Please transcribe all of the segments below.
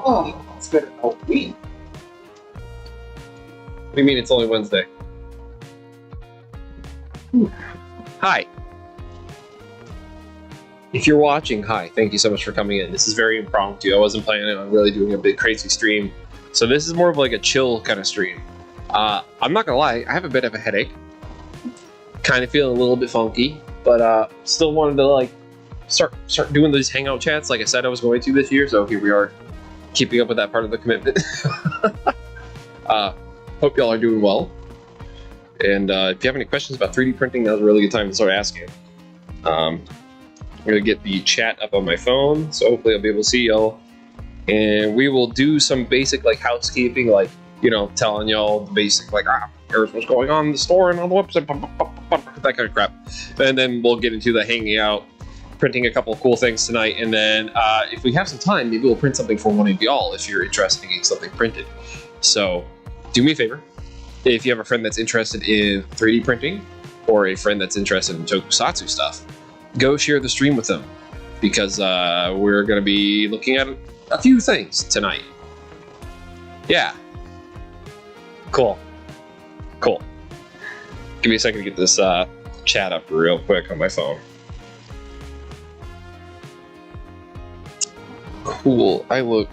Oh, it's been a week. What do you mean it's only Wednesday? Hi. If you're watching, hi, thank you so much for coming in. This is very impromptu. I wasn't planning on really doing a big crazy stream. So this is more of like a chill kind of stream. I'm not gonna lie, I have a bit of a headache. Kind of feeling a little bit funky, but still wanted to like start doing these hangout chats like I said I was going to this year, so here we are, keeping up with that part of the commitment. Hope y'all are doing well. And if you have any questions about 3D printing, now's a really good time to start asking. I'm gonna get the chat up on my phone, so hopefully I'll be able to see y'all. And we will do some basic like housekeeping, like, you know, telling y'all the basic like, here's what's going on in the store and on the website, that kind of crap. And then we'll get into the hanging out, printing a couple of cool things tonight. And then if we have some time, maybe we'll print something for one of y'all if you're interested in getting something printed. So do me a favor. If you have a friend that's interested in 3D printing or a friend that's interested in tokusatsu stuff, go share the stream with them, because we're going to be looking at a few things tonight. Yeah. Cool. Cool. Give me a second to get this chat up real quick on my phone. Cool. I look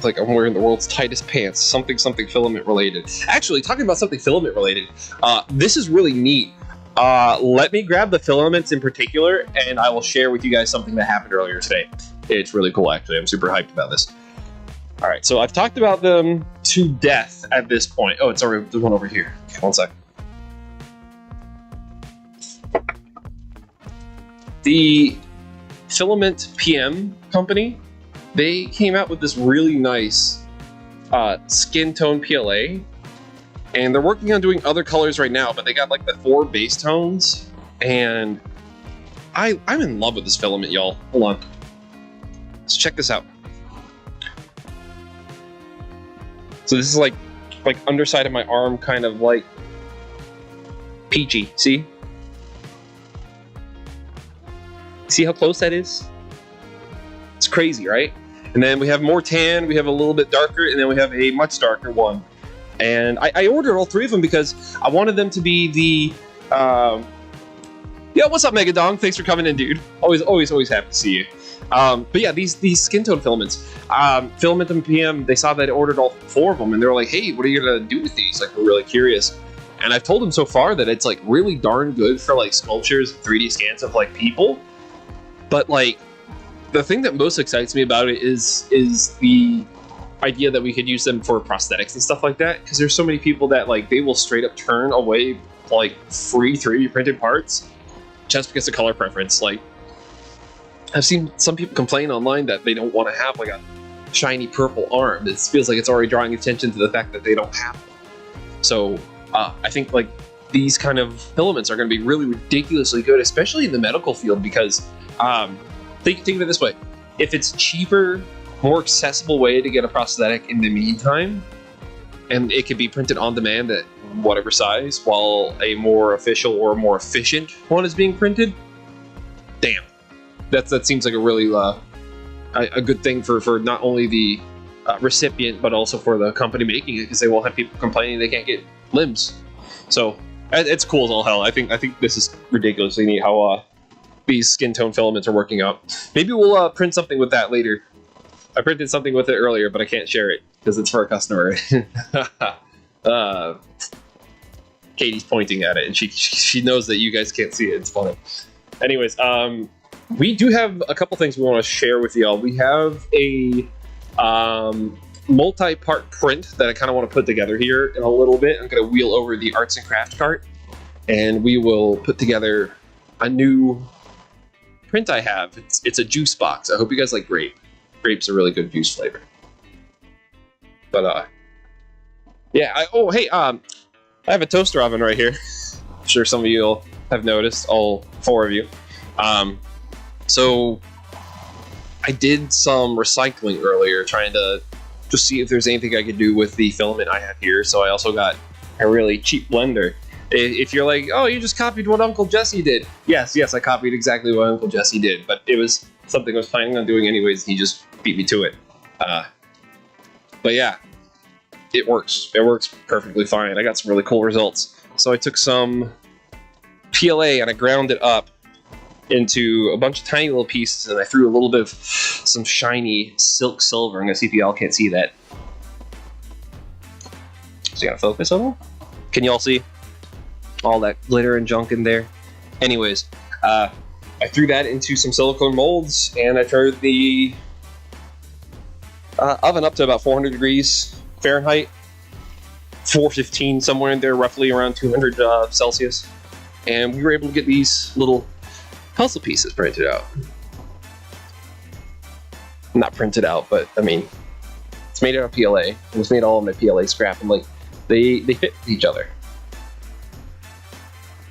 like I'm wearing the world's tightest pants. Something filament related. Actually, talking about something filament related, this is really neat. Let me grab the filaments in particular, and I will share with you guys something that happened earlier today. It's really cool, actually. I'm super hyped about this. All right, so I've talked about them to death at this point. Oh, there's one over here. Okay, one sec. The Filament PM company, they came out with this really nice skin tone PLA, and they're working on doing other colors right now, but they got like the 4 base tones, and I'm in love with this filament, y'all. Hold on. So check this out. So this is like underside of my arm, kind of like peachy. See? See how close that is? It's crazy, right? And then we have more tan, we have a little bit darker, and then we have a much darker one. And I ordered all 3 of them because I wanted them to be the... Yo, what's up, Megadong? Thanks for coming in, dude. Always happy to see you. But yeah, these skin tone filaments, Filament and PM, they saw that I ordered all 4 of them, and they were like, hey, what are you gonna do with these? Like, we're really curious. And I've told them so far that it's like really darn good for like sculptures, 3D scans of like people. But like, the thing that most excites me about it is the idea that we could use them for prosthetics and stuff like that, because there's so many people that like they will straight up turn away like free 3D printed parts just because of color preference. Like, I've seen some people complain online that they don't want to have like a shiny purple arm. It feels like it's already drawing attention to the fact that they don't have one. So I think like these kind of filaments are going to be really ridiculously good, especially in the medical field, because think of it this way: if it's cheaper, more accessible way to get a prosthetic in the meantime, and it could be printed on demand at whatever size, while a more official or more efficient one is being printed, damn, that seems like a really a good thing for not only the recipient but also for the company making it, because they won't have people complaining they can't get limbs. So it's cool as all hell. I think this is ridiculously neat how these skin tone filaments are working out. Maybe we'll print something with that later. I printed something with it earlier, but I can't share it because it's for a customer. Katie's pointing at it, and she knows that you guys can't see it. It's funny. Anyways, we do have a couple things we want to share with y'all. We have a multi-part print that I kind of want to put together here in a little bit. I'm going to wheel over the arts and craft cart, and we will put together a new print I have. It's a juice box. I hope you guys like grape. Grape's a really good juice flavor. But yeah. I have a toaster oven right here. I'm sure some of you will have noticed, all 4 of you. So I did some recycling earlier, trying to just see if there's anything I could do with the filament I have here. So I also got a really cheap blender. If you're like, oh, you just copied what Uncle Jesse did. Yes, I copied exactly what Uncle Jesse did, but it was something I was planning on doing anyways, and he just beat me to it. But yeah, it works. It works perfectly fine. I got some really cool results. So I took some PLA and I ground it up into a bunch of tiny little pieces, and I threw a little bit of some shiny silk silver. I'm gonna see if y'all can't see that. So you gotta focus on it. Can y'all see all that glitter and junk in there? Anyways, I threw that into some silicone molds, and I turned the oven up to about 400 degrees Fahrenheit, 415 somewhere in there, roughly around 200 Celsius, and we were able to get these little puzzle pieces printed out. Not printed out, but I mean, it's made out of PLA. It was made all of my PLA scrap, and like they fit with each other.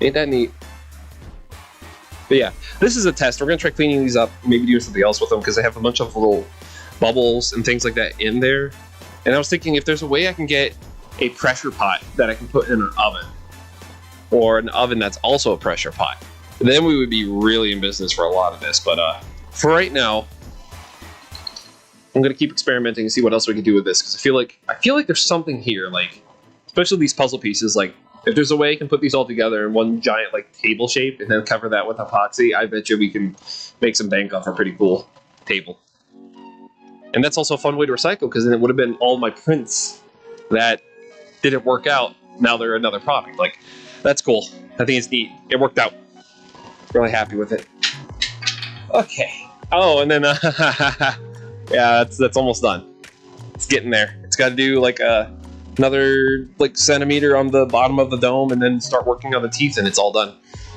Ain't that neat? But yeah, this is a test. We're gonna try cleaning these up, maybe doing something else with them, because they have a bunch of little bubbles and things like that in there. And I was thinking if there's a way I can get a pressure pot that I can put in an oven, or an oven that's also a pressure pot, then we would be really in business for a lot of this. But for right now, I'm gonna keep experimenting and see what else we can do with this, because I feel like there's something here, like especially these puzzle pieces. Like if there's a way I can put these all together in one giant like table shape and then cover that with epoxy, I bet you we can make some bank off a pretty cool table. And that's also a fun way to recycle, because then it would have been all my prints that didn't work out. Now they're another product. Like that's cool. I think it's neat. It worked out. Really happy with it. Okay. Oh, and then yeah, that's almost done. It's getting there. It's got to do like another like centimeter on the bottom of the dome, and then start working on the teeth, and it's all done.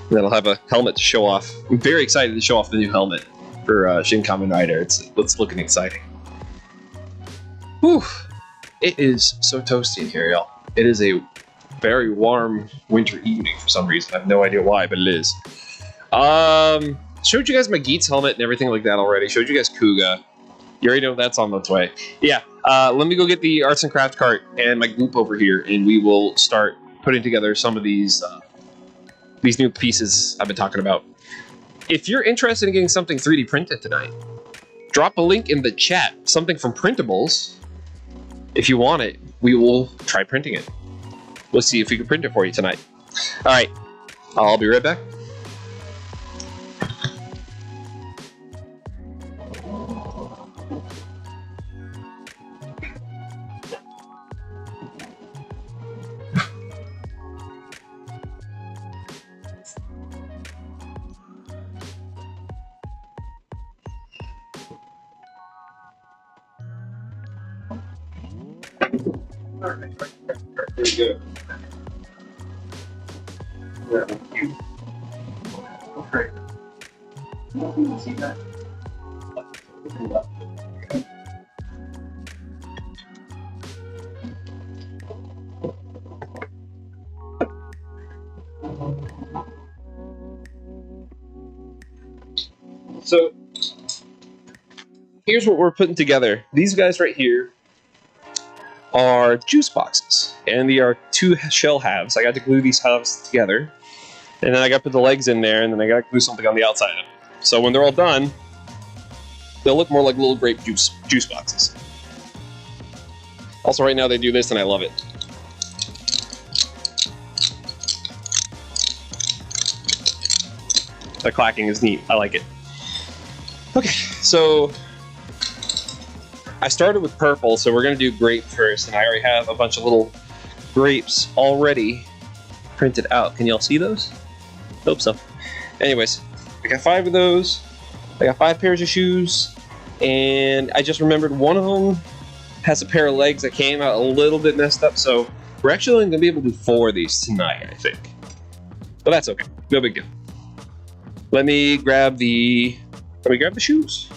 And then I'll have a helmet to show off. I'm very excited to show off the new helmet for Shin Kamen Rider. It's looking exciting. Whew. It is so toasty in here, y'all. It is a very warm winter evening for some reason. I have no idea why, but it is. Showed you guys my Geats helmet and everything like that already. Showed you guys Kuga. You already know that's on its way. Yeah, let me go get the arts and craft cart and my goop over here, and we will start putting together some of these new pieces I've been talking about. If you're interested in getting something 3D printed tonight, drop a link in the chat, something from Printables. If you want it, we will try printing it. We'll see if we can print it for you tonight. All right, I'll be right back. Very good. Yeah, cute. Great. You can see that. So here's what we're putting together. These guys right here are juice boxes, and they are two shell halves. I got to glue these halves together, and then I got to put the legs in there, and then I got to glue something on the outside of them. So when they're all done, they'll look more like little grape juice boxes. Also, right now they do this, and I love it. The clacking is neat. I like it. Okay, so I started with purple, so we're going to do grape first, and I already have a bunch of little grapes already printed out. Can y'all see those? Hope so. Anyways, I got 5 of those. I got 5 pairs of shoes, and I just remembered one of them has a pair of legs that came out a little bit messed up, so we're actually only going to be able to do 4 of these tonight, I think. But that's okay. No big deal. Let me grab the shoes.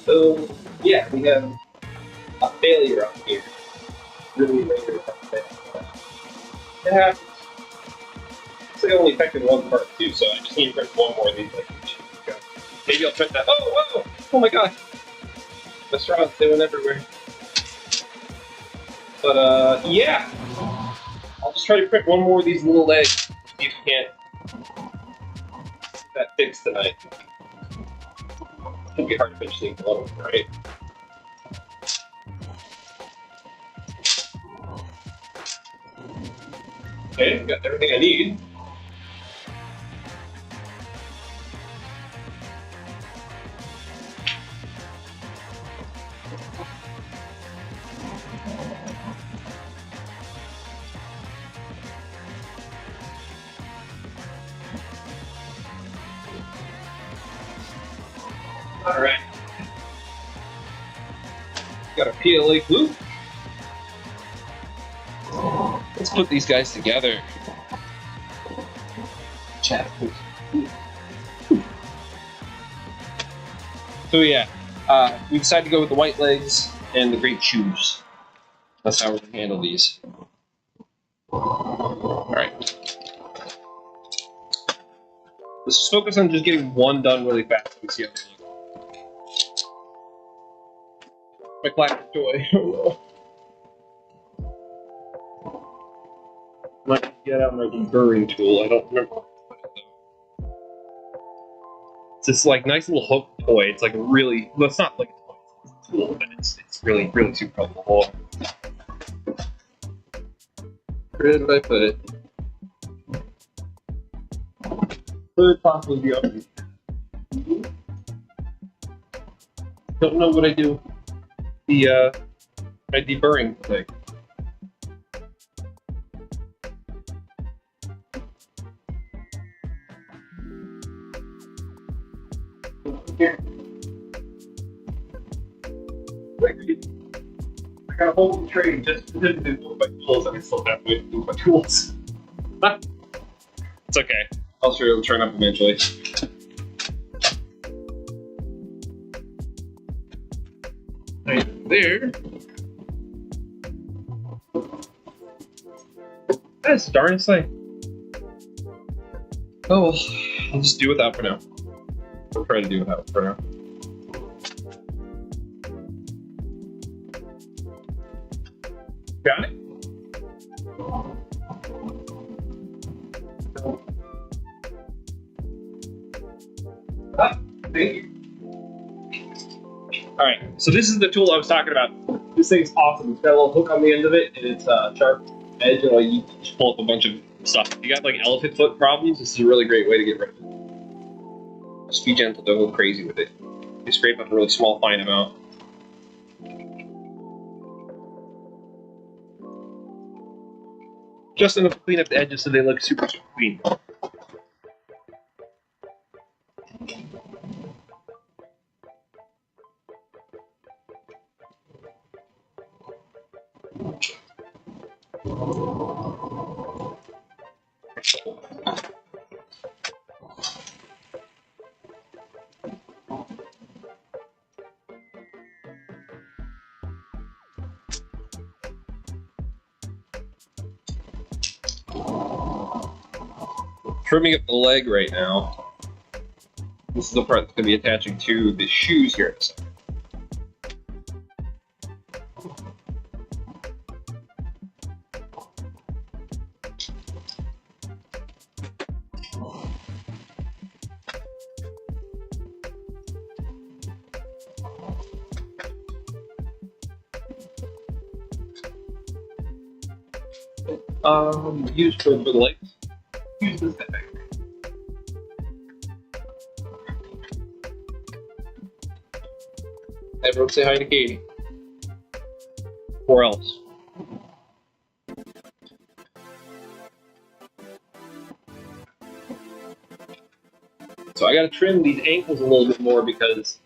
So yeah, we have a failure up here. Really major failure. It happens. Looks like I only affected one part too, so I just need to print one more of these. Like, maybe I'll print that. Oh, whoa! Oh my god! Restaurants, they went everywhere. But yeah, I'll just try to print one more of these little legs. See if we can't get that fixed tonight. It'd be hard to finish things alone, right? Okay, got everything I need. Alright. Got a PLA glue. Let's put these guys together. Chat. So yeah, we decided to go with the white legs and the great shoes. That's how we're gonna handle these. Alright. Let's just focus on just getting one done really fast. We see how they look. My classic toy. Might get out my deburring tool. I don't remember. It's this like nice little hook toy. It's like really. Well, it's not like a toy. It's a tool, but it's really super helpful. Where did I put it? Could it possibly be up here? Don't know what I do. The my deburring thing. Here. I got a whole tray just to do my tools, and I still have to do my tools. It's okay. I'll sure it'll turn up eventually. Right there. That's the darnest thing. Oh, I'll just do without for now. We'll try to do without for now. Got it? Ah, thank you. Alright, so this is the tool I was talking about. This thing's awesome. It's got a little hook on the end of it, and it's a sharp edge, and you just pull up a bunch of stuff. If you got like elephant foot problems, this is a really great way to get rid of it. Just be gentle, don't go crazy with it. You scrape up a really small, fine amount. Just enough to clean up the edges so they look super clean. Trimming up the leg right now. This is the part that's going to be attaching to the shoes here. Use for the legs. Use this guy. Everyone say hi to Katie. Or else. So I gotta trim these ankles a little bit more because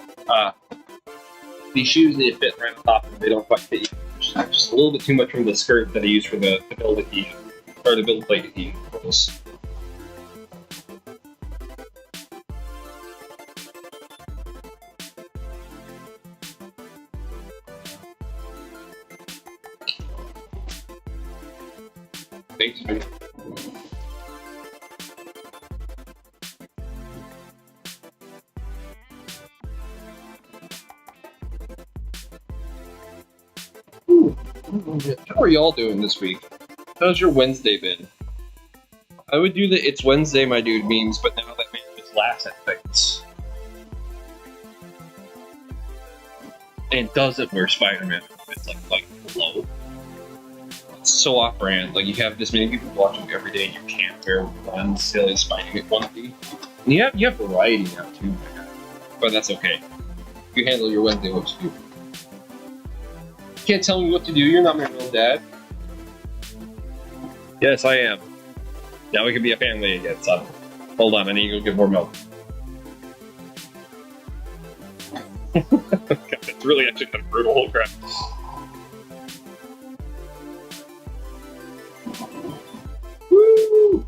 these shoes need to fit right on top of them. They don't quite fit you. Just a little bit too much from the skirt that I use for the build adhesion, or the build plate adhesion for this. Thanks, man. How are y'all doing this week? How's your Wednesday been? I would do the "It's Wednesday, my dude" memes, but now that man just laughs at things and doesn't wear Spider-Man. It's like low. It's so off-brand. Like you have this many people watching every day, and you can't wear one silly Spider-Man onesie. And you have variety now too, but that's okay. You handle your Wednesday looks too. You can't tell me what to do. You're not my real dad. Yes, I am. Now we can be a family again, son. Hold on, I need to go get more milk. God, that's really actually kind of brutal. Holy crap. Woo!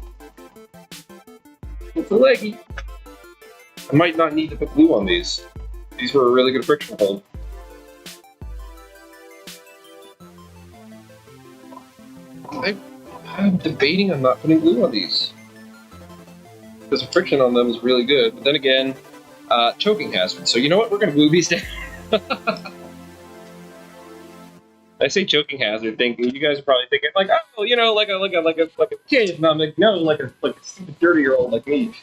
It's a leggy. I might not need to put glue on these. These were a really good friction hold. I'm debating on not putting glue on these. Because the friction on them is really good. But then again, choking hazard. So you know what? We're going to glue these down. I say choking hazard thinking, you guys are probably thinking like, oh, you know, like a kid. And I'm like, no, like a stupid 30-year-old like me.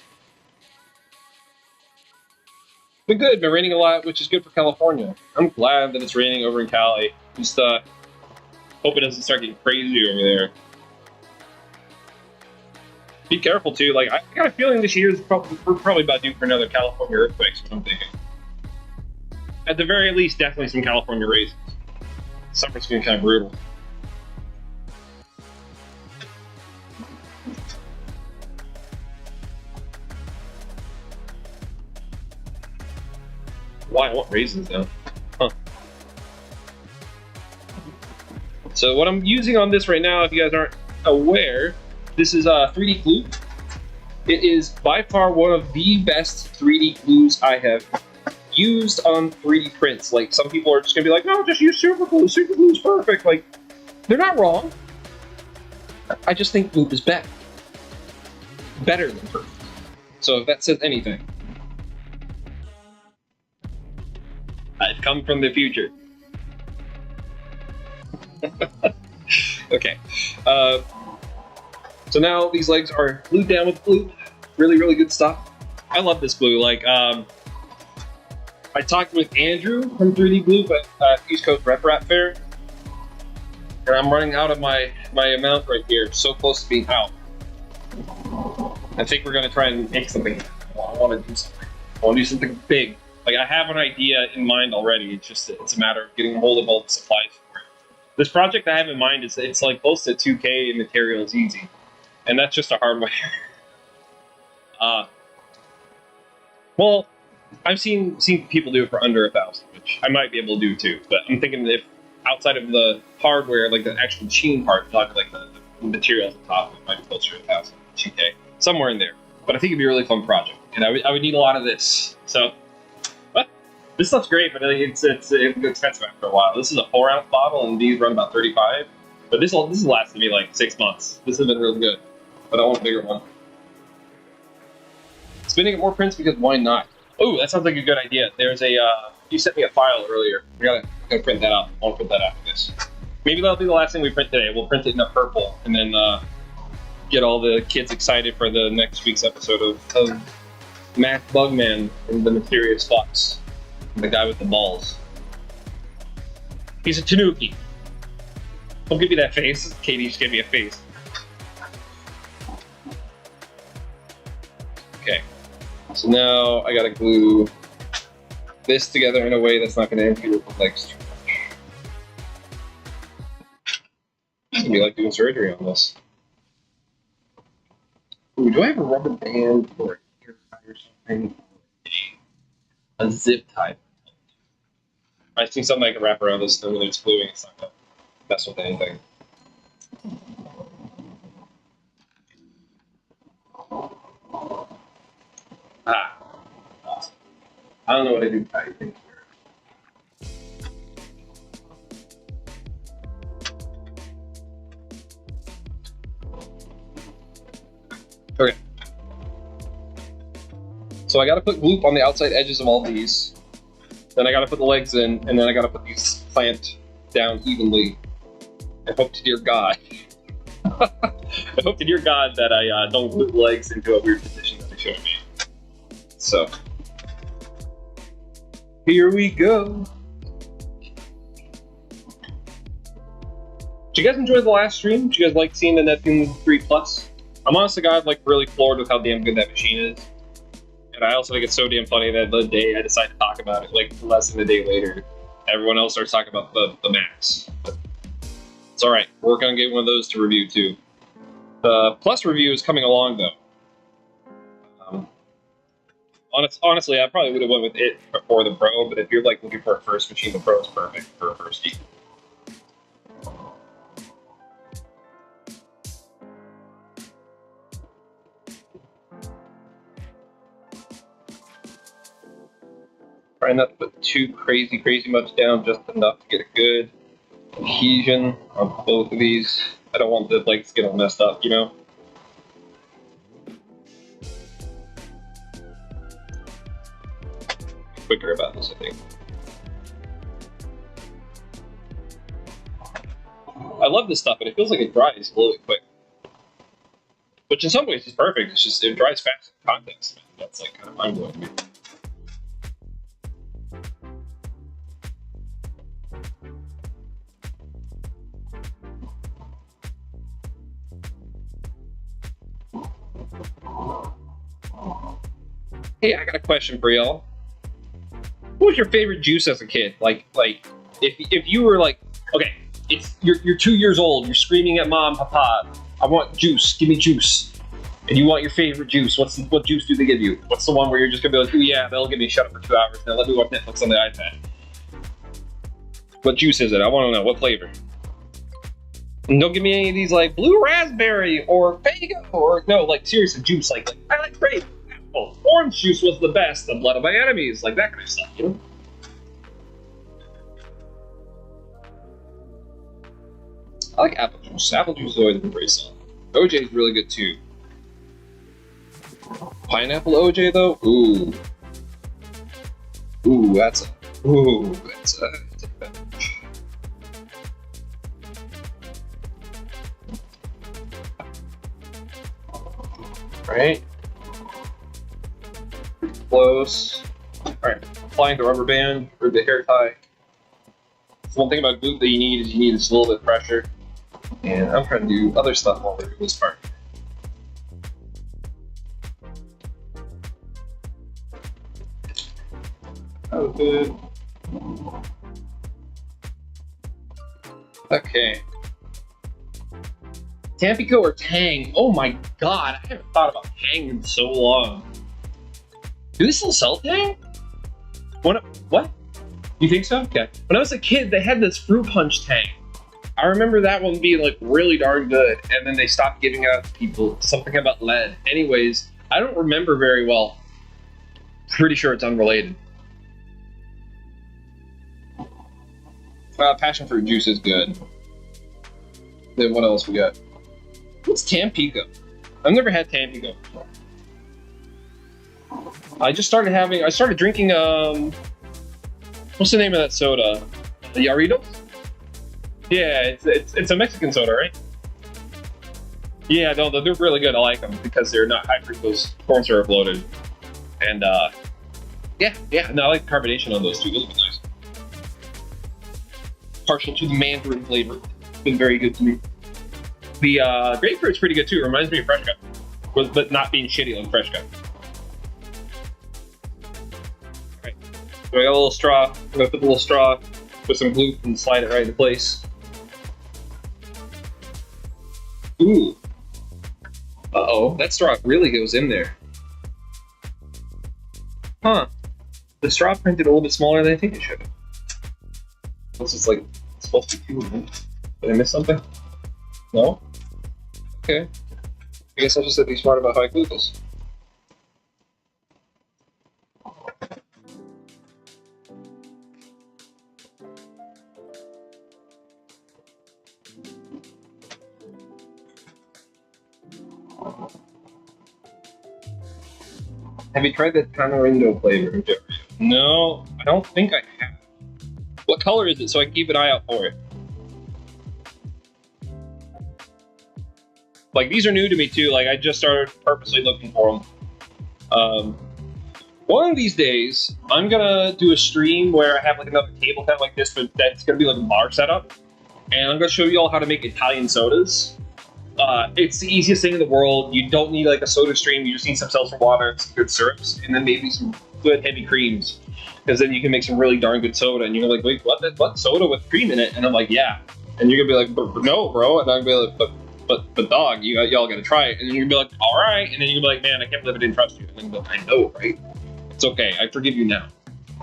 But good, been raining a lot, which is good for California. I'm glad that it's raining over in Cali. Just hope it doesn't start getting crazy over there. Be careful too. Like I got a feeling this year is we're probably about due for another California earthquake. Is what I'm thinking. At the very least, definitely some California raisins. Summer's been kind of brutal. Why? I want raisins now. Huh. So what I'm using on this right now, if you guys aren't aware, this is 3D glue. It is by far one of the best 3D glues I have used on 3D prints. Like, some people are just gonna be like, no, just use super glue. Super glue is perfect. Like, they're not wrong. I just think glue is better. Better than perfect. So if that says anything. I've come from the future. Okay. So now these legs are glued down with glue. Really, really good stuff. I love this glue. Like, I talked with Andrew from 3D Glue at East Coast Rep Fair, and I'm running out of my amount right here. So close to being out. I think we're gonna try and make something. I want to do something. I want to do something big. Like, I have an idea in mind already. It's a matter of getting a hold of all the supplies for it. This project I have in mind is it's like close to 2K in materials easy, and that's just a hardware. Well, I've seen people do it for under 1,000, which I might be able to do too. But I'm thinking if outside of the hardware, like the actual machine part, like the materials on top, it might be closer to 1,000, 2K, somewhere in there. But I think it'd be a really fun project, and I would need a lot of this. So, but this stuff's great, but it's expensive after a while. This is a 4-ounce bottle, and these run about $35. But this has lasted me like 6 months. This has been really good, but I want a bigger one. Spinning at more prints because why not? Oh, that sounds like a good idea. There's a you sent me a file earlier. We gotta print that out. I want to print that after this. Maybe that'll be the last thing we print today. We'll print it in a purple, and then get all the kids excited for the next week's episode of Matt Bugman and the Mysterious Fox, the guy with the balls. He's a tanuki. Don't give me that face. Katie just gave me a face. Okay. So now I gotta glue this together in a way that's not gonna impede the legs too much. It's gonna be like doing surgery on this. Ooh, do I have a rubber band or a ear tie or something? A zip tie. I see something I can wrap around this, then when it's gluing, it's not gonna mess with anything. Ah, awesome. I don't know what I do. I think Okay. So I gotta put gloop on the outside edges of all these. Then I gotta put the legs in, and then I gotta put these plant down evenly. I hope to dear God. I hope to dear God that I don't glue the legs into a weird position that they showed me. So, here we go. Did you guys enjoy the last stream? Did you guys like seeing the Neptune 3 Plus? I'm honestly, God, like really floored with how damn good that machine is. And I also think it's so damn funny that the day I decided to talk about it, like less than a day later, everyone else starts talking about the Max. But it's all right. We're working on getting one of those to review too. The Plus review is coming along though. Honestly, I probably would have went with it before the Pro, but if you're like looking for a first machine, the Pro is perfect for a first team. Try not to put too crazy much down, just enough to get a good adhesion on both of these. I don't want the legs to get all messed up, you know? Quicker about this, I think. I love this stuff, but it feels like it dries a little bit quick. Which in some ways is perfect, it's just it dries fast in context. That's like kind of mind-blowing to me. Hey, I got a question for y'all. What was your favorite juice as a kid? Like if you were like, okay, you're 2 years old, you're screaming at mom, papa, I want juice, give me juice. And you want your favorite juice. What juice do they give you? What's the one where you're just gonna be like, oh yeah, they'll give me shut up for 2 hours, now let me watch Netflix on the iPad. What juice is it? I wanna know, what flavor? And don't give me any of these like blue raspberry or Fago or no, like seriously juice, like I like grape. Oh, orange juice was the best, the blood of my enemies, like that kind of stuff, you know? I like apple juice. Apple juice has always been pretty solid. OJ is really good too. Pineapple OJ though? Ooh. That's a right? Close. Alright, applying the rubber band or the hair tie. So one thing about glue that you need is just a little bit of pressure. And I'm trying to do other stuff while we're doing this part. Oh, good. Okay. Tampico or Tang? Oh my god, I haven't thought about Tang in so long. Do they still sell Tang? What? You think so? Okay. When I was a kid, they had this fruit punch Tang. I remember that one being like really darn good, and then they stopped giving it out to people. Something about lead. Anyways, I don't remember very well. Pretty sure it's unrelated. Passion fruit juice is good. Then what else we got? What's Tampico? I've never had Tampico before. I started drinking, what's the name of that soda? The Yarritos? Yeah, it's a Mexican soda, right? Yeah, no, they're really good. I like them because they're not high fructose corn syrup loaded. And, yeah, no, I like the carbonation on those too. Those are nice. Partial to the mandarin flavor. It's been very good to me. The grapefruit's pretty good too. It reminds me of Fresh Cut, but not being shitty like Fresh Cut. Alright, so I got a little straw. I'm gonna put the little straw, put some glue, and slide it right into place. Ooh. Uh-oh, that straw really goes in there. Huh. The straw printed a little bit smaller than I think it should. This is like supposed to be 2 of them. Did I miss something? No? Okay. I guess I'll just have to be smart about how I glue this. Have you tried the tamarindo flavor? No, I don't think I have. What color is it so I can keep an eye out for it? Like, these are new to me too. Like, I just started purposely looking for them. One of these days, I'm gonna do a stream where I have like another tabletop like this, but that's gonna be like a bar setup. And I'm gonna show you all how to make Italian sodas. It's the easiest thing in the world. You don't need like a soda stream. You just need some seltzer water, some good syrups, and then maybe some good heavy creams. Because then you can make some really darn good soda. And you're like, wait, what soda with cream in it? And I'm like, yeah. And you're gonna be like, no, bro. And I'm gonna be like, but dog, y'all gotta try it. And then you're gonna be like, all right. And then you're gonna be like, man, I can't believe I didn't trust you. And then you're like, I know, right? It's okay. I forgive you now.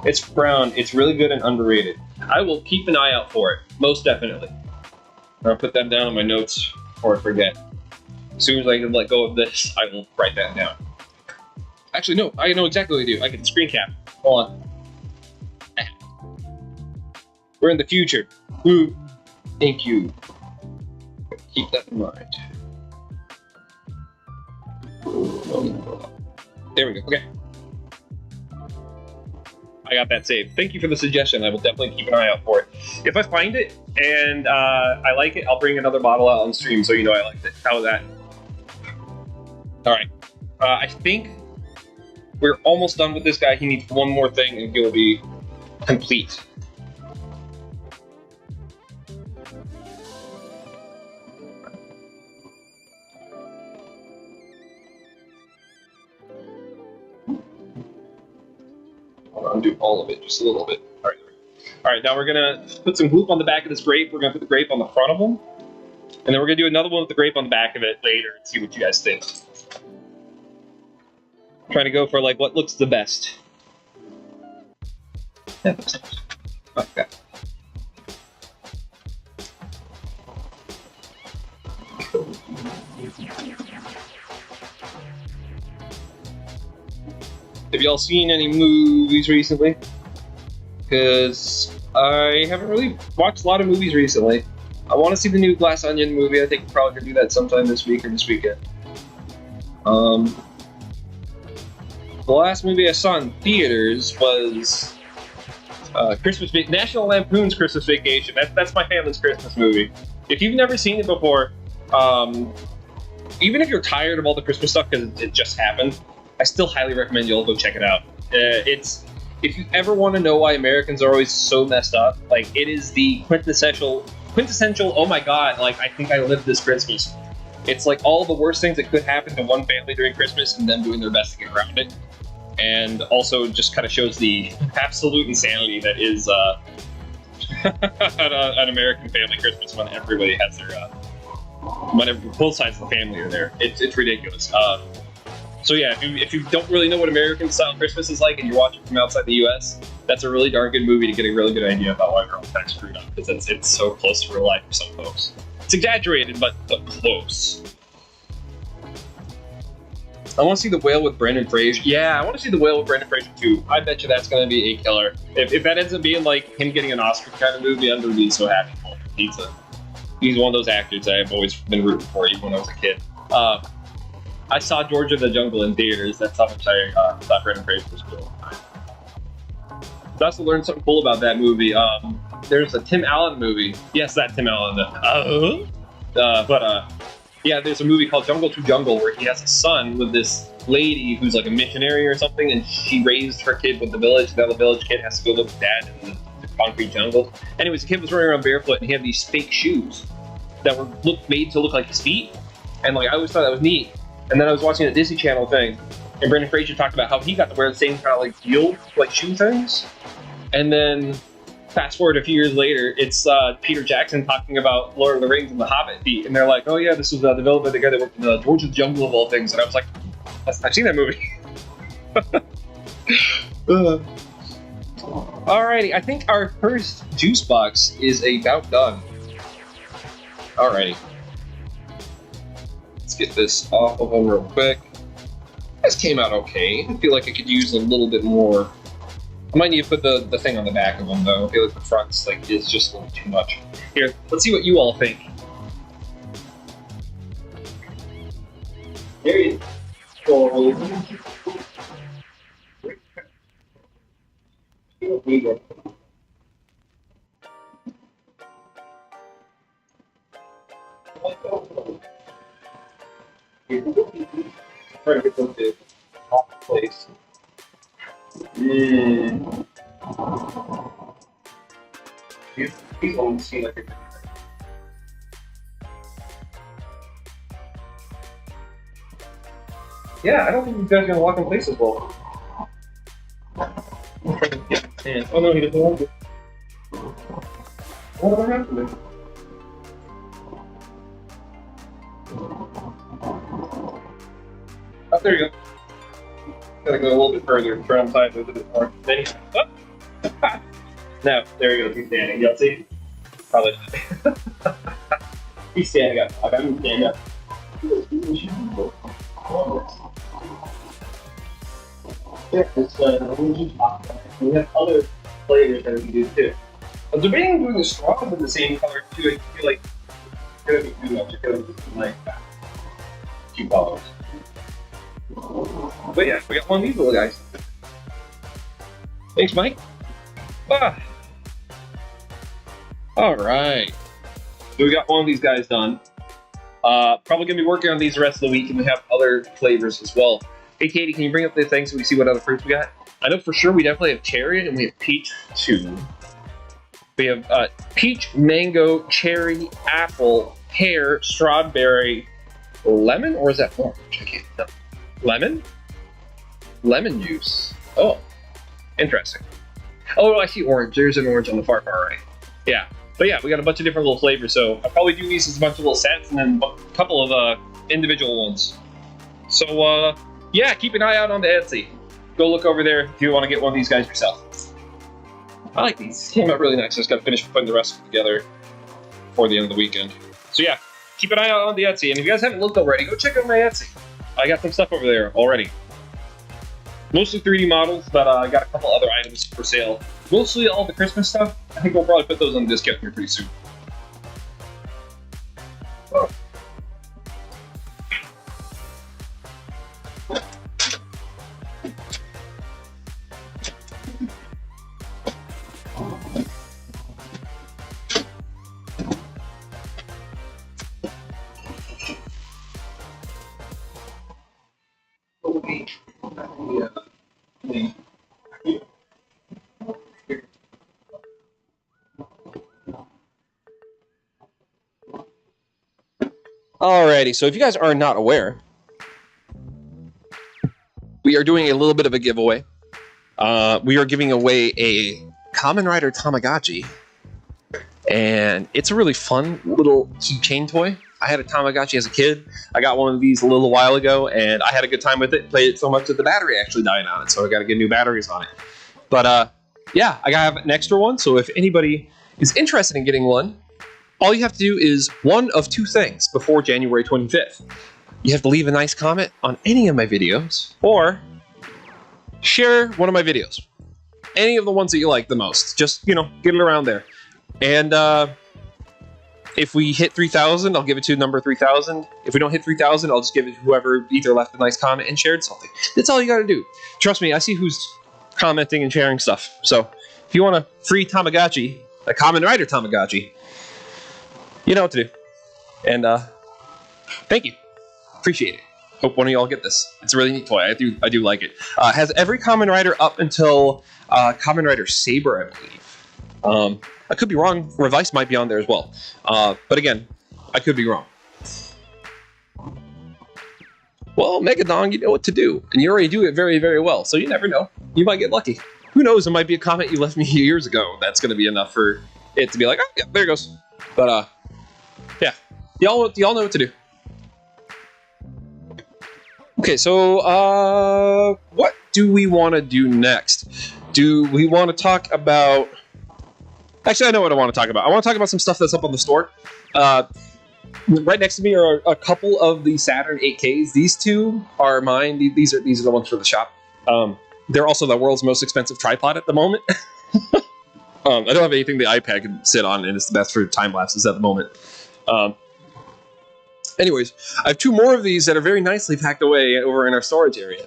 It's brown. It's really good and underrated. I will keep an eye out for it, most definitely. I'll put that down in my notes before I forget. As soon as I can let go of this, I will write that down. Actually, no, I know exactly what I do. I can screen cap. Hold on. We're in the future. Ooh. Thank you. Keep that in mind. There we go. Okay. I got that saved. Thank you for the suggestion. I will definitely keep an eye out for it. If I find it and I like it, I'll bring another bottle out on stream so you know I liked it. How was that? All right. I think we're almost done with this guy. He needs one more thing and he'll be complete. Undo all of it, just a little bit. All right. Now we're gonna put some goop on the back of this grape. We're gonna put the grape on the front of them, and then we're gonna do another one with the grape on the back of it later and see what you guys think. Trying to go for like what looks the best. Okay. Have y'all seen any movies recently? Because I haven't really watched a lot of movies recently. I want to see the new Glass Onion movie. I think we're probably going to do that sometime this week or this weekend. The last movie I saw in theaters was National Lampoon's Christmas Vacation. That's my family's Christmas movie. If you've never seen it before, even if you're tired of all the Christmas stuff because it just happened, I still highly recommend you all go check it out. If you ever want to know why Americans are always so messed up, like it is the quintessential, oh my god, like I think I lived this Christmas. It's like all the worst things that could happen to one family during Christmas and them doing their best to get around it. And also just kind of shows the absolute insanity that is an American family Christmas when everybody has their, when both sides of the family are there. It's ridiculous. So yeah, if you don't really know what American style Christmas is like and you're watching from outside the US, that's a really darn good movie to get a really good idea about why we're all kind of screwed up, because it's so close to real life for some folks. It's exaggerated, but close. I want to see The Whale with Brendan Fraser. Yeah, I want to see The Whale with Brendan Fraser too. I bet you that's going to be a killer. If that ends up being like him getting an Oscar kind of movie, I'm going to be so happy for him. He's one of those actors I've always been rooting for, even when I was a kid. I saw George of the Jungle in theaters. That's how much I thought Brendan Fraser was cool. I also learned something cool about that movie. There's a Tim Allen movie. Yes, that Tim Allen. Yeah, there's a movie called Jungle to Jungle where he has a son with this lady who's like a missionary or something, and she raised her kid with the village. Now the village kid has to go live with dad in the concrete jungle. Anyways, the kid was running around barefoot, and he had these fake shoes that were made to look like his feet. And like I always thought that was neat. And then I was watching a Disney Channel thing, and Brendan Fraser talked about how he got to wear the same kind of like heel, like shoe things. And then fast forward a few years later, it's Peter Jackson talking about Lord of the Rings and the Hobbit feet, and they're like, "Oh yeah, this was developed by the guy that worked in George of the Jungle of all things." And I was like, "I've seen that movie." Alrighty, I think our first juice box is about done. Alrighty. Let's get this off of them real quick. This came out okay. I feel like I could use a little bit more. I might need to put the thing on the back of them though. I feel like the front's like is just a little too much. Here, let's see what you all think. There you go. Try to get them to off the place. These ones seem like a yeah, I don't think you guys are gonna walk in place as well. And, oh no, he doesn't want to. What happened? Oh, there you go. Gotta go a little bit further, turn on side a little bit more. Then no, there you go. He's standing. You'll see. Probably not. He's standing up. I'm gonna stand up. We have other flavors that we can do too. I'm debating doing the straw with the same color too. I feel like it's gonna be too much. It's gonna be like two colors. But yeah, we got one of these little guys. Thanks, Mike. Ah. All right. So we got one of these guys done. Probably gonna be working on these the rest of the week, and we have other flavors as well. Hey, Katie, can you bring up the thing so we see what other fruits we got? I know for sure we definitely have cherry, and we have peach too. We have peach, mango, cherry, apple, pear, strawberry, lemon, or is that orange? I can't tell. Lemon? Lemon juice. Oh, interesting. Oh, I see orange. There's an orange on the far right. Yeah. But yeah, we got a bunch of different little flavors, so I'll probably do these as a bunch of little sets and then a couple of individual ones. So, yeah, keep an eye out on the Etsy. Go look over there if you want to get one of these guys yourself. I like these. Came out really nice. I just got to finish putting the rest together before the end of the weekend. So yeah, keep an eye out on the Etsy. And if you guys haven't looked already, go check out my Etsy. I got some stuff over there already. Mostly 3D models, but I got a couple other items for sale. Mostly all the Christmas stuff. I think we'll probably put those on discount here pretty soon. Oh. Alrighty, so if you guys are not aware, we are doing a little bit of a giveaway. We are giving away a Kamen Rider Tamagotchi, and it's a really fun little keychain toy. I had a Tamagotchi as a kid. I got one of these a little while ago, and I had a good time with it. Played it so much that the battery actually died on it, so I got to get new batteries on it. But yeah, I have an extra one, so if anybody is interested in getting one, all you have to do is one of two things before January 25th. You have to leave a nice comment on any of my videos, or share one of my videos. Any of the ones that you like the most. Just, you know, get it around there. And if we hit 3,000, I'll give it to number 3,000. If we don't hit 3,000, I'll just give it to whoever either left a nice comment and shared something. That's all you gotta do. Trust me, I see who's commenting and sharing stuff. So if you want a free Tamagotchi, a Kamen Rider Tamagotchi, you know what to do. And thank you. Appreciate it. Hope one of y'all get this. It's a really neat toy. I do like it. Has every Kamen Rider up until Kamen Rider Saber, I believe. I could be wrong. Revice might be on there as well. But again, I could be wrong. Well, Megadong, you know what to do. And you already do it very, very well. So you never know. You might get lucky. Who knows? It might be a comment you left me years ago. That's going to be enough for it to be like, oh, yeah, there it goes. But, yeah. Y'all know what to do. Okay, so, what do we want to do next? Do we want to talk about... Actually, I know what I want to talk about. I want to talk about some stuff that's up on the store. Right next to me are a couple of the Saturn 8Ks. These two are mine. These are the ones for the shop. They're also the world's most expensive tripod at the moment. I don't have anything the iPad can sit on, and it's the best for time lapses at the moment. Anyways, I have two more of these that are very nicely packed away over in our storage area,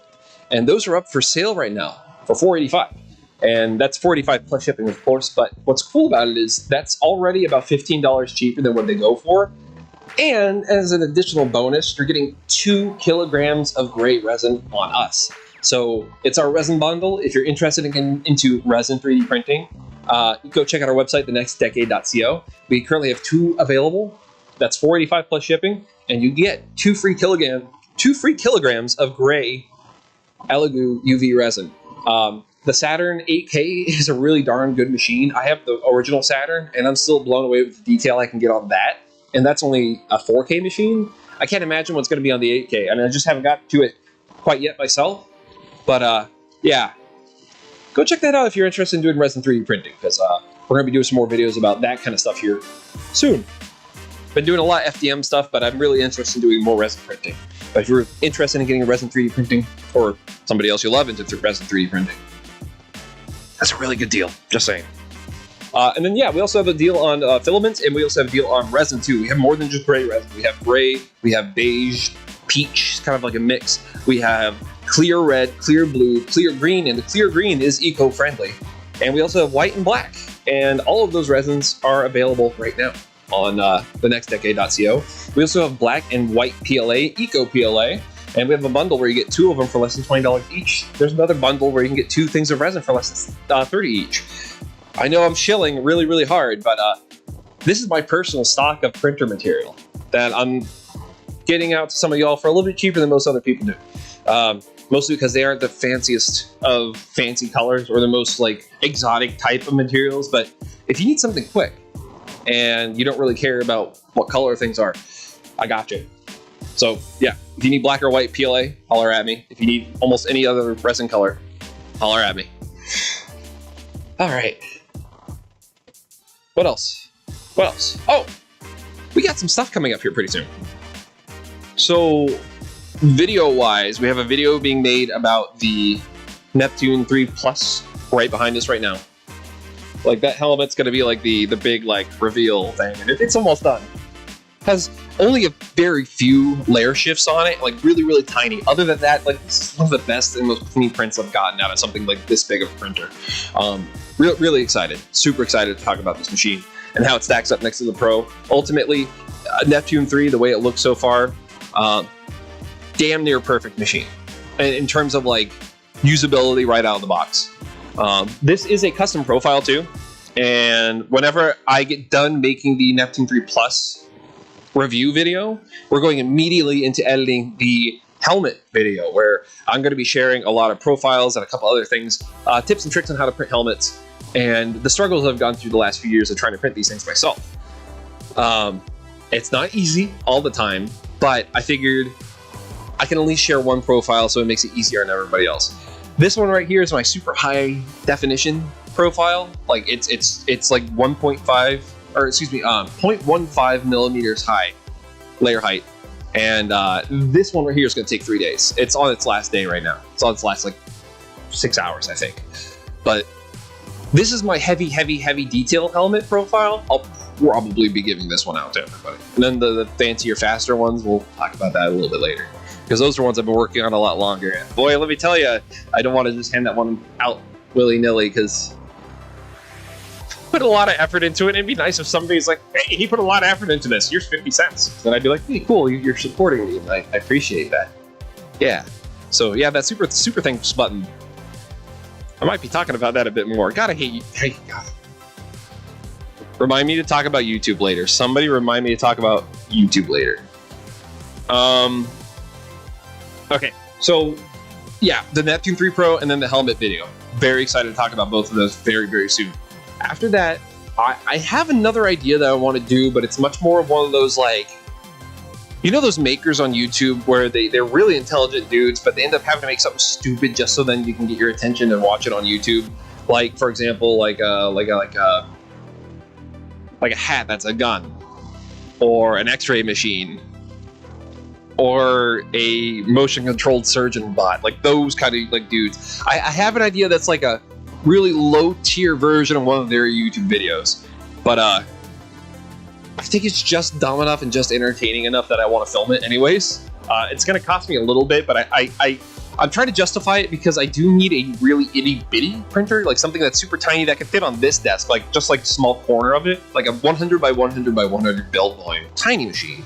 and those are up for sale right now for $485. And that's $45 plus shipping, of course. But what's cool about it is that's already about $15 cheaper than what they go for. And as an additional bonus, you're getting 2 kilograms of gray resin on us. So it's our resin bundle. If you're interested in getting into resin 3D printing, go check out our website, TheNextDecade.co. We currently have 2 available. That's $485 plus shipping, and you get 2 free kilograms of gray Elegoo UV resin. The Saturn 8K is a really darn good machine. I have the original Saturn, and I'm still blown away with the detail I can get on that. And that's only a 4K machine. I can't imagine what's going to be on the 8K, and I just haven't got to it quite yet myself. But yeah, go check that out if you're interested in doing resin 3D printing, because we're going to be doing some more videos about that kind of stuff here soon. Been doing a lot of FDM stuff, but I'm really interested in doing more resin printing. But if you're interested in getting resin 3D printing, or somebody else you love into resin 3D printing, that's a really good deal. Just saying. And then, yeah, we also have a deal on filaments, and we also have a deal on resin, too. We have more than just gray resin. We have gray, we have beige, peach, kind of like a mix. We have clear red, clear blue, clear green, and the clear green is eco-friendly. And we also have white and black. And all of those resins are available right now on TheNextDecade.co. We also have black and white PLA, Eco PLA, and we have a bundle where you get 2 of them for less than $20 each. There's another bundle where you can get 2 things of resin for less than $30 each. I know I'm shilling really, really hard, but this is my personal stock of printer material that I'm getting out to some of y'all for a little bit cheaper than most other people do. Mostly because they aren't the fanciest of fancy colors or the most like exotic type of materials. But if you need something quick and you don't really care about what color things are, I got you. So yeah, if you need black or white PLA, holler at me. If you need almost any other resin color, holler at me. All right. What else? What else? Oh, we got some stuff coming up here pretty soon. So video-wise, we have a video being made about the Neptune 3 Plus right behind us right now. Like, that helmet's going to be like the big like reveal thing, and it's almost done. Has only a very few layer shifts on it, like really, really tiny. Other than that, like, this is one of the best and most clean prints I've gotten out of something like this big of a printer. Really excited, super excited to talk about this machine and how it stacks up next to the Pro. Ultimately, Neptune 3, the way it looks so far, damn near perfect machine in terms of like usability right out of the box. This is a custom profile too, and whenever I get done making the Neptune 3 Plus review video, we're going immediately into editing the helmet video, where I'm going to be sharing a lot of profiles and a couple other things, tips and tricks on how to print helmets, and the struggles I've gone through the last few years of trying to print these things myself. It's not easy all the time, but I figured I can at least share one profile so it makes it easier on everybody else. This one right here is my super high definition profile. Like it's like 1.5, or excuse me, 0.15 millimeters high layer height. And this one right here is going to take 3 days. It's on its last day right now. It's on its last like 6 hours, I think. But this is my heavy detail helmet profile. I'll probably be giving this one out to everybody. And then the fancier, faster ones, we'll talk about that a little bit later, because those are ones I've been working on a lot longer. And boy, let me tell you, I don't want to just hand that one out willy-nilly, because I put a lot of effort into it. It'd be nice if somebody's like, hey, he put a lot of effort into this, here's 50 cents. Then I'd be like, hey, cool, you're supporting me, and I appreciate that. Yeah. So yeah, that super thanks button, I might be talking about that a bit more. God, I hate you. Hey, God. Remind me to talk about YouTube later. Somebody remind me to talk about YouTube later. Okay, so yeah, the Neptune 3 Pro and then the helmet video. Very excited to talk about both of those very, very soon. After that, I have another idea that I want to do, but it's much more of one of those, like, you know those makers on YouTube where they're really intelligent dudes, but they end up having to make something stupid just so then you can get your attention and watch it on YouTube. Like, for example, like a hat that's a gun, or an X-ray machine, or a motion-controlled surgeon bot. Like those kind of like dudes. I have an idea that's like a really low-tier version of one of their YouTube videos, but I think it's just dumb enough and just entertaining enough that I want to film it anyways. It's going to cost me a little bit, but I I'm trying to justify it because I do need a really itty bitty printer, like something that's super tiny that can fit on this desk, like just like a small corner of it, like a 100 by 100 by 100 build volume, tiny machine.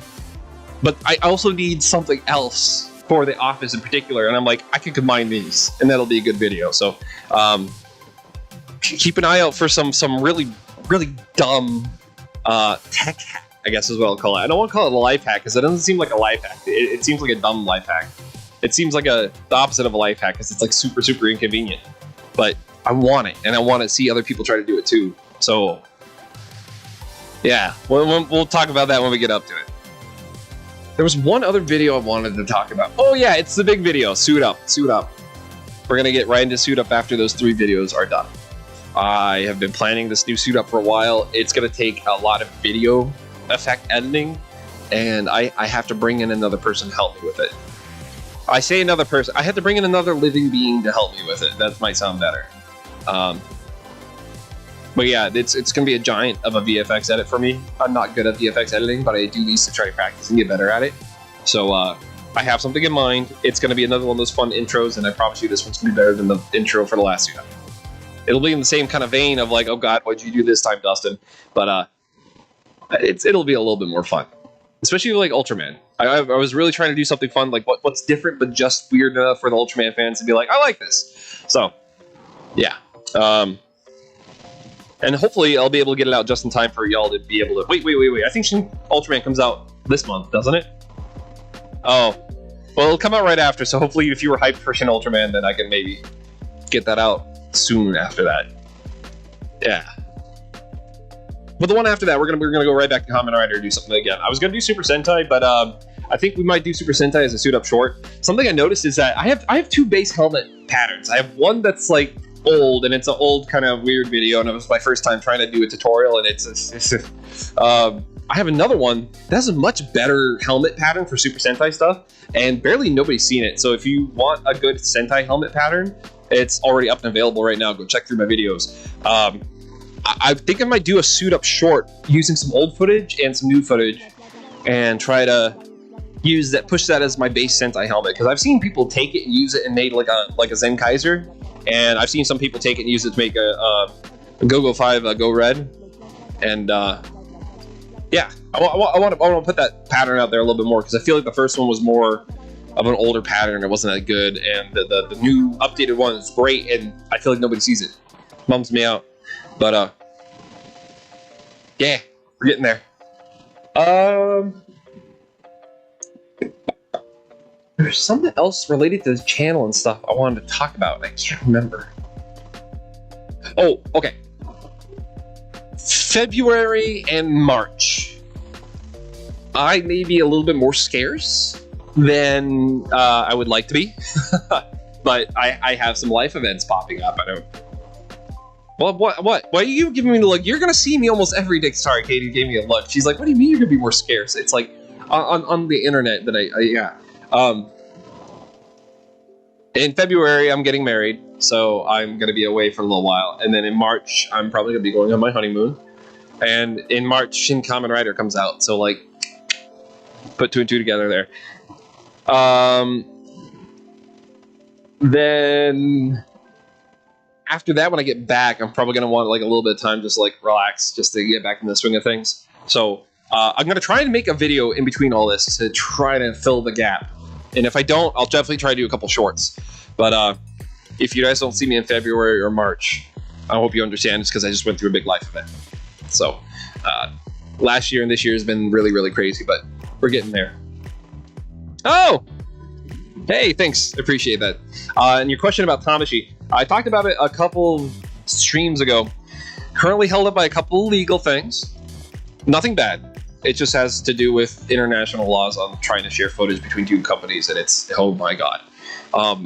But I also need something else for the office in particular, and I'm like, I can combine these, and that'll be a good video. So keep an eye out for some really dumb tech hack, I guess is what I'll call it. I don't want to call it a life hack because it doesn't seem like a life hack. It seems like a dumb life hack. It seems like the opposite of a life hack because it's like super inconvenient. But I want it, and I want to see other people try to do it too. So yeah, we'll talk about that when we get up to it. There was one other video I wanted to talk about. Oh yeah, it's the big video. Suit up. We're gonna get right into Suit Up after those 3 videos are done. I have been planning this new Suit Up for a while. It's gonna take a lot of video effect editing, and I have to bring in another person to help me with it. I say another person. I had to bring in another living being to help me with it. That might sound better. But yeah, it's going to be a giant of a VFX edit for me. I'm not good at VFX editing, but I do these to try to practice and get better at it. So I have something in mind. It's going to be another one of those fun intros, and I promise you this one's going to be better than the intro for the last Suit Up. It'll be in the same kind of vein of like, oh god, what'd you do this time, Dustin? But it'll be a little bit more fun. Especially like Ultraman. I was really trying to do something fun, like what's different but just weird enough for the Ultraman fans to be like, I like this. So, yeah. And hopefully I'll be able to get it out just in time for y'all to be able to... Wait. I think Ultraman comes out this month, doesn't it? Oh. Well, it'll come out right after, so hopefully if you were hyped for Shin Ultraman, then I can maybe get that out soon after that. Yeah. But the one after that, we're gonna go right back to Kamen Rider and do something again. I was gonna do Super Sentai, but I think we might do Super Sentai as a Suit Up short. Something I noticed is that I have 2 base helmet patterns. I have one that's like old, and it's an old kind of weird video, and it was my first time trying to do a tutorial, and I have another one that has a much better helmet pattern for Super Sentai stuff, and barely nobody's seen it. So if you want a good Sentai helmet pattern, it's already up and available right now. Go check through my videos. I think I might do a Suit Up short using some old footage and some new footage, and try to push that as my base Sentai helmet, because I've seen people take it and use it and made like a Zen Kaiser, and I've seen some people take it and use it to make a Go-Go 5 Go Red, and yeah, I want to put that pattern out there a little bit more, because I feel like the first one was more of an older pattern. It wasn't that good, and the new updated one is great, and I feel like nobody sees it. Bums me out. But yeah, we're getting there. There's something else related to the channel and stuff I wanted to talk about. I can't remember. Oh, okay. February and March. I may be a little bit more scarce than I would like to be, but I have some life events popping up. I don't. Well, what? Why are you giving me the look? You're gonna see me almost every day. Sorry, Katie gave me a look. She's like, "What do you mean you're gonna be more scarce?" It's like on the internet that yeah. In February, I'm getting married, so I'm gonna be away for a little while, and then in March, I'm probably gonna be going on my honeymoon. And in March, Shin Kamen Rider comes out, so like, put 2 and 2 together there. Then after that, when I get back, I'm probably going to want like a little bit of time just like relax, just to get back in the swing of things. So I'm going to try and make a video in between all this to try to fill the gap. And if I don't, I'll definitely try to do a couple shorts. But if you guys don't see me in February or March, I hope you understand. It's because I just went through a big life event. So last year and this year has been really crazy, but we're getting there. Oh! Hey, thanks. Appreciate that. And your question about Tamashi, I talked about it a couple streams ago. Currently held up by a couple legal things. Nothing bad. It just has to do with international laws on trying to share footage between 2 companies, and it's, oh my god.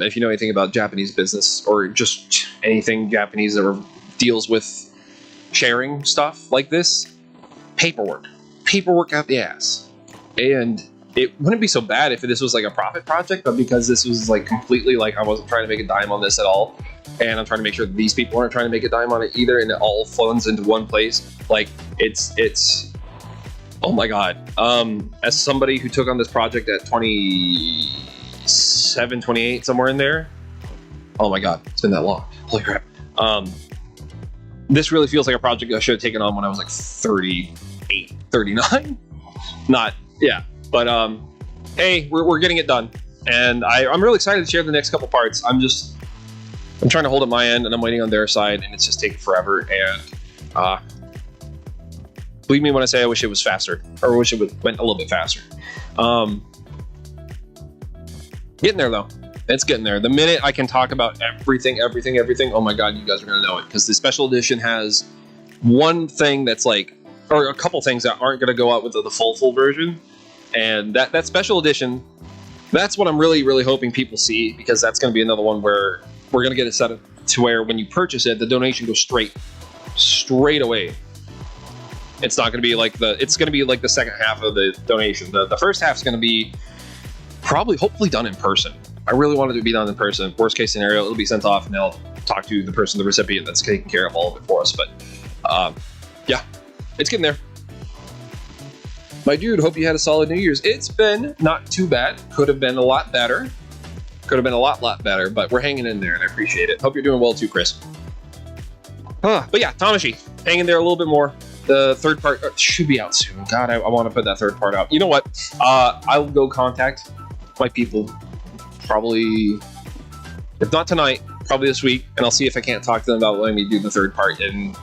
If you know anything about Japanese business, or just anything Japanese that deals with sharing stuff like this, paperwork out the ass. And it wouldn't be so bad if this was like a profit project, but because this was like completely like I wasn't trying to make a dime on this at all, and I'm trying to make sure that these people aren't trying to make a dime on it either, and it all funds into one place. Like it's oh my god. As somebody who took on this project at 20 728, somewhere in there. Oh my god, it's been that long. Holy crap. This really feels like a project I should have taken on when I was like 38, 39. Not, yeah. But hey, we're getting it done. And I'm really excited to share the next couple parts. I'm trying to hold up my end, and I'm waiting on their side, and it's just taking forever. And believe me when I say I wish it was faster, or I wish it went a little bit faster. Getting there though. It's getting there. The minute I can talk about everything, oh my god, you guys are gonna know it, because the special edition has one thing that's like, or a couple things that aren't gonna go out with the full version, and that special edition, that's what I'm really hoping people see, because that's gonna be another one where we're gonna get it set up to where when you purchase it, the donation goes straight away. It's not gonna be like it's gonna be like the second half of the donation. The first half is gonna be hopefully done in person. I really want it to be done in person. Worst case scenario, it'll be sent off and they'll talk to the person, the recipient that's taking care of all of it for us. But yeah, it's getting there. My dude, hope you had a solid New Year's. It's been not too bad. Could have been a lot better. Could have been a lot better, but we're hanging in there and I appreciate it. Hope you're doing well too, Chris. But yeah, Tamashi, hang in there a little bit more. The third part should be out soon. God, I want to put that third part out. You know what? I'll go contact my people. Probably, if not tonight, probably this week, and I'll see if I can't talk to them about letting me do the third part and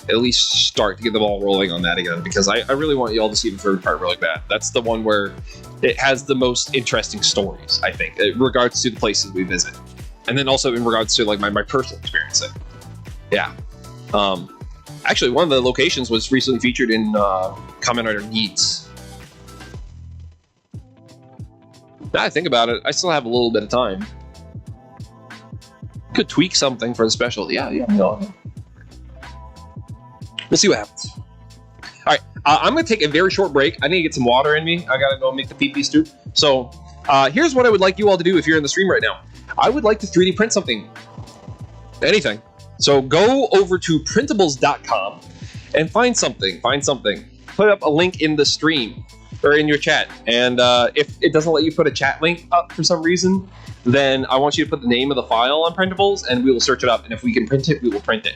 at least start to get the ball rolling on that again, because I really want you all to see the third part really bad. That's the one where it has the most interesting stories, I think, in regards to the places we visit, and then also in regards to like my personal experience. Yeah. Actually, one of the locations was recently featured in Kamen Rider Needs. Now I think about it, I still have a little bit of time. Could tweak something for the special. Yeah, no. We'll see what happens. All right, I'm going to take a very short break. I need to get some water in me. I got to go make the pee-pee stew. So here's what I would like you all to do if you're in the stream right now. I would like to 3D print something. Anything. So go over to printables.com and find something. Put up a link in the stream or in your chat. And if it doesn't let you put a chat link up for some reason, then I want you to put the name of the file on Printables and we will search it up. And if we can print it, we will print it.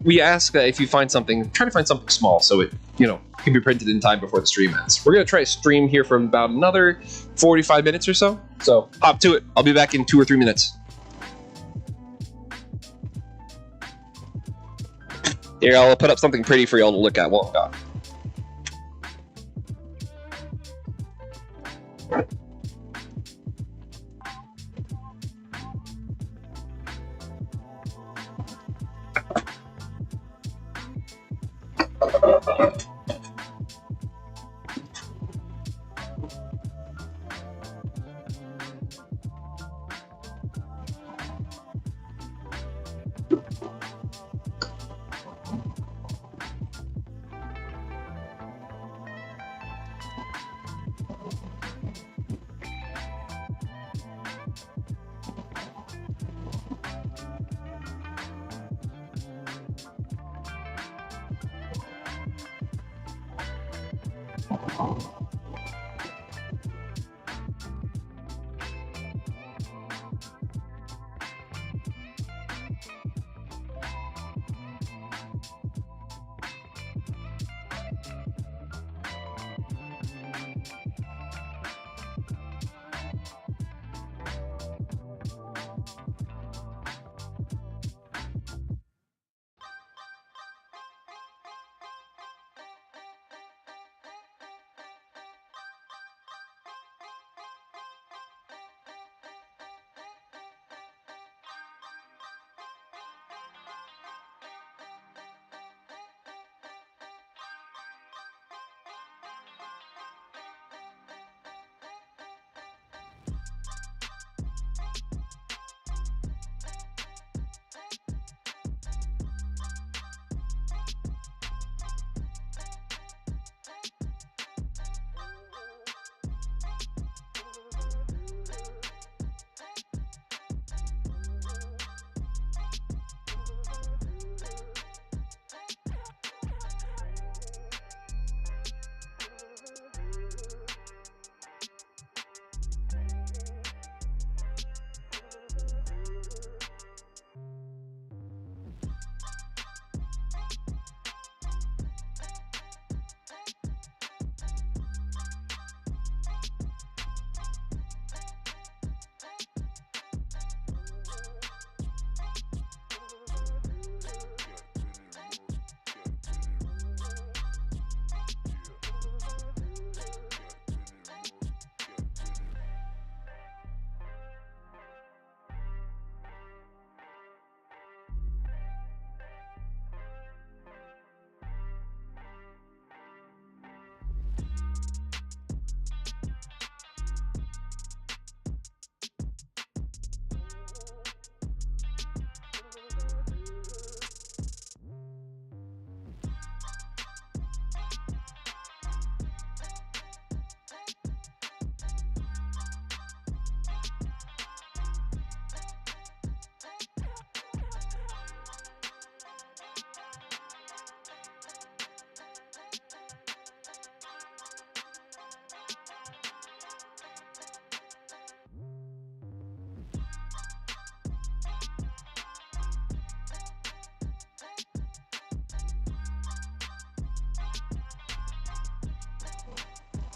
We ask that if you find something, try to find something small so it, can be printed in time before the stream ends. We're going to try to stream here for about another 45 minutes or so. So hop to it. I'll be back in 2 or 3 minutes. Here, I'll put up something pretty for y'all to look at. Well, God.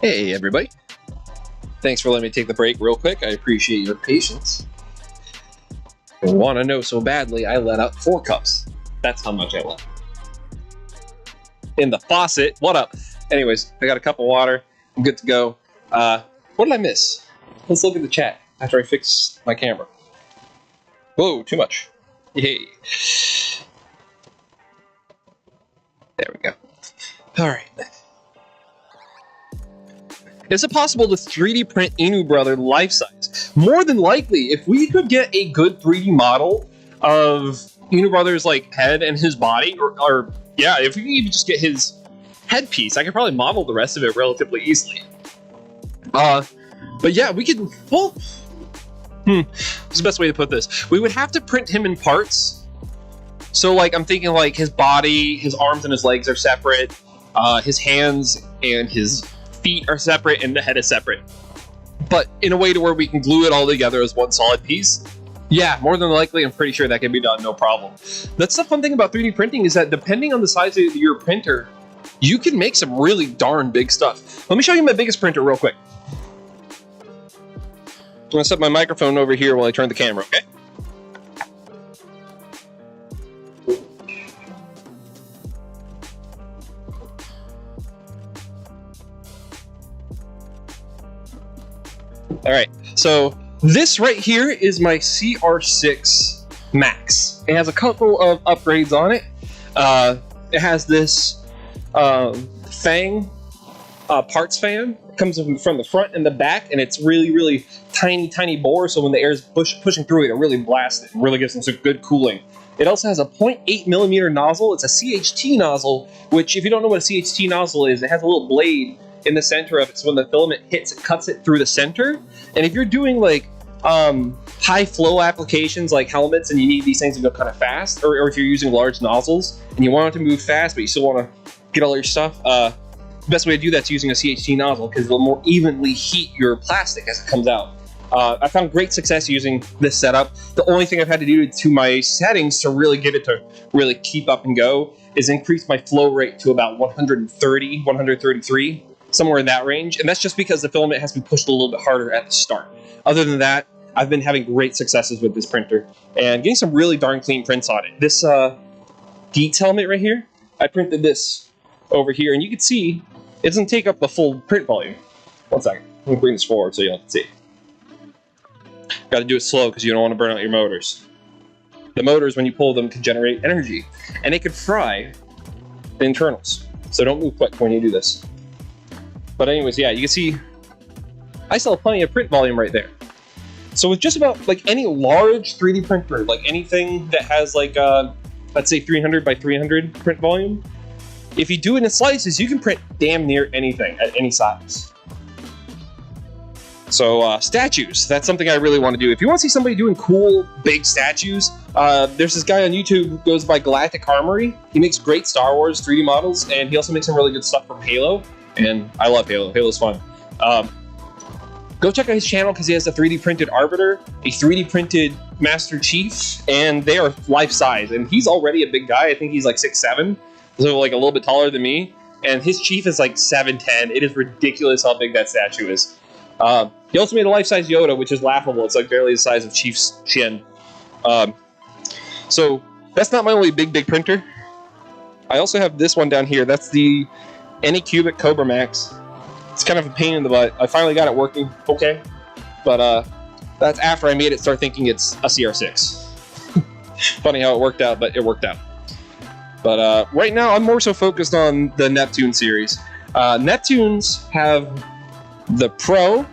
Hey everybody. Thanks for letting me take the break real quick. I appreciate your patience. I want to know so badly I let out 4 cups. That's how much I let. In the faucet. What up? Anyways, I got a cup of water. I'm good to go. What did I miss? Let's look at the chat after I fix my camera. Whoa, too much. Yay. There we go. Alright. Is it possible to 3D print Inu Brother life-size? More than likely, if we could get a good 3D model of Inu Brother's like head and his body, or yeah, if we could even just get his headpiece, I could probably model the rest of it relatively easily. But yeah, we could. Well, what's the best way to put this? We would have to print him in parts. So like, I'm thinking like his body, his arms and his legs are separate. His hands and his feet are separate, and the head is separate. But in a way to where we can glue it all together as one solid piece. Yeah, more than likely, I'm pretty sure that can be done, no problem. That's the fun thing about 3D printing is that depending on the size of your printer, you can make some really darn big stuff. Let me show you my biggest printer real quick. I'm gonna set my microphone over here while I turn the camera, okay? All right, so this right here is my CR6 Max. It has a couple of upgrades on it. It has this Fang parts fan. It comes from the front and the back, and it's really, really tiny bore, so when the air is pushing through it, it really blasts it and really gives them some good cooling. It also has a 0.8 millimeter nozzle. It's a CHT nozzle, which if you don't know what a CHT nozzle is, it has a little blade in the center of it, so when the filament hits, it cuts it through the center. And if you're doing like high flow applications like helmets and you need these things to go kind of fast, or if you're using large nozzles and you want it to move fast but you still want to get all your stuff, the best way to do that is using a CHT nozzle because it'll more evenly heat your plastic as it comes out. I found great success using this setup. The only thing I've had to do to my settings to really get it to really keep up and go is increase my flow rate to about 130, 133. Somewhere in that range, and that's just because the filament has to be pushed a little bit harder at the start. Other than that, I've been having great successes with this printer and getting some really darn clean prints on it. This Geeks helmet right here, I printed this over here, and you can see it doesn't take up the full print volume. One second, let me bring this forward so y'all can see. Got to do it slow because you don't want to burn out your motors. The motors, when you pull them, can generate energy, and it could fry the internals. So don't move quick when you do this. But anyways, yeah, you can see I still have plenty of print volume right there. So with just about like any large 3D printer, like anything that has like let's say 300 by 300 print volume, if you do it in slices, you can print damn near anything at any size. So statues, that's something I really want to do. If you want to see somebody doing cool big statues, there's this guy on YouTube who goes by Galactic Armory. He makes great Star Wars 3D models, and he also makes some really good stuff from Halo. And I love Halo. Halo's fun. Go check out his channel because he has a 3D printed Arbiter, a 3D printed Master Chief, and they are life size. And he's already a big guy. I think he's like 6'7", so like a little bit taller than me. And his Chief is like 7'10". It is ridiculous how big that statue is. He also made a life size Yoda, which is laughable. It's like barely the size of Chief's chin. So that's not my only big printer. I also have this one down here. That's the Anycubic Cobra Max. It's kind of a pain in the butt. I finally got it working okay, but that's after I made it start thinking it's a CR6. Funny how it worked out, but it worked out. But right now I'm more so focused on the Neptune series. Neptunes have the Pro,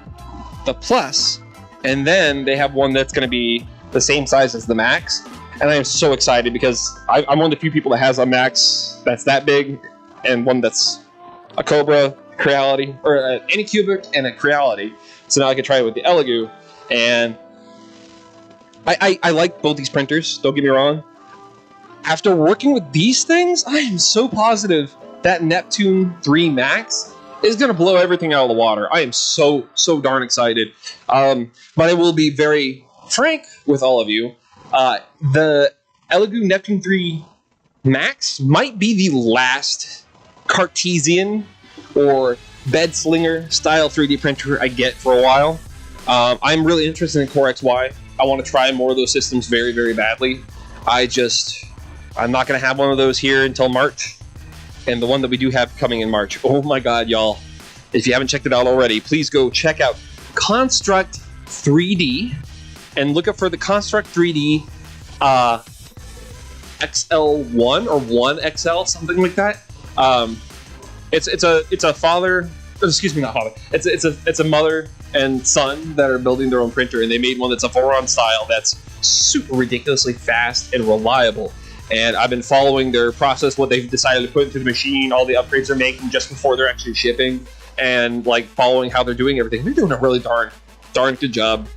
the Plus, and then they have one that's going to be the same size as the Max. And I am so excited because I'm one of the few people that has a Max that's that big, and one that's a Cobra Creality, or an Anycubic and a Creality. So now I can try it with the Elegoo. And I like both these printers, don't get me wrong. After working with these things, I am so positive that Neptune 3 Max is going to blow everything out of the water. I am so darn excited. But I will be very frank with all of you. The Elegoo Neptune 3 Max might be the last Cartesian or bed slinger style 3D printer I get for a while. I'm really interested in Core XY. I want to try more of those systems very, very badly. I'm not going to have one of those here until March. And the one that we do have coming in March, oh my god, y'all. If you haven't checked it out already, please go check out Construct 3D and look up for the Construct 3D XL1 or 1XL, something like that. It's a father, excuse me, not father. It's a mother and son that are building their own printer, and they made one that's a Voron style that's super ridiculously fast and reliable. And I've been following their process, what they've decided to put into the machine, all the upgrades they're making just before they're actually shipping, and like following how they're doing everything. They're doing a really darn good job.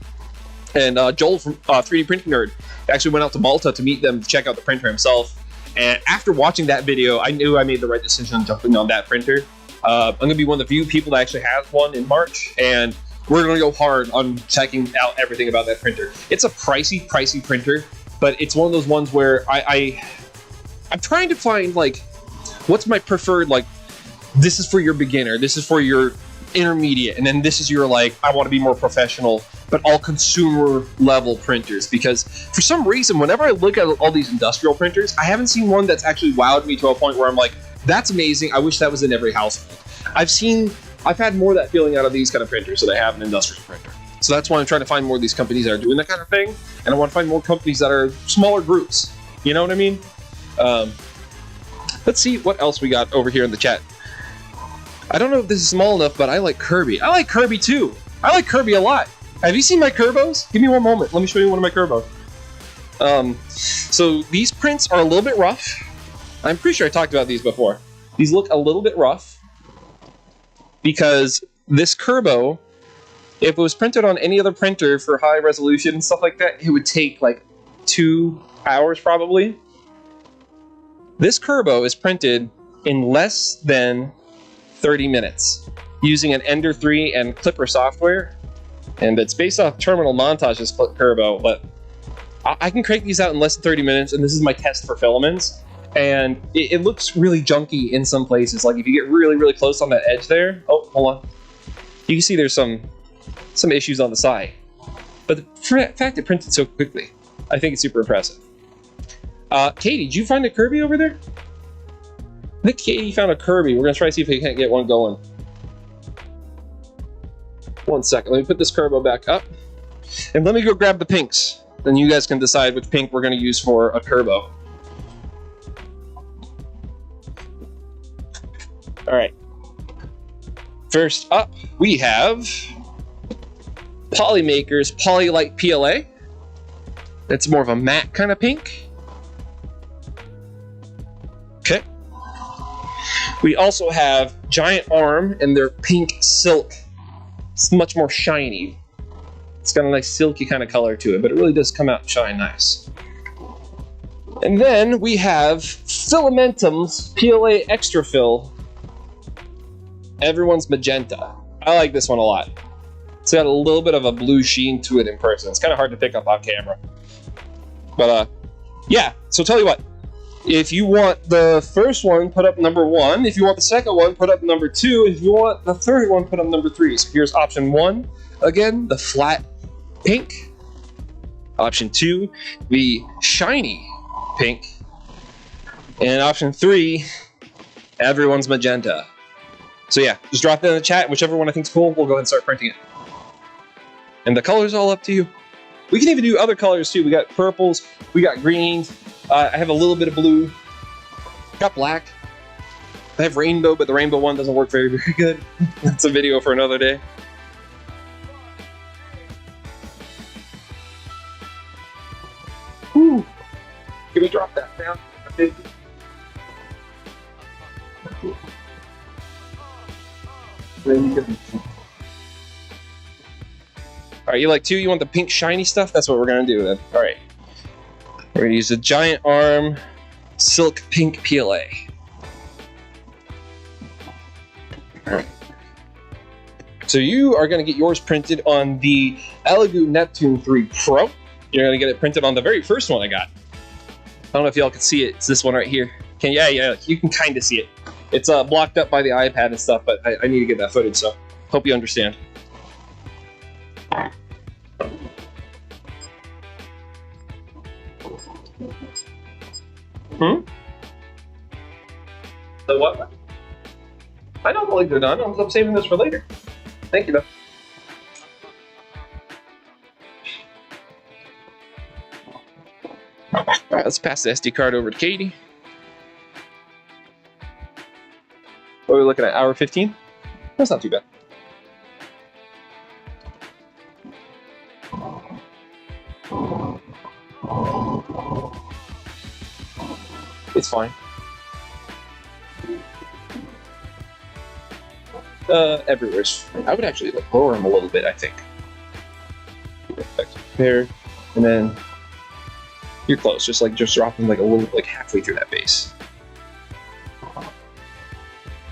And Joel from 3D Printing Nerd actually went out to Malta to meet them to check out the printer himself. And after watching that video, I knew I made the right decision on jumping on that printer. I'm going to be one of the few people that actually has one in March, and we're going to go hard on checking out everything about that printer. It's a pricey printer, but it's one of those ones where I'm trying to find, like, what's my preferred, like, this is for your beginner, this is for your intermediate, and then this is your, like, I want to be more professional, but all consumer level printers. Because for some reason, whenever I look at all these industrial printers, I haven't seen one that's actually wowed me to a point where I'm like, that's amazing, I wish that was in every household. I've had more of that feeling out of these kind of printers than I have an industrial printer. So that's why I'm trying to find more of these companies that are doing that kind of thing, and I want to find more companies that are smaller groups. You know what I mean? Let's see what else we got over here in the chat. I don't know if this is small enough, but I like Kirby. I like Kirby too. I like Kirby a lot. Have you seen my Kerbos? Give me one moment. Let me show you one of my Kerbos. So these prints are a little bit rough. I'm pretty sure I talked about these before. These look a little bit rough because this Kerbo, if it was printed on any other printer for high resolution and stuff like that, it would take like 2 hours probably. This Kerbo is printed in less than 30 minutes using an Ender 3 and Clipper software. And it's based off Terminal Montage's Kerbo, but I can crank these out in less than 30 minutes, and this is my test for filaments. And it looks really junky in some places. Like if you get really, really close on that edge there, oh, hold on. You can see there's some issues on the side. But the fact it printed so quickly, I think it's super impressive. Katie, did you find a Kirby over there? I think Katie found a Kirby. We're gonna try to see if we can't get one going. 1 second, let me put this Kerbo back up. And let me go grab the pinks. Then you guys can decide which pink we're gonna use for a Kerbo. Alright. First up, we have Polymaker's Polylight PLA. That's more of a matte kind of pink. Okay. We also have Giant Arm and their pink silk. It's much more shiny. It's got a nice silky kind of color to it, but it really does come out and shine nice. And then we have Filamentum's PLA Extra Fill. Everyone's Magenta. I like this one a lot. It's got a little bit of a blue sheen to it in person. It's kind of hard to pick up on camera. But yeah, so tell you what. If you want the first one, put up number 1. If you want the second one, put up number 2. If you want the third one, put up number 3. So here's option 1. Again, the flat pink. Option 2, the shiny pink. And option 3, everyone's Magenta. So yeah, just drop that in the chat. Whichever one I think's cool, we'll go ahead and start printing it. And the color's all up to you. We can even do other colors too. We got purples, we got greens. I have a little bit of blue. Got black. I have rainbow, but the rainbow one doesn't work very, very good. That's a video for another day. Whew. Can we drop that down? Alright, you like 2? You want the pink shiny stuff? That's what we're gonna do then. Alright. We're gonna use the Giant Arm Silk Pink PLA. Alright. So you are gonna get yours printed on the Elegoo Neptune 3 Pro. You're gonna get it printed on the very first one I got. I don't know if y'all can see it. It's this one right here. Yeah, you can kind of see it. It's blocked up by the iPad and stuff, but I need to get that footage, so hope you understand. Hmm? The what? I don't believe they're done. I'm saving this for later. Thank you, though. Alright, let's pass the SD card over to Katie. What are we looking at? Hour 15? That's not too bad. It's fine. Everywhere. I would actually lower them a little bit, I think. There, and then you're close. Just drop them like a little, like halfway through that base.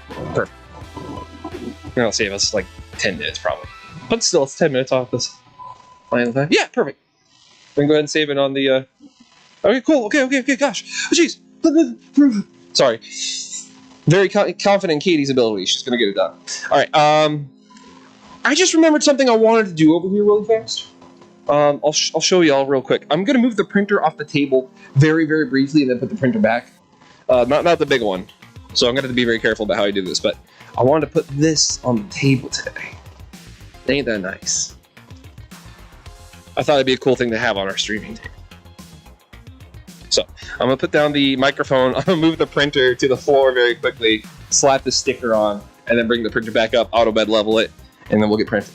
Perfect. It'll save us like 10 minutes probably, but still, it's 10 minutes off this final time. Yeah, perfect. We can go ahead and save it on the. Okay, cool. Okay. Gosh, oh, jeez. Sorry. Very confident in Katie's ability. She's gonna get it done. All right. I just remembered something I wanted to do over here really fast. I'll show you all real quick. I'm gonna move the printer off the table very, very briefly, and then put the printer back. Not the big one. So I'm gonna have to be very careful about how I do this. But I wanted to put this on the table today. Ain't that nice? I thought it'd be a cool thing to have on our streaming table. So I'm gonna put down the microphone. I'm gonna move the printer to the floor very quickly, slap the sticker on, and then bring the printer back up, auto bed level it, and then we'll get printed.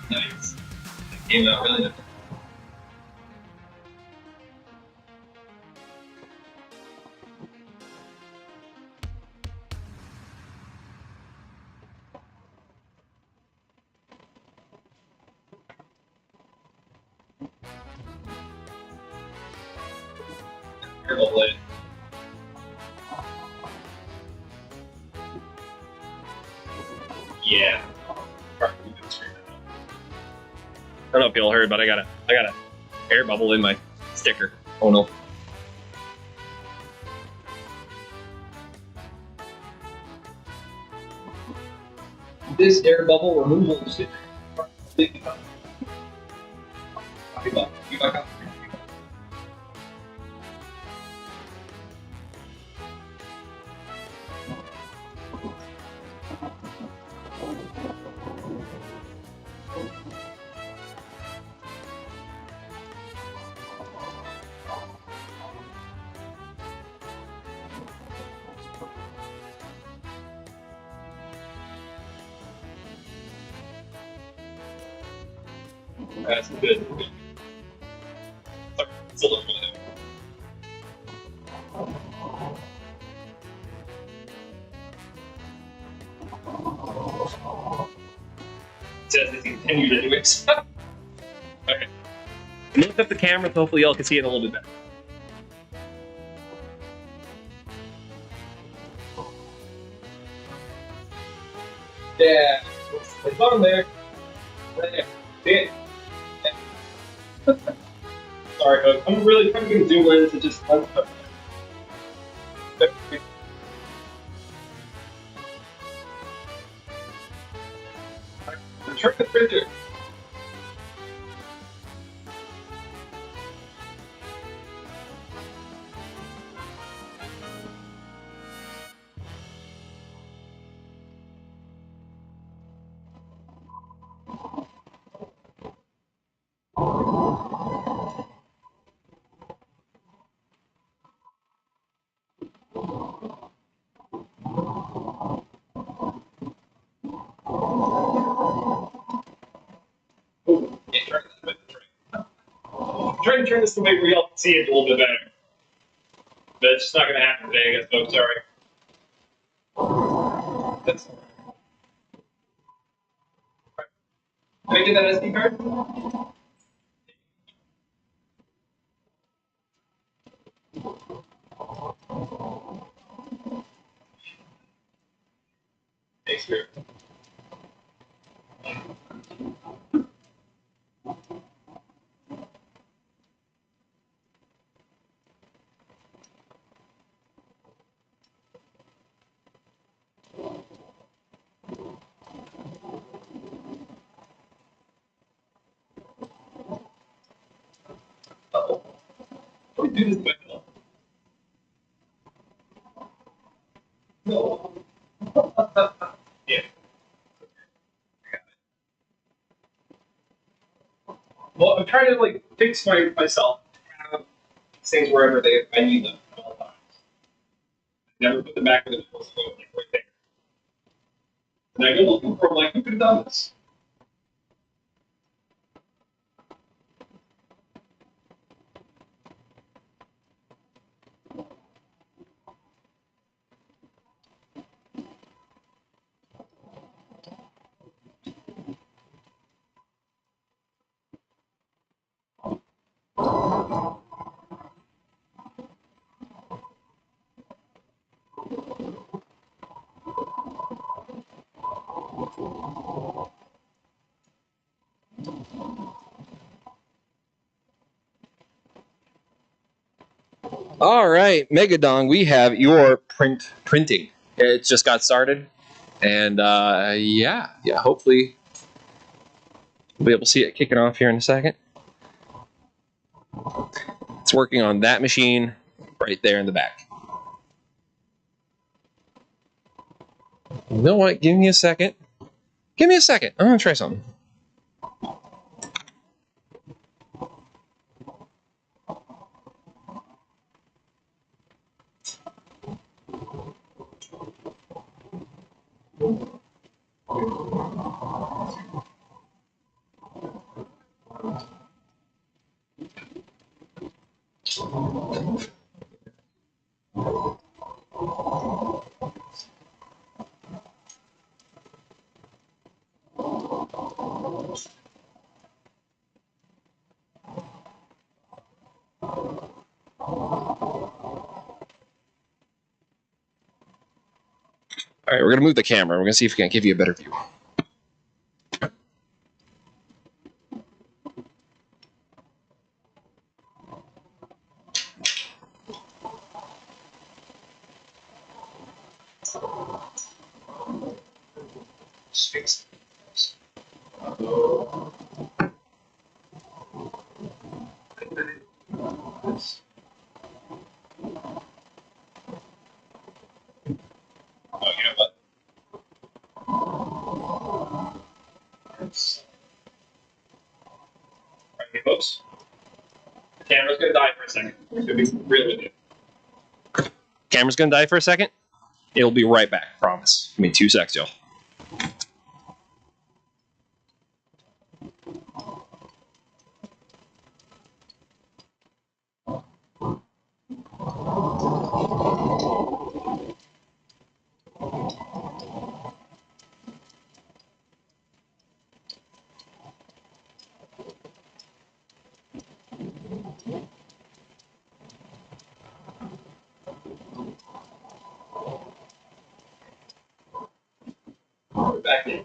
Nice. It came out really nice. Lovely. Yeah. I don't know if y'all heard, but I got a air bubble in my sticker. Oh no. This air bubble removal sticker. That's good. It's a little bit. It says it's continued anyways. Okay. Lift up the camera so hopefully y'all can see it a little bit better. Yeah. It's on there. Right there. See it? Sorry, folks. I'm really trying to zoom in to just turn the printer. trying to turn this the way where y'all can see it a little bit better. But it's just not going to happen today, I guess, folks. Sorry. That's... Can I get that SD card? Thanks, Spirit. Uh-oh. What do we do this myself? No. Yeah. Well, I'm trying to like fix myself. Have things wherever I need them at all times. Never put them back where they're supposed to go, like right there. And I go looking for them, like, who could have done this? All right, Megadong, we have your printing. It just got started, and yeah, hopefully we'll be able to see it kicking off here in a second. It's working on that machine right there in the back. You know what? Give me a second. Give me a second. I'm gonna try something. All right, we're gonna move the camera. We're gonna see if we can give you a better view. Sphinx. Oh, you know what? Okay, folks. The camera's gonna die for a second. It's gonna be real with you. Camera's gonna die for a second. It'll be right back. Promise. Give me 2 seconds, y'all. We're back in.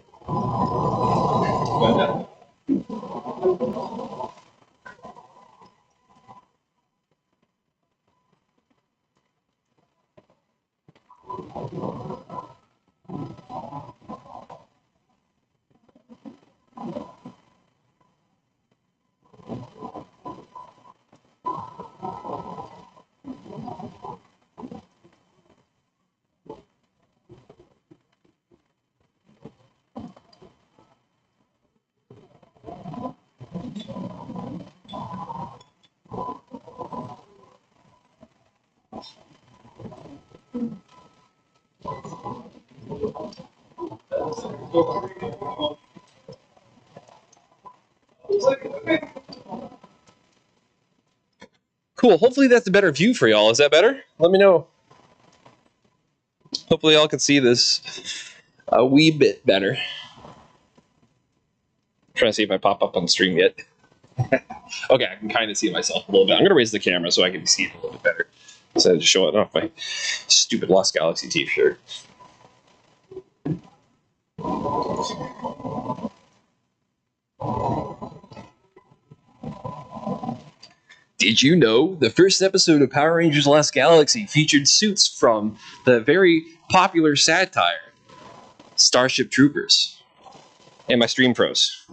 Cool. Hopefully that's a better view for y'all. Is that better? Let me know. Hopefully y'all can see this a wee bit better. I'm trying to see if I pop up on the stream yet. Okay, I can kind of see myself a little bit. I'm going to raise the camera so I can see it a little bit better instead of just showing off my stupid Lost Galaxy t-shirt. Did you know the first episode of Power Rangers Lost Galaxy featured suits from the very popular satire Starship Troopers? And my stream froze.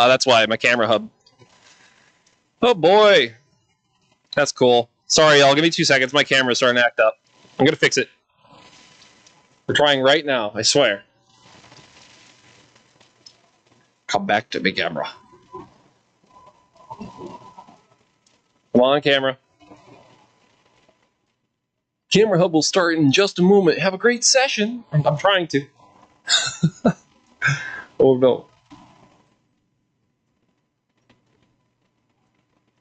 That's why, my camera hub. Oh boy. That's cool. Sorry, y'all. Give me 2 seconds. My camera's starting to act up. I'm going to fix it. We're trying right now, I swear. Come back to me, camera. Come on, camera. Camera hub will start in just a moment. Have a great session. I'm trying to. Oh no.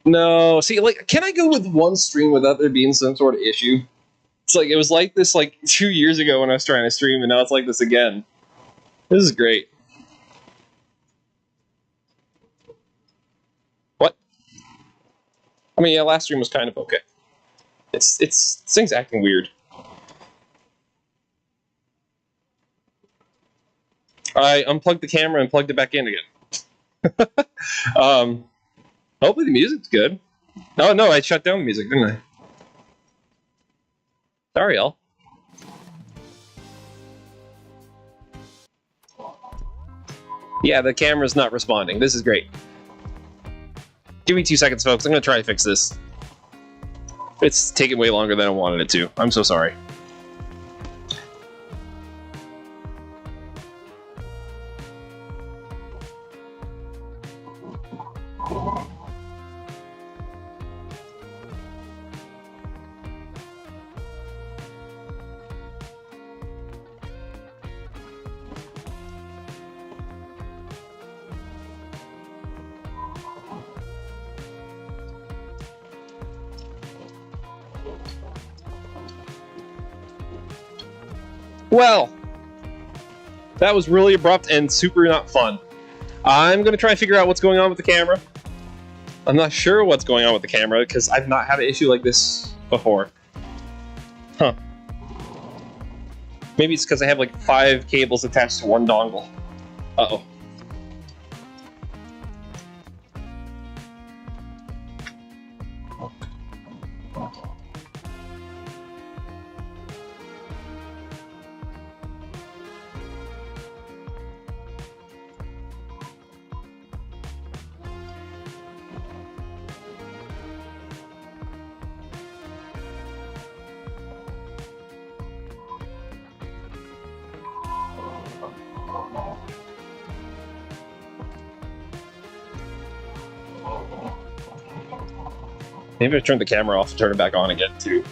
No, see, like, can I go with one stream without there being some sort of issue? It's like, it was like this, like, 2 years ago when I was trying to stream, and now it's like this again. This is great. What? I mean, yeah, last stream was kind of okay. This thing's acting weird. I unplugged the camera and plugged it back in again. Hopefully the music's good. Oh no, I shut down the music, didn't I? Sorry, y'all. Yeah, the camera's not responding. This is great. Give me 2 seconds, folks. I'm gonna try to fix this. It's taking way longer than I wanted it to. I'm so sorry. Well, that was really abrupt and super not fun. I'm going to try and figure out what's going on with the camera. I'm not sure what's going on with the camera because I've not had an issue like this before. Huh. Maybe it's because I have like 5 cables attached to one dongle. Uh-oh. Maybe I turned the camera off and turn it back on again too.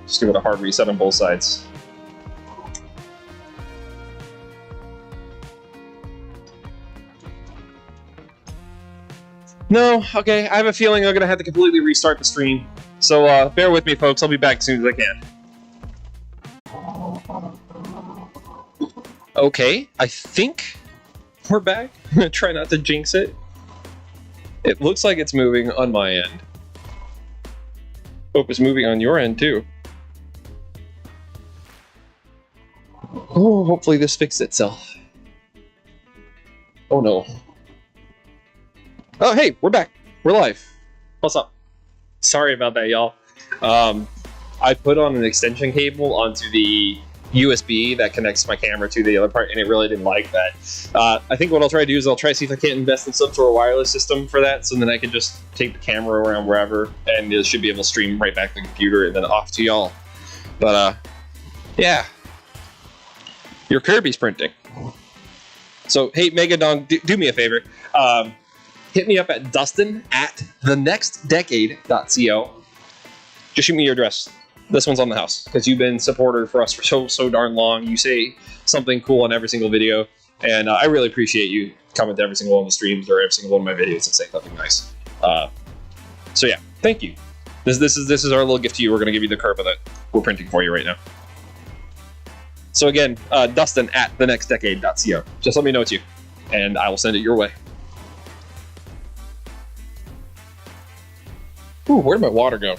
Just give it a hard reset on both sides. No, okay, I have a feeling I'm gonna have to completely restart the stream. So bear with me, folks. I'll be back as soon as I can. Okay, I think we're back. I'm gonna try not to jinx it. It looks like it's moving on my end. Hope it's moving on your end too. Oh, hopefully this fixed itself. Oh no. Oh hey, we're back. We're live. What's up? Sorry about that, y'all. I put on an extension cable onto the USB that connects my camera to the other part, and it really didn't like that. I think what I'll try to do is I'll try to see if I can't invest in some sort of wireless system for that, so then I can just take the camera around wherever, and it should be able to stream right back to the computer and then off to y'all. But yeah. your Kirby's printing. So, hey, Megadong, do me a favor. Hit me up at Dustin at TheNextDecade.co. Just shoot me your address. This one's on the house because you've been a supporter for us for so darn long. You say something cool on every single video, and I really appreciate you coming to every single one of the streams or every single one of my videos and saying something nice. So yeah, thank you. This is our little gift to you. We're going to give you the Kerba that we're printing for you right now. So again, Dustin at TheNextDecade.co. Just let me know it's you, and I will send it your way. Ooh, where'd my water go?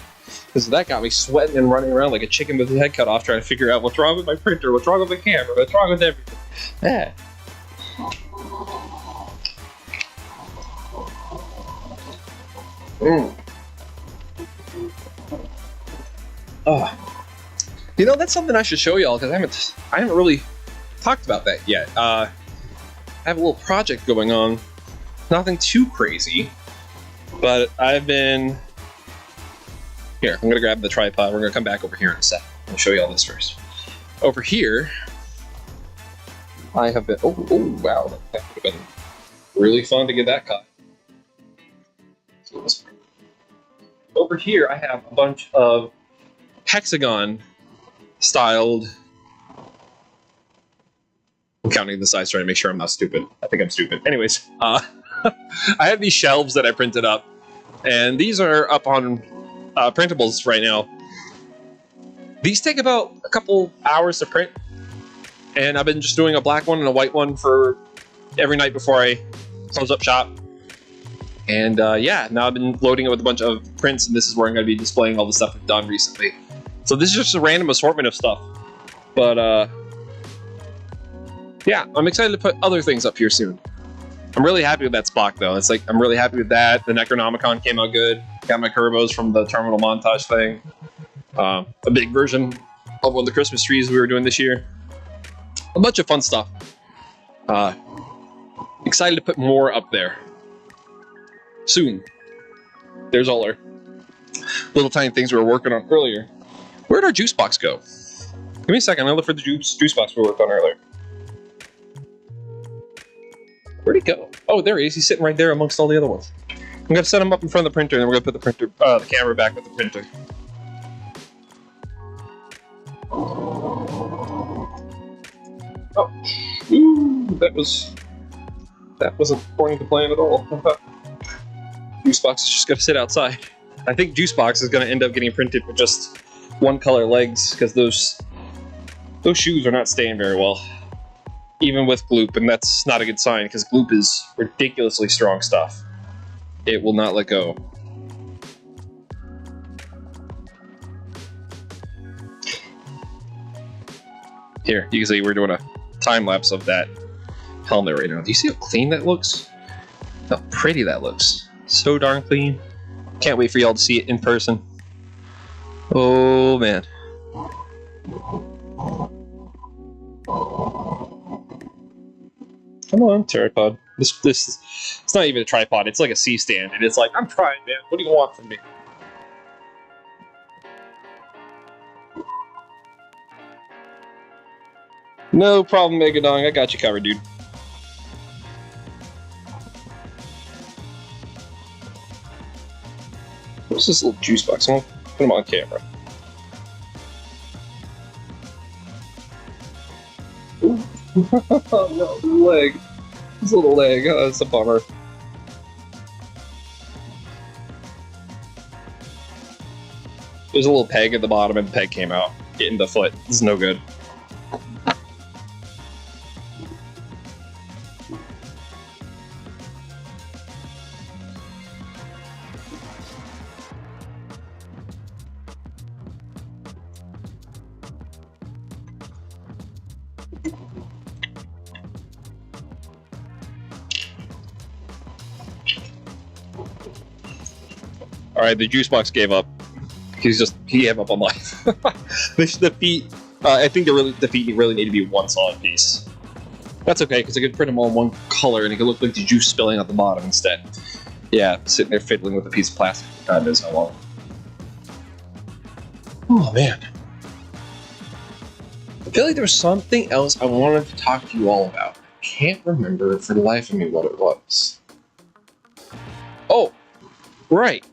Because that got me sweating and running around like a chicken with his head cut off, trying to figure out what's wrong with my printer, what's wrong with the camera, what's wrong with everything. Yeah. You know, that's something I should show y'all because I haven't really talked about that yet. I have a little project going on, nothing too crazy, but I've been. Here, I'm gonna grab the tripod. We're gonna come back over here in a sec. I'll show you all this first. Over here, I have been. Oh wow, that would have been really fun to get that caught. Over here, I have a bunch of hexagon-styled. I'm counting the size, trying to make sure I'm not stupid. I think I'm stupid. Anyways, I have these shelves that I printed up, and these are up on printables right now. These take about a couple hours to print, and I've been just doing a black one and a white one for every night before I close up shop. And yeah, now I've been loading it with a bunch of prints, and this is where I'm going to be displaying all the stuff I've done recently. So this is just a random assortment of stuff, but yeah, I'm excited to put other things up here soon. I'm really happy with that Spock, though. It's like, I'm really happy with that. The Necronomicon came out good. Got my Kerbos from the terminal montage thing. A big version of one of the Christmas trees we were doing this year. A bunch of fun stuff. Excited to put more up there. Soon. There's all our little tiny things we were working on earlier. Where'd our juice box go? Give me a second. I'll look for the juice box we worked on earlier. Where'd he go? Oh, there he is. He's sitting right there amongst all the other ones. I'm going to set him up in front of the printer, and then we're going to put the camera back with the printer. Oh, ooh, that wasn't according to plan at all. Juicebox is just going to sit outside. I think Juicebox is going to end up getting printed with just one color legs, because those shoes are not staying very well. Even with Gloop, and that's not a good sign, because Gloop is ridiculously strong stuff. It will not let go. Here, you can see we're doing a time lapse of that helmet right now. Do you see how clean that looks? How pretty that looks. So darn clean. Can't wait for y'all to see it in person. Oh man. Come on, tripod. This it's not even a tripod, it's like a C-stand, and it's like, I'm trying, man. What do you want from me? No problem, Megadong. I got you covered, dude. What's this little juice box? I'm gonna put him on camera. Oh no, leg. His little leg. Oh, that's a bummer. There's a little peg at the bottom, and the peg came out. Getting the foot. This is no good. Alright, the juice box gave up. He gave up on life. The feet, I think the feet really need to be one solid piece. That's okay, because I could print them all in one color and it could look like the juice spilling out the bottom instead. Yeah, sitting there fiddling with a piece of plastic. God knows how long. Oh man. feel like there was something else I wanted to talk to you all about. I can't remember for the life of me what it was. Oh, right.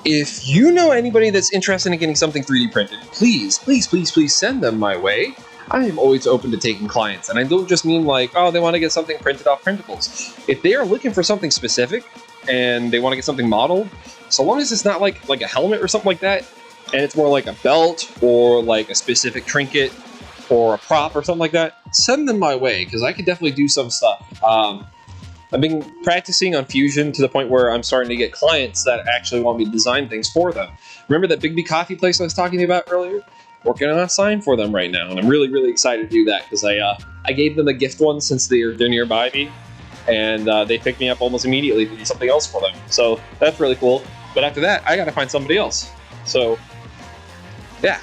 If you know anybody that's interested in getting something 3D printed, please, please, please, please send them my way. I am always open to taking clients, and I don't just mean like, oh, they want to get something printed off printables. If they are looking for something specific and they want to get something modeled, so long as it's not like a helmet or something like that, and it's more like a belt or like a specific trinket or a prop or something like that, send them my way, because I could definitely do some stuff. I've been practicing on Fusion to the point where I'm starting to get clients that actually want me to design things for them. Remember that Big B Coffee place I was talking to you about earlier? Working on a sign for them right now, and I'm really, really excited to do that because I gave them a gift once since they're nearby me, and they picked me up almost immediately to do something else for them. So that's really cool. But after that, I got to find somebody else. So yeah.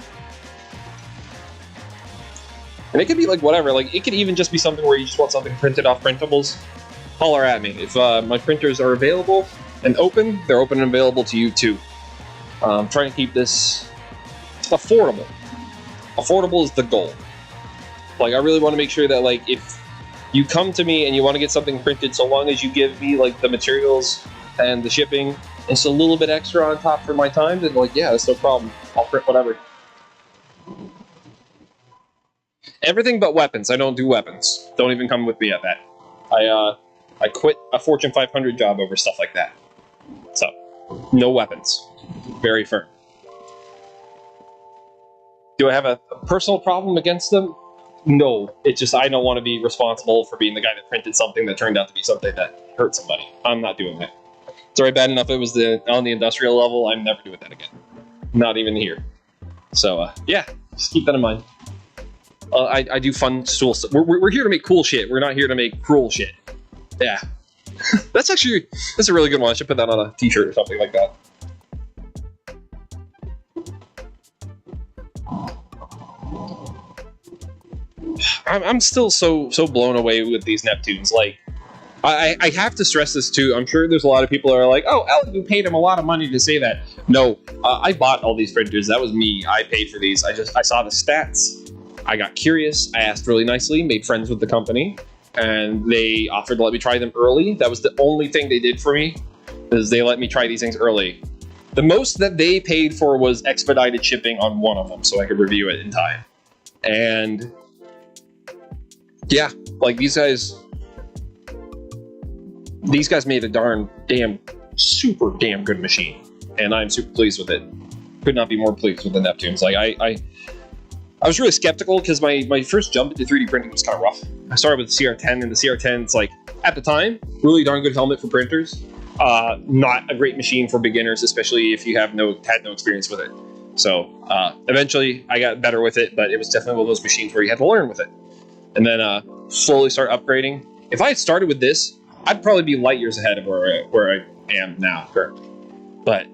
And it could be like whatever. Like it could even just be something where you just want something printed off printables. Holler at me. If my printers are available and open, they're open and available to you too. I'm trying to keep this affordable. Affordable is the goal. Like I really want to make sure that like if you come to me and you want to get something printed, so long as you give me like the materials and the shipping, it's a little bit extra on top for my time, then like yeah, that's no problem. I'll print whatever. Everything but weapons. I don't do weapons. Don't even come with me at that. I quit a Fortune 500 job over stuff like that. So, no weapons. Very firm. Do I have a personal problem against them? No. It's just I don't want to be responsible for being the guy that printed something that turned out to be something that hurt somebody. I'm not doing that. It's already bad enough it was on the industrial level. I'm never doing that again. Not even here. So, yeah. Just keep that in mind. I do fun, cool stuff. We're here to make cool shit. We're not here to make cruel shit. Yeah. that's a really good one. I should put that on a t-shirt or something like that. I'm still so blown away with these Neptunes. Like, I have to stress this too. I'm sure there's a lot of people that are like, oh, Elegoo paid him a lot of money to say that. No, I bought all these printers. That was me. I paid for these. I saw the stats. I got curious. I asked really nicely, made friends with the company, and they offered to let me try them early. That was the only thing they did for me, is they let me try these things early. The most that they paid for was expedited shipping on one of them, so I could review it in time. And yeah, like these guys made a super damn good machine, and I'm super pleased with it. Could not be more pleased with the Neptunes. Like I was really skeptical because my first jump into 3D printing was kind of rough. I started with the CR10, and the CR10, it's like, at the time, really darn good helmet for printers. Not a great machine for beginners, especially if you had no experience with it. So eventually I got better with it, but it was definitely one of those machines where you had to learn with it. And then slowly start upgrading. If I had started with this, I'd probably be light years ahead of where I am now currently. But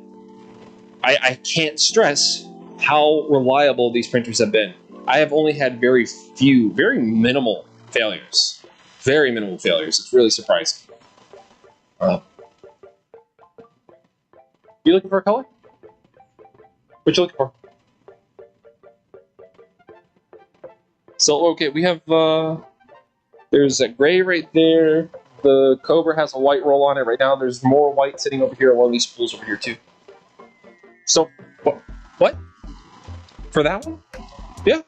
I can't stress how reliable these printers have been. I have only had very minimal failures. Very minimal failures. It's really surprising. You looking for a color? What you looking for? So, okay, we have, there's a gray right there. The Cobra has a white roll on it right now. There's more white sitting over here on one of these spools over here, too. So, what? For that one? Yeah.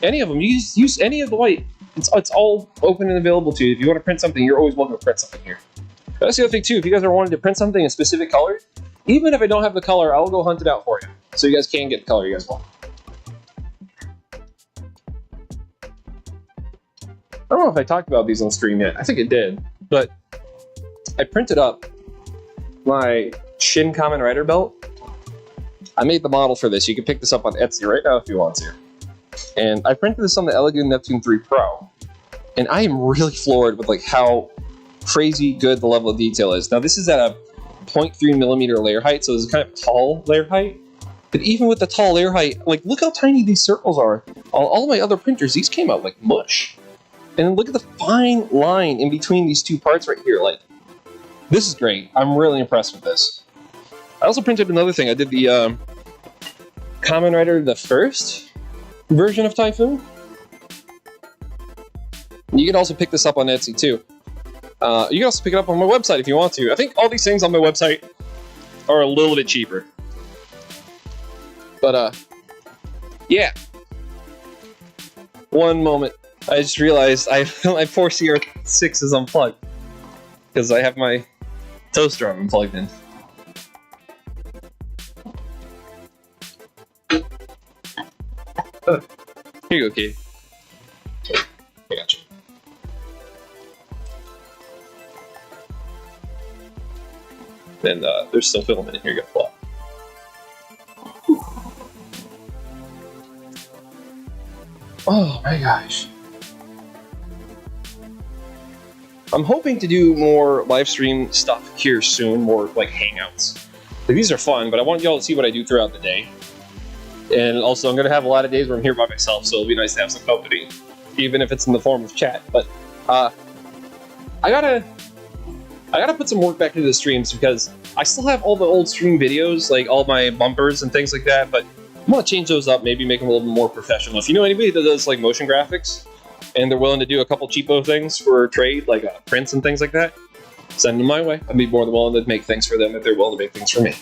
Any of them. Use any of the white. It's all open and available to you. If you want to print something, you're always welcome to print something here. That's the other thing, too. If you guys are wanting to print something in a specific color, even if I don't have the color, I'll go hunt it out for you. So you guys can get the color you guys want. I don't know if I talked about these on stream yet. I think it did. But I printed up my Shin Kamen Rider belt. I made the model for this. You can pick this up on Etsy right now if you want to. And I printed this on the Elegoo Neptune 3 Pro. And I am really floored with like how crazy good the level of detail is. Now this is at a 0.3 millimeter layer height, so it's kind of tall layer height. But even with the tall layer height, like look how tiny these circles are. On all of my other printers, these came out like mush. And look at the fine line in between these two parts right here. Like, this is great. I'm really impressed with this. I also printed another thing. I did the Kamen Rider the First. version of Typhoon. You can also pick this up on Etsy too. You can also pick it up on my website if you want to. I think all these things on my website are a little bit cheaper. But yeah. One moment. I just realized my 4CR6 is unplugged because I have my toaster oven plugged in. Here you go, Katie. I got you. And there's still filament in here. You got plot. Oh my gosh. I'm hoping to do more live stream stuff here soon, more like hangouts. Like, these are fun, but I want y'all to see what I do throughout the day. And also, I'm going to have a lot of days where I'm here by myself, so it'll be nice to have some company, even if it's in the form of chat. But I gotta put some work back into the streams because I still have all the old stream videos, like all my bumpers and things like that, but I want to change those up, maybe make them a little bit more professional. If you know anybody that does like motion graphics and they're willing to do a couple cheapo things for trade, like prints and things like that, send them my way. I'd be more than willing to make things for them if they're willing to make things for me.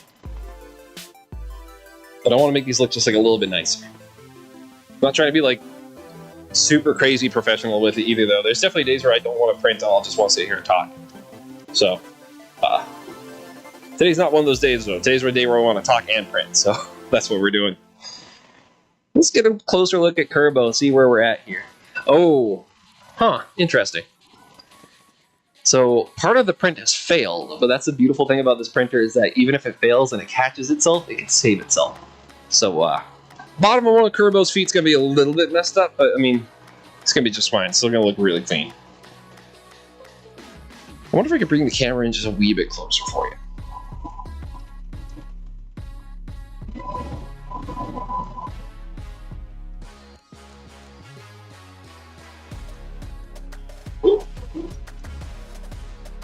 But I want to make these look just like a little bit nicer. I'm not trying to be like super crazy professional with it either, though. There's definitely days where I don't want to print, I'll just want to sit here and talk. So, today's not one of those days, though. Today's a day where I want to talk and print, so that's what we're doing. Let's get a closer look at Kerbo and see where we're at here. Oh, interesting. So part of the print has failed, but that's the beautiful thing about this printer is that even if it fails and it catches itself, it can save itself. So bottom of one of Kerbo's feet is going to be a little bit messed up, but I mean, it's going to be just fine. It's still going to look really clean. I wonder if I could bring the camera in just a wee bit closer for you.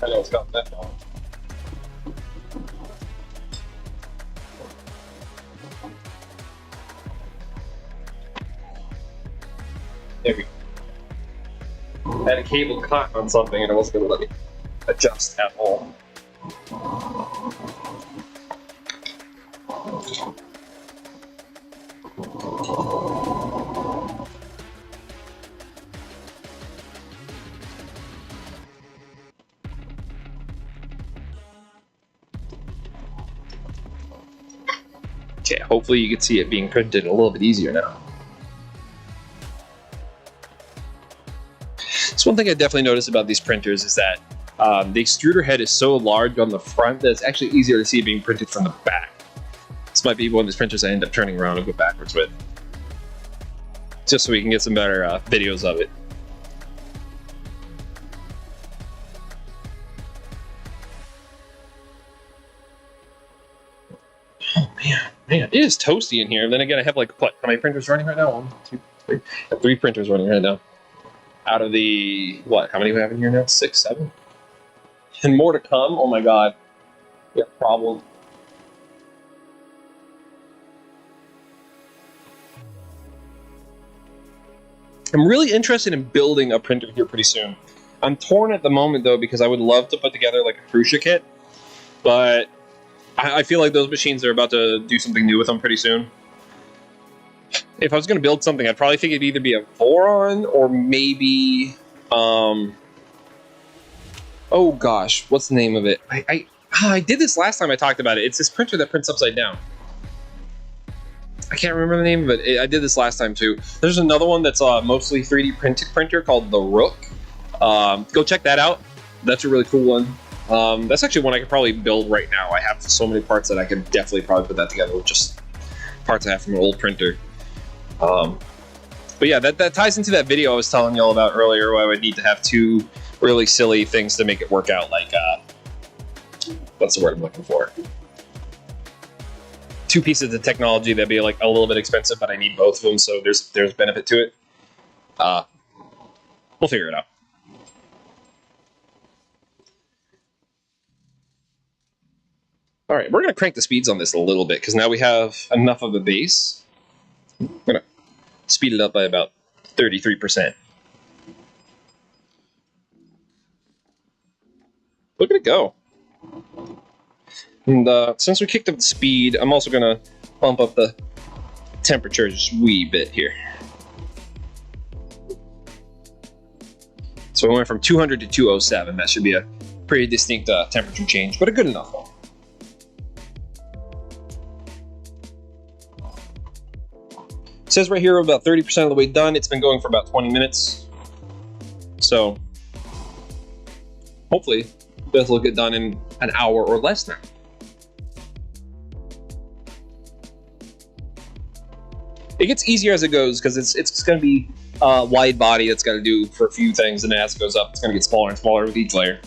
I know it's got that on. There we go. I had a cable caught on something and it wasn't going to let me adjust at all. Okay, hopefully you can see it being printed a little bit easier now. So one thing I definitely noticed about these printers is that the extruder head is so large on the front that it's actually easier to see it being printed from the back. This might be one of these printers I end up turning around and go backwards with, just so we can get some better videos of it. Oh man, it is toasty in here. And then again, I have like, what, how many printers running right now? 1, 2, 3. I have 3 printers running right now. Out of the, what, how many do we have in here now? 6, 7? And more to come? Oh my god. Yeah, problem. I'm really interested in building a printer here pretty soon. I'm torn at the moment though because I would love to put together like a Crucia kit, but I feel like those machines are about to do something new with them pretty soon. If I was going to build something, I'd probably think it'd either be a Voron or maybe, oh gosh, what's the name of it? I did this last time I talked about it. It's this printer that prints upside down. I can't remember the name of it. I did this last time too. There's another one that's mostly 3D printer called the Rook. Go check that out. That's a really cool one. That's actually one I could probably build right now. I have so many parts that I could definitely probably put that together with just parts I have from an old printer. But yeah, that ties into that video I was telling y'all about earlier, where I would need to have 2 really silly things to make it work out, like, what's the word I'm looking for? 2 pieces of technology that'd be like a little bit expensive, but I need both of them, so there's benefit to it. We'll figure it out. All right, we're gonna crank the speeds on this a little bit because now we have enough of a base. I'm gonna speed it up by about 33%. Look at it go. And since we kicked up the speed, I'm also going to bump up the temperature just a wee bit here. So we went from 200 to 207. That should be a pretty distinct temperature change, but a good enough one. It says right here we're about 30% of the way done. It's been going for about 20 minutes. So hopefully this will get done in an hour or less now. It gets easier as it goes because it's going to be a wide body that's got to do for a few things, and then as it goes up, it's going to get smaller and smaller with each layer.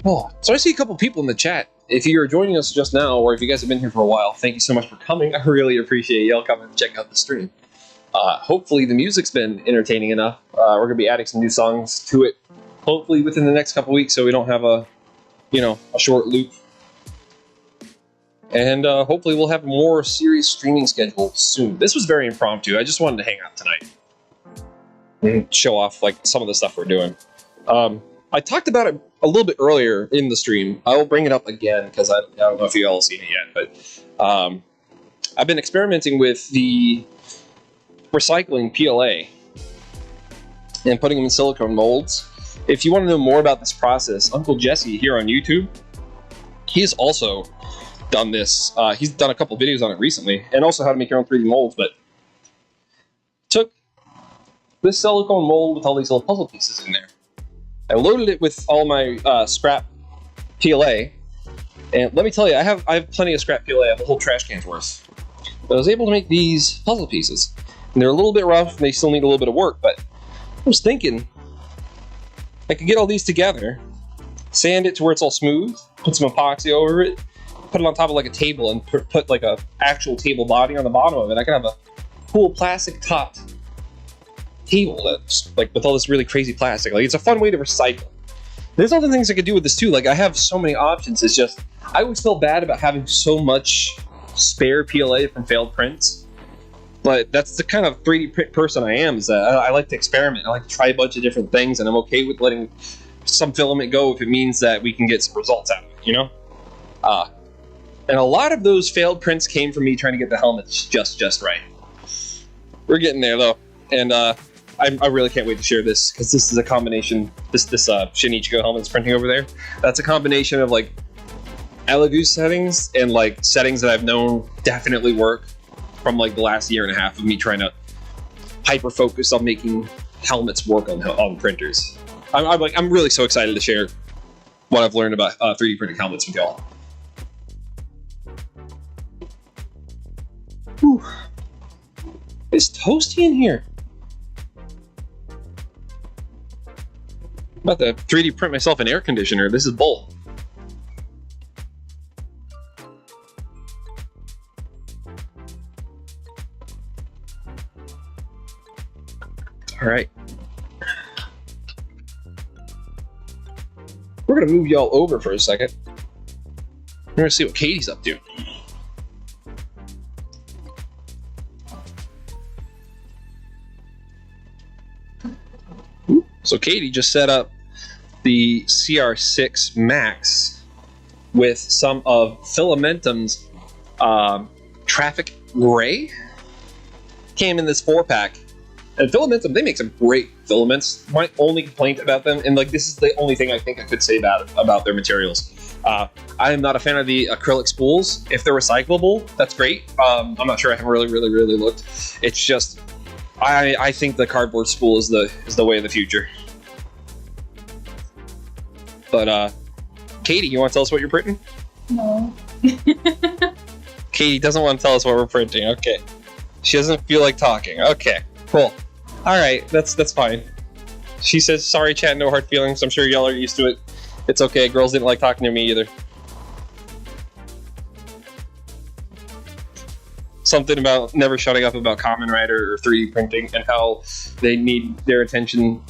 Oh, so I see a couple people in the chat. If you're joining us just now, or if you guys have been here for a while, thank you so much for coming. I really appreciate y'all coming and check out the stream. Hopefully the music's been entertaining enough. We're going to be adding some new songs to it, hopefully within the next couple weeks, so we don't have a short loop. And hopefully we'll have a more serious streaming schedule soon. This was very impromptu. I just wanted to hang out tonight and show off like some of the stuff we're doing. I talked about it a little bit earlier in the stream. I will bring it up again because I don't know if you all have seen it yet, but I've been experimenting with the recycling PLA and putting them in silicone molds. If you want to know more about this process, Uncle Jesse here on YouTube, he's also done this. He's done a couple videos on it recently, and also how to make your own 3D molds, but took this silicone mold with all these little puzzle pieces in there. I loaded it with all my scrap PLA, and let me tell you, I have plenty of scrap PLA. I have a whole trash can's worth. But I was able to make these puzzle pieces, and they're a little bit rough, and they still need a little bit of work, but I was thinking I could get all these together, sand it to where it's all smooth, put some epoxy over it, put it on top of like a table, and put like a actual table body on the bottom of it. I could have a cool plastic topped table that's like with all this really crazy plastic. Like, it's a fun way to recycle. There's other things I could do with this too. Like, I have so many options. It's just I always feel bad about having so much spare PLA from failed prints, but that's the kind of 3D print person I am. Is that I like to experiment. I like to try a bunch of different things, and I'm okay with letting some filament go if it means that we can get some results out of it, you know? And a lot of those failed prints came from me trying to get the helmets just right. We're getting there though, and I really can't wait to share this because this is a combination. This Shinichiro helmet's printing over there. That's a combination of like Elegoo settings and like settings that I've known definitely work from like the last year and a half of me trying to hyper focus on making helmets work on printers. I'm really so excited to share what I've learned about 3D printing helmets with y'all. Whew. It's toasty in here. I'm about to 3D print myself an air conditioner. This is bull. All right. We're gonna move y'all over for a second. We're gonna see what Katie's up to. So Katie just set up the CR6 Max with some of Filamentum's Traffic Gray. Came in this 4-pack. And Filamentum, they make some great filaments. My only complaint about them, and like this is the only thing I think I could say about their materials. I am not a fan of the acrylic spools. If they're recyclable, that's great. I'm not sure. I haven't really looked. It's just I think the cardboard spool is the way of the future. But Katie, you want to tell us what you're printing? No. Katie doesn't want to tell us what we're printing. Okay. She doesn't feel like talking. Okay. Cool. All right, that's fine. She says, sorry, chat, no hard feelings. I'm sure y'all are used to it. It's okay. Girls didn't like talking to me either. Something about never shutting up about Kamen Rider or 3D printing and how they need their attention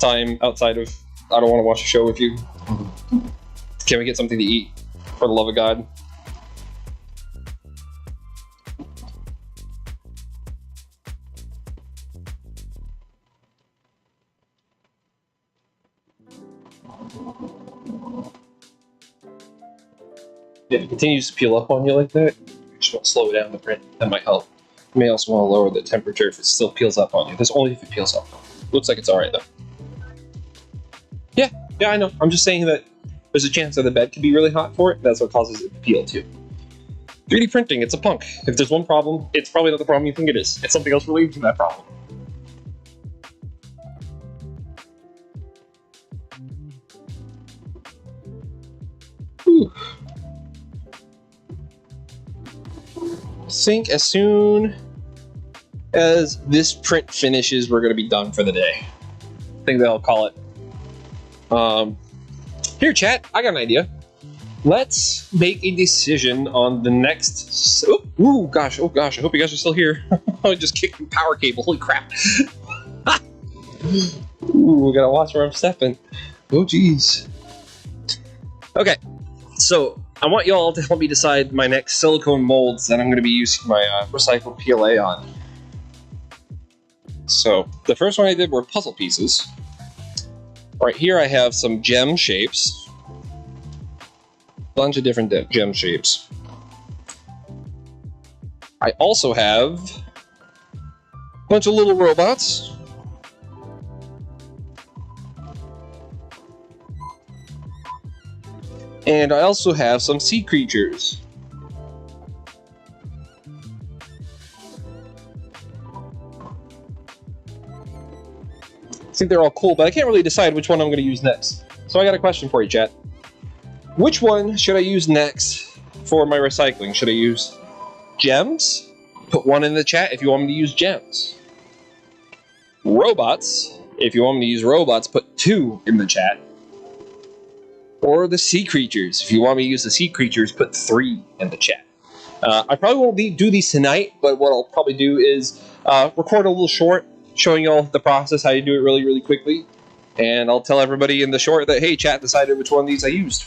time outside of, I don't want to watch a show with you. Can we get something to eat, for the love of God? If it continues to peel up on you like that, you just want to slow down the print. That might help. You may also want to lower the temperature if it still peels up on you. That's only if it peels up. Looks like it's alright though. Yeah, I know. I'm just saying that there's a chance that the bed could be really hot for it. That's what causes it to peel too. 3D printing, it's a punk. If there's one problem, it's probably not the problem you think it is. It's something else related to that problem. Whew. I think as soon as this print finishes, we're going to be done for the day. I think that'll call it. Here, chat, I got an idea. Let's make a decision on the next. Oh gosh! I hope you guys are still here. I just kicked the power cable. Holy crap! Ooh, we gotta watch where I'm stepping. Oh geez. Okay, so I want y'all to help me decide my next silicone molds that I'm going to be using my recycled PLA on. So the first one I did were puzzle pieces. Right here I have some gem shapes. Bunch of different gem shapes. I also have a bunch of little robots. And I also have some sea creatures. I think they're all cool, but I can't really decide which one I'm going to use next. So I got a question for you, chat. Which one should I use next for my recycling? Should I use gems? Put one in the chat if you want me to use gems. Robots, if you want me to use robots, put 2 in the chat. Or the sea creatures, if you want me to use the sea creatures, put 3 in the chat. I probably won't do these tonight, but what I'll probably do is record a little short showing y'all the process, how you do it really, really quickly. And I'll tell everybody in the short that, hey, chat decided which one of these I used.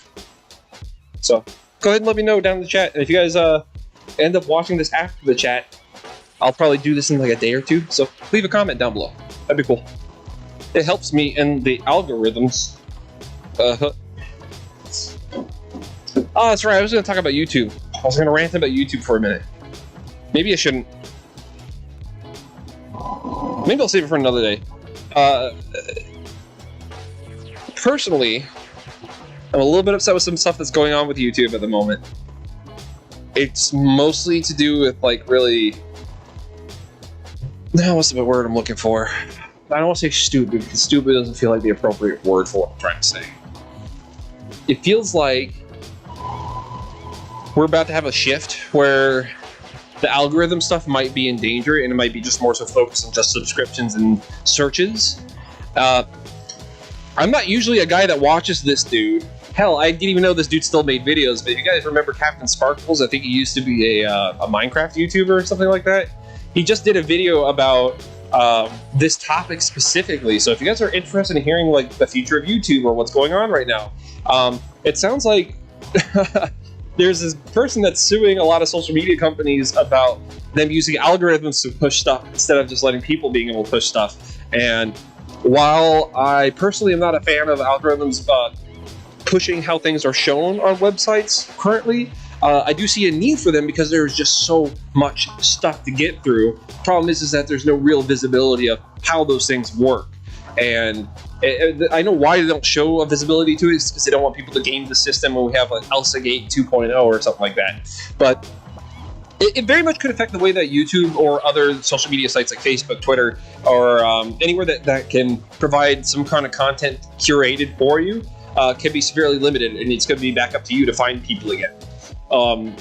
So, go ahead and let me know down in the chat. And if you guys end up watching this after the chat, I'll probably do this in like a day or 2. So, leave a comment down below. That'd be cool. It helps me in the algorithms. Oh, that's right. I was going to talk about YouTube. I was going to rant about YouTube for a minute. Maybe I shouldn't. Maybe I'll save it for another day. Personally, I'm a little bit upset with some stuff that's going on with YouTube at the moment. It's mostly to do with, like, really... No, what's the word I'm looking for? I don't want to say stupid, because stupid doesn't feel like the appropriate word for what I'm trying to say. It feels like we're about to have a shift where the algorithm stuff might be in danger, and it might be just more so focused on just subscriptions and searches. I'm not usually a guy that watches this dude. Hell, I didn't even know this dude still made videos, but if you guys remember Captain Sparkles, I think he used to be a Minecraft YouTuber or something like that. He just did a video about this topic specifically, so if you guys are interested in hearing like the future of YouTube or what's going on right now, it sounds like there's this person that's suing a lot of social media companies about them using algorithms to push stuff instead of just letting people being able to push stuff. And while I personally am not a fan of algorithms pushing how things are shown on websites currently, I do see a need for them because there's just so much stuff to get through. Problem is that there's no real visibility of how those things work. And I know why they don't show a visibility to it, is because they don't want people to game the system when we have like ElsaGate 2.0 or something like that. But it very much could affect the way that YouTube or other social media sites like Facebook, Twitter, or anywhere that can provide some kind of content curated for you can be severely limited, and it's going to be back up to you to find people again.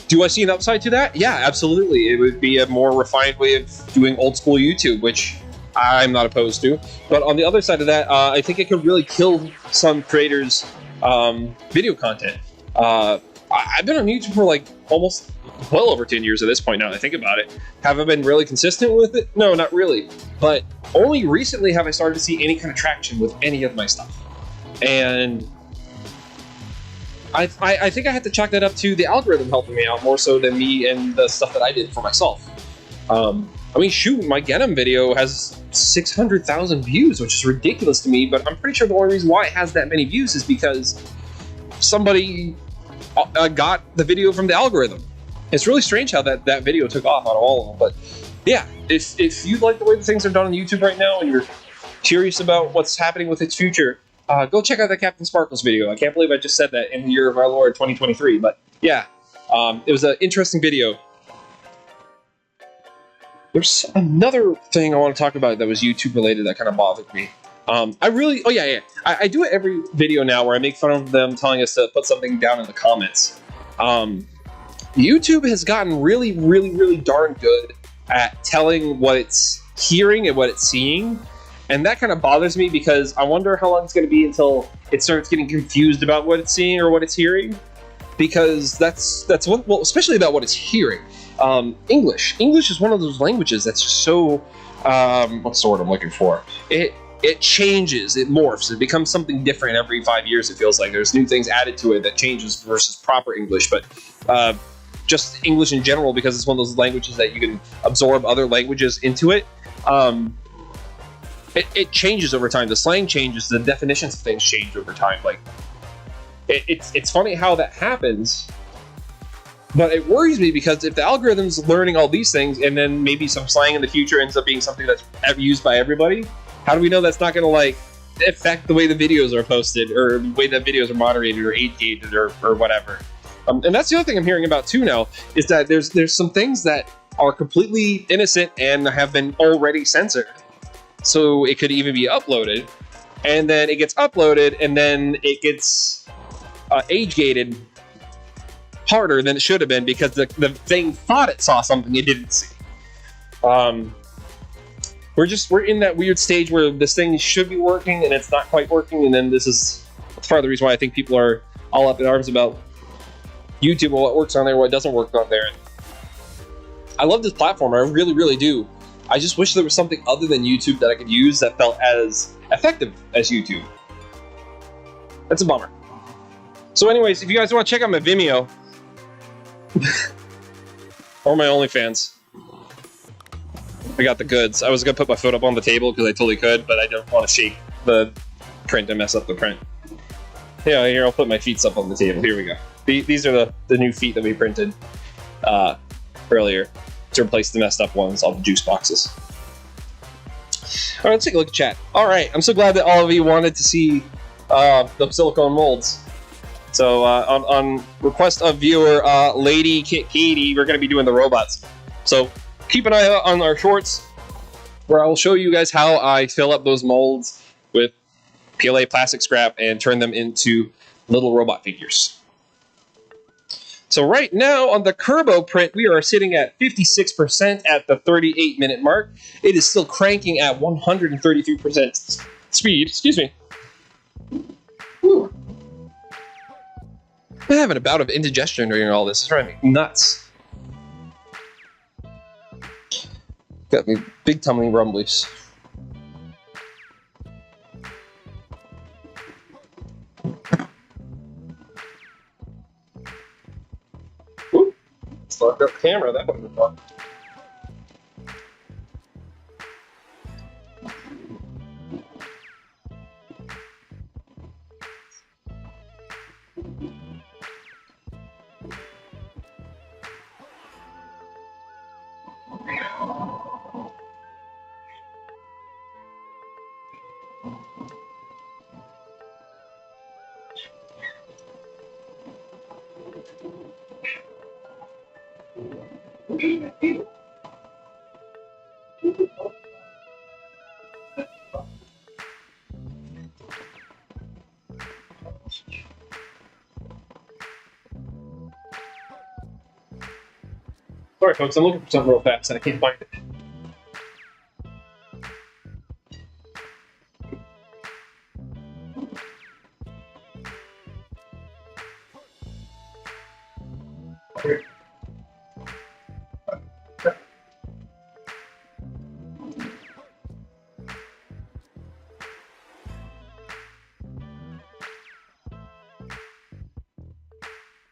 Do I see an upside to that? Yeah, absolutely. It would be a more refined way of doing old school YouTube, which I'm not opposed to. But on the other side of that, I think it could really kill some creators' video content. I've been on YouTube for like almost well over 10 years at this point now that I think about it. Have I been really consistent with it? No, not really. But only recently have I started to see any kind of traction with any of my stuff. And I think I have to chalk that up to the algorithm helping me out more so than me and the stuff that I did for myself. I mean, shoot, my Get 'em video has 600,000 views, which is ridiculous to me, but I'm pretty sure the only reason why it has that many views is because somebody got the video from the algorithm. It's really strange how that video took off out of all of them, but yeah, if you like the way the things are done on YouTube right now and you're curious about what's happening with its future, go check out that Captain Sparkles video. I can't believe I just said that in the year of our Lord 2023, but yeah, it was an interesting video. There's another thing I want to talk about that was YouTube related that kind of bothered me. I do it every video now where I make fun of them telling us to put something down in the comments. YouTube has gotten really, really, really darn good at telling what it's hearing and what it's seeing. And that kind of bothers me because I wonder how long it's going to be until it starts getting confused about what it's seeing or what it's hearing. Because that's what, well, especially about what it's hearing. English is one of those languages that's just so what's the word I'm looking for? It changes, it morphs, it becomes something different every 5 years. It feels like there's new things added to it that changes versus proper English, but just English in general, because it's one of those languages that you can absorb other languages into it. It changes over time. The slang changes, the definitions of things change over time. Like it's funny how that happens. But it worries me because if the algorithm's learning all these things and then maybe some slang in the future ends up being something that's used by everybody, how do we know that's not going to like affect the way the videos are posted or the way that videos are moderated or age-gated or whatever? And that's the other thing I'm hearing about too now is that there's some things that are completely innocent and have been already censored. So it could even be uploaded, and then it gets uploaded and then it gets age-gated harder than it should have been because the thing thought it saw something it didn't see. We're in that weird stage where this thing should be working and it's not quite working, and then that's part of the reason why I think people are all up in arms about YouTube and what works on there, what doesn't work on there. I love this platform, I really, really do. I just wish there was something other than YouTube that I could use that felt as effective as YouTube. That's a bummer. So anyways, if you guys want to check out my Vimeo, or my OnlyFans, I got the goods. I was gonna put my foot up on the table because I totally could, but I don't want to shake the print and mess up the print. Yeah, here, I'll put my feet up on the table. Here we go. These are the new feet that we printed earlier to replace the messed up ones on the juice boxes. All right, let's take a look at chat. All right, I'm so glad that all of you wanted to see the silicone molds. So on request of viewer Lady Katie, we're going to be doing the robots. So keep an eye out on our shorts where I will show you guys how I fill up those molds with PLA plastic scrap and turn them into little robot figures. So right now on the Kerbo print, we are sitting at 56% at the 38-minute mark. It is still cranking at 133% speed. Excuse me. Whew. I'm having a bout of indigestion during all this. It's driving me nuts. Got me big tummy rumblies. Ooh, let's lock up the camera. That would be fun. Sorry folks, I'm looking for something real fast and I can't find it.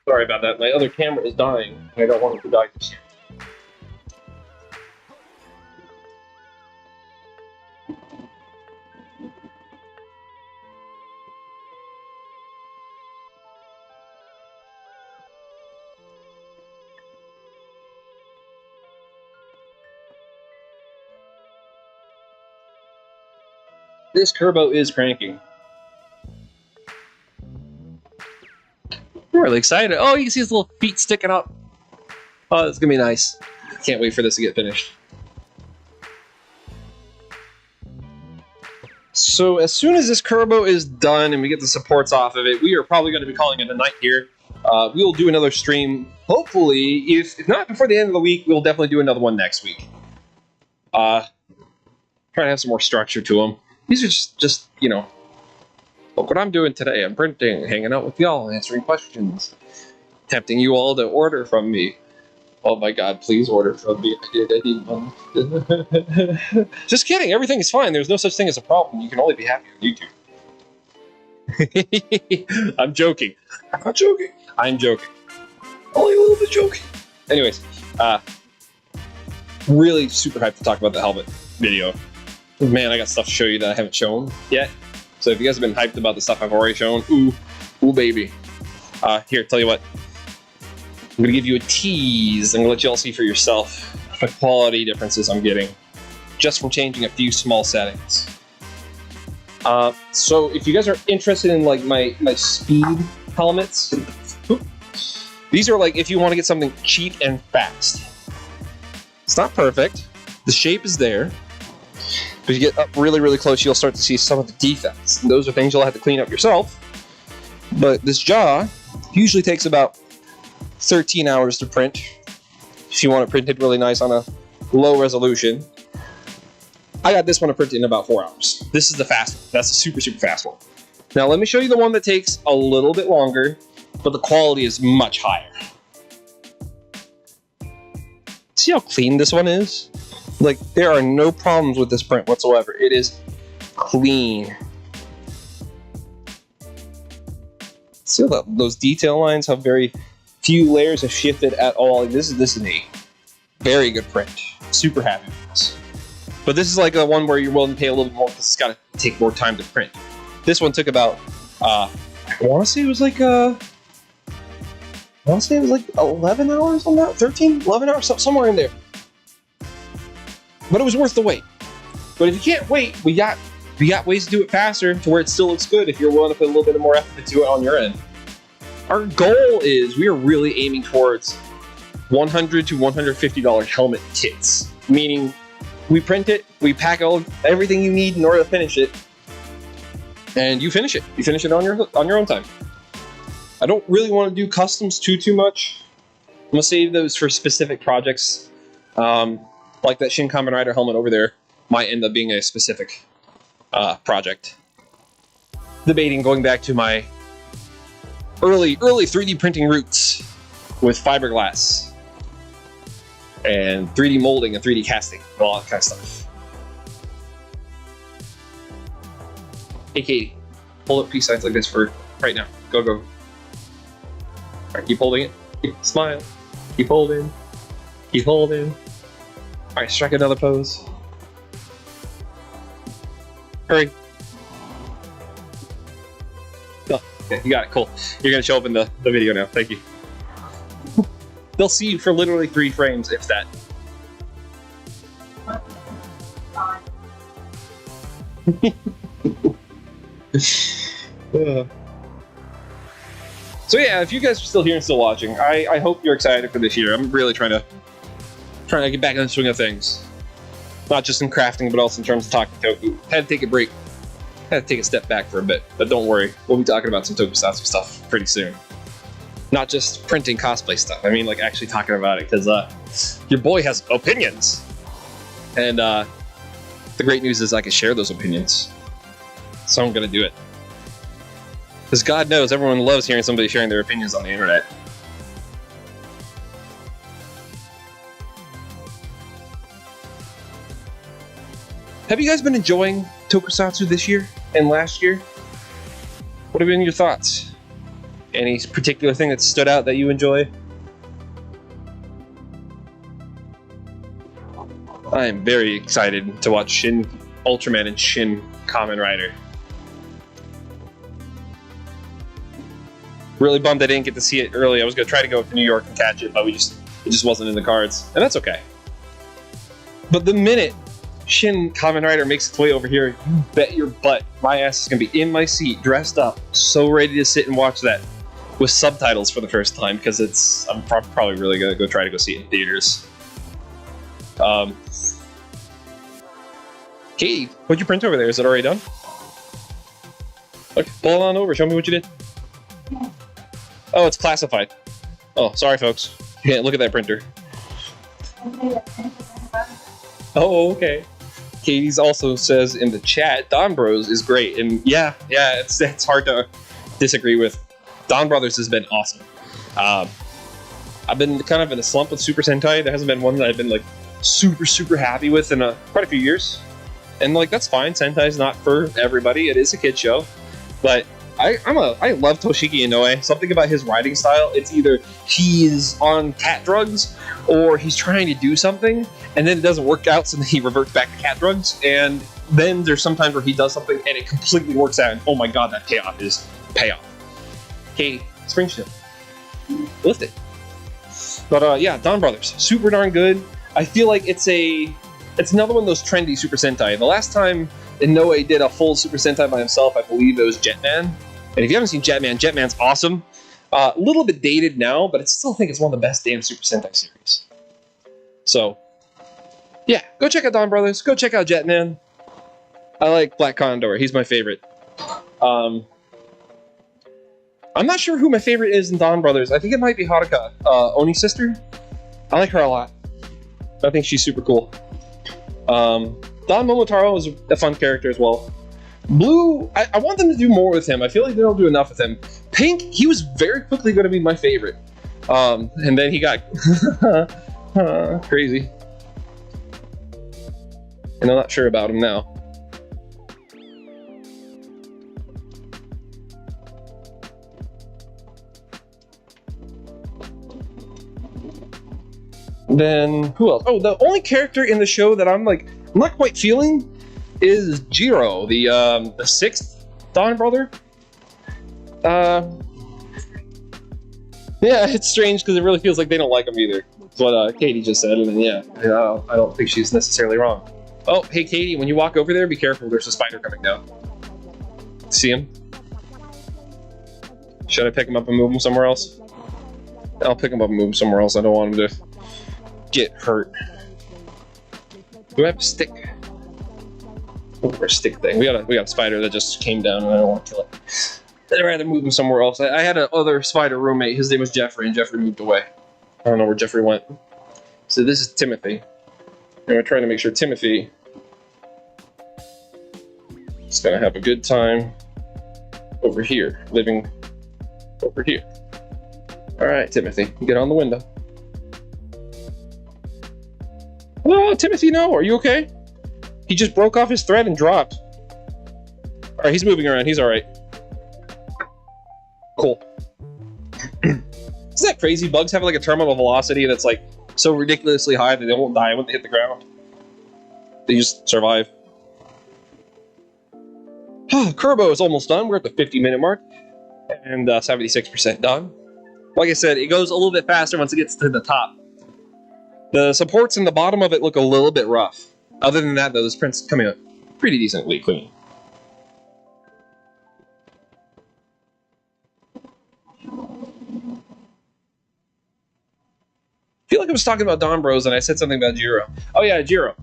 Sorry about that. My other camera is dying. I don't want it to die just yet. This Kerbo is cranking. I'm really excited. Oh, you can see his little feet sticking up. Oh, it's gonna be nice. Can't wait for this to get finished. So as soon as this Kerbo is done and we get the supports off of it, we are probably going to be calling it a night here. We will do another stream. Hopefully, if not before the end of the week, we'll definitely do another one next week. Try to have some more structure to them. These are just you know, look what I'm doing today. I'm printing, hanging out with y'all, answering questions, tempting you all to order from me. Oh my God, please order from me. I need one. Just kidding, everything is fine. There's no such thing as a problem. You can only be happy on YouTube. I'm joking. I'm not joking. I'm joking. Only a little bit joking. Anyways, really super hyped to talk about the helmet video. Man, I got stuff to show you that I haven't shown yet. So if you guys have been hyped about the stuff I've already shown, ooh baby. Here, tell you what. I'm gonna give you a tease. I'm gonna let you all see for yourself the quality differences I'm getting just from changing a few small settings. So if you guys are interested in like my speed helmets, these are like if you want to get something cheap and fast. It's not perfect. The shape is there. But you get up really close, you'll start to see some of the defects. And those are things you'll have to clean up yourself. But this jaw usually takes about 13 hours to print if you want it printed really nice on a low resolution. I got this one printed in about 4 hours. This is the fast one. That's a super fast one. Now let me show you the one that takes a little bit longer, but the quality is much higher. See how clean this one is? Like, there are no problems with this print whatsoever. It is clean. See how those detail lines, how very few layers have shifted at all. This is a very good print. Super happy with this. But this is like a one where you're willing to pay a little bit more because it's got to take more time to print. This one took about, I want to say it was like 11 hours on that? 13, 11 hours, somewhere in there. But it was worth the wait. But if you can't wait, we got ways to do it faster to where it still looks good if you're willing to put a little bit more effort into it on your end. Our goal is we are really aiming towards $100 to $150 helmet kits, meaning we print it, we pack everything you need in order to finish it, and you finish it. You finish it on your own time. I don't really want to do customs too much. I'm gonna save those for specific projects. Like that Shin Kamen Rider helmet over there might end up being a specific project. Debating going back to my early 3D printing roots with fiberglass and 3D molding and 3D casting and all that kind of stuff. Hey Katie, hold up peace signs like this for right now. Go. All right, keep holding it. Smile. Keep holding. Keep holding. Alright, strike another pose. Hurry. Oh, okay, you got it, cool. You're gonna show up in the video now, thank you. They'll see you for literally 3 frames, if that. So yeah, if you guys are still here and still watching, I hope you're excited for this year. I'm really trying to get back in the swing of things. Not just in crafting, but also in terms of talking Toku. Had to take a break. Had to take a step back for a bit. But don't worry, we'll be talking about some Tokusatsu stuff pretty soon. Not just printing cosplay stuff. I mean, like, actually talking about it, because your boy has opinions. And the great news is I can share those opinions. So I'm going to do it. Because God knows everyone loves hearing somebody sharing their opinions on the internet. Have you guys been enjoying Tokusatsu this year and last year? What have been your thoughts? Any particular thing that stood out that you enjoy? I am very excited to watch Shin Ultraman and Shin Kamen Rider. Really bummed I didn't get to see it early. I was going to try to go to New York and catch it, but it just wasn't in the cards. And that's okay. But the minute Shin Kamen Rider makes its way over here, you bet your butt my ass is gonna be in my seat, dressed up, so ready to sit and watch that with subtitles for the first time, because I'm probably really gonna go try to go see it in theaters. Katie, what'd you print over there? Is it already done? Okay, pull it on over. Show me what you did. Oh, it's classified. Oh, sorry, folks. You can't look at that printer. Oh, okay. Katie's also says in the chat, Don Bros is great, and yeah, it's hard to disagree with. Don Brothers has been awesome. I've been kind of in a slump with Super Sentai. There hasn't been one that I've been like super happy with in quite a few years, and like that's fine. Sentai's not for everybody. It is a kid show, but I love Toshiki Inoue. Something about his writing style. It's either he's on cat drugs or he's trying to do something, and then it doesn't work out, so then he reverts back to cat drugs. And then there's sometimes where he does something and it completely works out, and oh my god, that payoff is payoff. Katie, spring shield. Lift it. But yeah, Don Brothers, super darn good. I feel like it's another one of those trendy Super Sentai. The last time Inoue did a full Super Sentai by himself, I believe it was Jetman. And if you haven't seen Jetman, Jetman's awesome. A little bit dated now, but I still think it's one of the best damn Super Sentai series. So, yeah, go check out Don Brothers. Go check out Jetman. I like Black Condor. He's my favorite. I'm not sure who my favorite is in Don Brothers. I think it might be Haruka, Oni's sister. I like her a lot. I think she's super cool. Don Momotaro is a fun character as well. Blue, I want them to do more with him. I feel like they don't do enough with him. Pink, he was very quickly going to be my favorite. And then he got crazy. And I'm not sure about him now. Then, who else? Oh, the only character in the show that I'm not quite feeling is Jiro, the sixth Don brother. Yeah, it's strange because it really feels like they don't like him either. That's what Katie just said, and then yeah, I don't think she's necessarily wrong. Oh, hey Katie, when you walk over there, be careful. There's a spider coming down. See him? Should I pick him up and move him somewhere else? I'll pick him up and move him somewhere else. I don't want him to get hurt. Do I have a stick? Or a stick thing. We got a spider that just came down and I don't want to kill it. I'd rather move him somewhere else. I had another spider roommate. His name was Jeffrey, and Jeffrey moved away. I don't know where Jeffrey went. So this is Timothy. And we're trying to make sure Timothy is gonna have a good time over here, living over here. Alright, Timothy, get on the window. Hello, Timothy, no, are you okay? He just broke off his thread and dropped. Alright, he's moving around, he's alright. Cool. Isn't that crazy? Bugs have like a terminal velocity that's like so ridiculously high that they won't die when they hit the ground. They just survive. Kerbo is almost done. We're at the 50-minute mark. And 76% done. Like I said, it goes a little bit faster once it gets to the top. The supports in the bottom of it look a little bit rough. Other than that, though, this print's coming out pretty decently clean. I feel like I was talking about Don Bros and I said something about Jiro. Oh yeah, Jiro.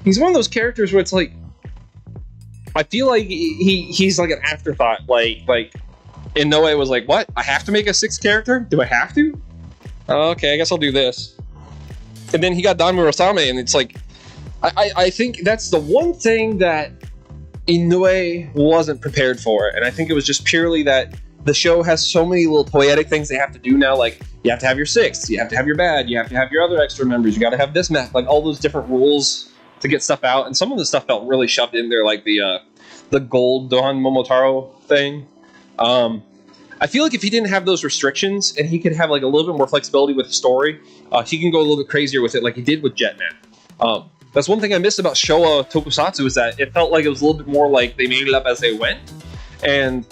He's one of those characters where it's like, I feel like he's like an afterthought. Like Inoue was like, what? I have to make a sixth character? Do I have to? Okay, I guess I'll do this. And then he got Don Murasame, and it's like, I think that's the one thing that Inoue wasn't prepared for, and I think it was just purely that the show has so many little poetic things they have to do now, like you have to have your sixth, you have to have your bad, you have to have your other extra members, you got to have this map, like all those different rules to get stuff out, and some of the stuff felt really shoved in there, like the gold Dohan Momotaro thing. I feel like if he didn't have those restrictions and he could have like a little bit more flexibility with the story, he can go a little bit crazier with it, like he did with Jetman. That's one thing I missed about Showa Tokusatsu, is that it felt like it was a little bit more like they made it up as they went. And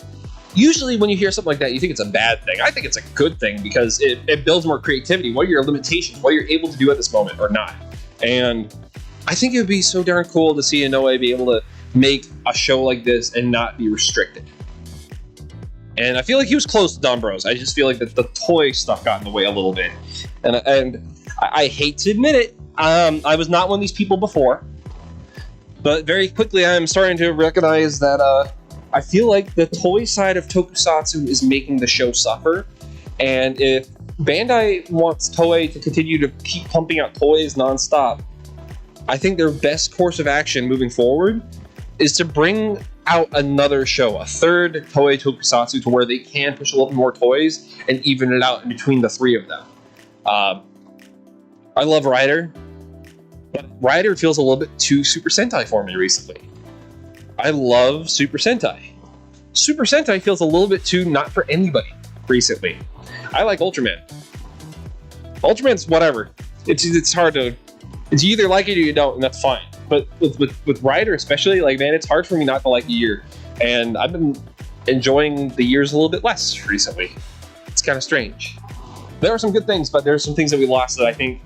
usually when you hear something like that, you think it's a bad thing. I think it's a good thing because it builds more creativity. What are your limitations? What you're able to do at this moment or not? And I think it would be so darn cool to see Inoue be able to make a show like this and not be restricted. And I feel like he was close to Don Bros. I just feel like the toy stuff got in the way a little bit. And I hate to admit it, I was not one of these people before. But very quickly I'm starting to recognize that I feel like the toy side of Tokusatsu is making the show suffer. And if Bandai wants Toei to continue to keep pumping out toys nonstop, I think their best course of action moving forward is to bring out another show, a third Toei Tokusatsu, to where they can push a little more toys and even it out in between the three of them. I love Rider, but Rider feels a little bit too Super Sentai for me recently. I love Super Sentai. Super Sentai feels a little bit too not for anybody recently. I like Ultraman. Ultraman's whatever. It's hard to... It's you either like it or you don't, and that's fine. But with Rider especially, like, man, it's hard for me not to like a year. And I've been enjoying the years a little bit less recently. It's kind of strange. There are some good things, but there are some things that we lost that I think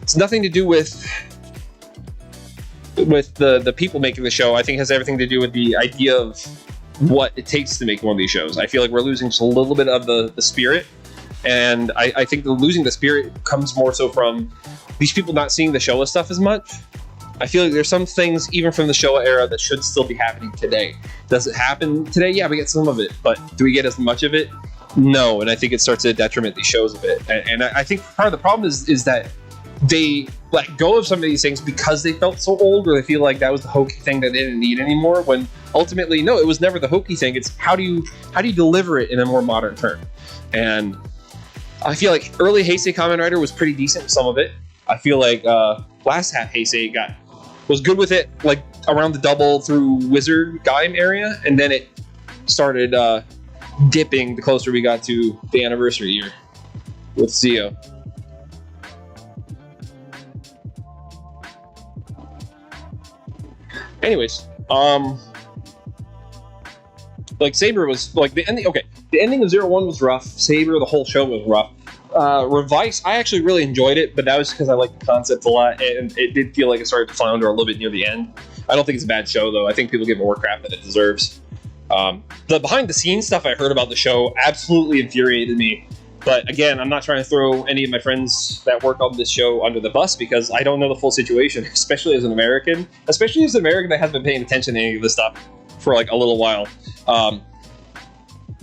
it's nothing to do with the people making the show. I think it has everything to do with the idea of what it takes to make one of these shows. I feel like we're losing just a little bit of the spirit. And I think losing the spirit comes more so from these people not seeing the Showa stuff as much. I feel like there's some things, even from the Showa era, that should still be happening today. Does it happen today? Yeah, we get some of it. But do we get as much of it? No. And I think it starts to detriment these shows a bit. And I think part of the problem is that they let go of some of these things because they felt so old, or they feel like that was the hokey thing that they didn't need anymore, when ultimately, no, it was never the hokey thing. It's how do you deliver it in a more modern term? And I feel like early Heisei Kamen Rider was pretty decent with some of it. I feel like last half Heisei was good with it, like around the double through Wizard Gaim area, and then it started dipping the closer we got to the anniversary year with Zio. Anyways, like Saber was like the ending. Okay, the ending of 01 was rough. Saber, the whole show was rough. Revice, I actually really enjoyed it, but that was because I liked the concept a lot, and it did feel like it started to flounder a little bit near the end. I don't think it's a bad show, though. I think people give more crap than it deserves. The behind-the-scenes stuff I heard about the show absolutely infuriated me. But again, I'm not trying to throw any of my friends that work on this show under the bus, because I don't know the full situation, especially as an American. Especially as an American that hasn't been paying attention to any of this stuff for like a little while.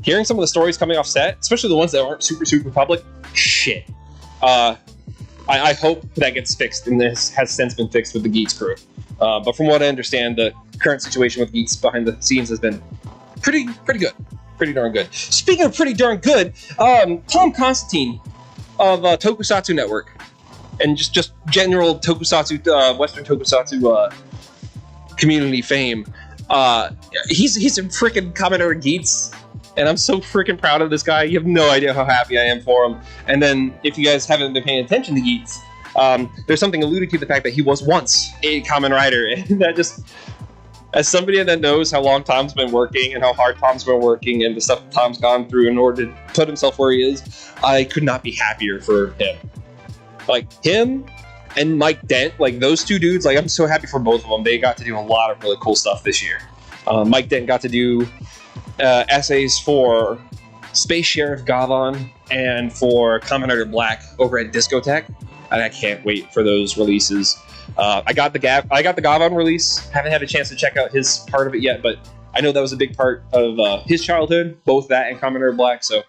Hearing some of the stories coming off set, especially the ones that aren't super public, shit. I hope that gets fixed, and this has since been fixed with the Geats crew. But from what I understand, the current situation with Geats behind the scenes has been pretty good. Pretty darn good. Speaking of pretty darn good, Tom Constantine of Tokusatsu Network, and just general Tokusatsu, Western Tokusatsu community fame, he's a freaking Kamen Rider Geats, and I'm so freaking proud of this guy. You have no idea how happy I am for him. And then, if you guys haven't been paying attention to Geats, there's something alluding to the fact that he was once a Kamen Rider, and that just... As somebody that knows how long Tom's been working and how hard Tom's been working and the stuff Tom's gone through in order to put himself where he is, I could not be happier for him. Like, him and Mike Dent, like, those two dudes, like, I'm so happy for both of them. They got to do a lot of really cool stuff this year. Mike Dent got to do essays for Space Sheriff Gavon and for Kamen Rider Black over at Discotech, and I can't wait for those releases. I got the Gavon release. Haven't had a chance to check out his part of it yet, but I know that was a big part of his childhood, both that and Kamen Rider Black. So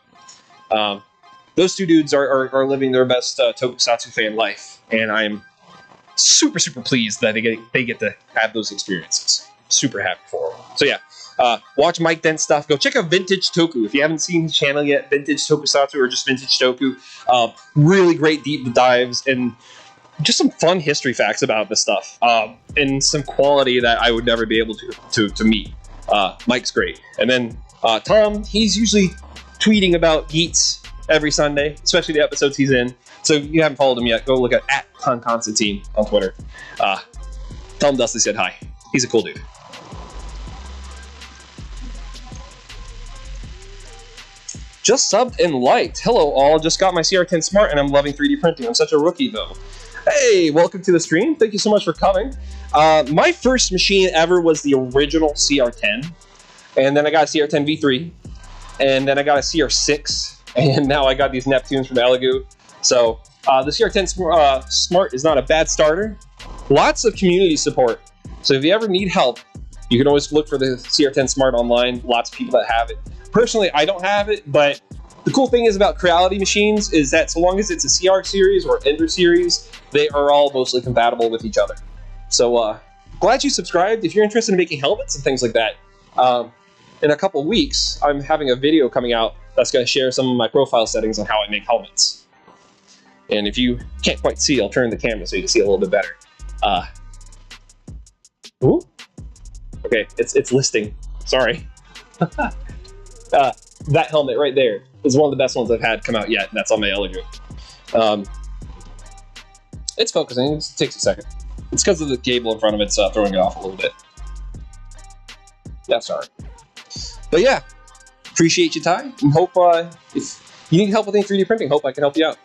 those two dudes are living their best Tokusatsu fan life, and I'm super pleased that they get to have those experiences. Super happy for them. So yeah, watch Mike Dent stuff. Go check out Vintage Toku if you haven't seen his channel yet. Vintage Tokusatsu or just Vintage Toku. Really great deep dives and just some fun history facts about this stuff, and some quality that I would never be able to meet. Mike's great. And then Tom, he's usually tweeting about Geats every Sunday, especially the episodes he's in. So if you haven't followed him yet, go look at Tom Constantine on Twitter. Tell him Dusty said hi. He's a cool dude. Just subbed and liked. Hello all, just got my CR10 Smart and I'm loving 3D printing. I'm such a rookie though. Hey, welcome to the stream. Thank you so much for coming. My first machine ever was the original CR10, and then I got a CR10 V3, and then I got a CR6, and now I got these Neptunes from Elegoo. So the CR10 Smart is not a bad starter. Lots of community support. So if you ever need help, you can always look for the CR10 Smart online. Lots of people that have it. Personally, I don't have it, but the cool thing is about Creality machines is that so long as it's a CR series or Ender series, they are all mostly compatible with each other. So glad you subscribed. If you're interested in making helmets and things like that, in a couple weeks, I'm having a video coming out that's going to share some of my profile settings on how I make helmets. And if you can't quite see, I'll turn the camera so you can see a little bit better. Ooh. Okay, it's listing. Sorry. That helmet right there is one of the best ones I've had come out yet, and that's on my Elegoo. It's focusing. It takes a second. It's because of the cable in front of it, so throwing it off a little bit. Yeah, sorry. But yeah, appreciate you, Ty, and hope if you need help with any 3D printing, hope I can help you out.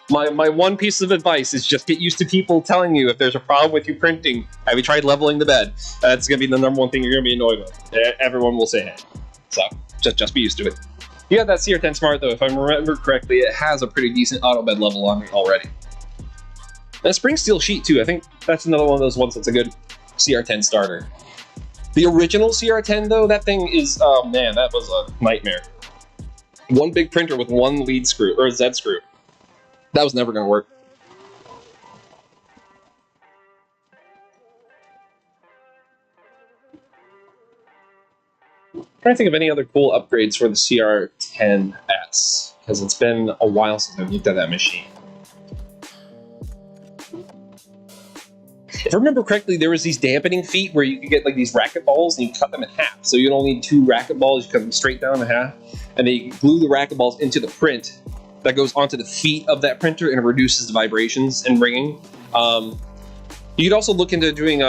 My one piece of advice is just get used to people telling you if there's a problem with you printing. Have you tried leveling the bed? That's going to be the number one thing you're going to be annoyed with. Everyone will say it. So just be used to it. Yeah, that CR10 Smart, though, if I remember correctly, it has a pretty decent auto bed level on it already. And a spring steel sheet, too. I think that's another one of those ones that's a good CR10 starter. The original CR10, though, that thing is, oh man, that was a nightmare. One big printer with one lead screw, or a Z screw. That was never going to work. I'm trying to think of any other cool upgrades for the CR10S, because it's been a while since I've looked at that machine. If I remember correctly, there was these dampening feet where you could get like these racket balls and you cut them in half. So you don't need 2 racket balls, you cut them straight down in half, and then you glue the racket balls into the print that goes onto the feet of that printer and it reduces the vibrations and ringing. You could also look into doing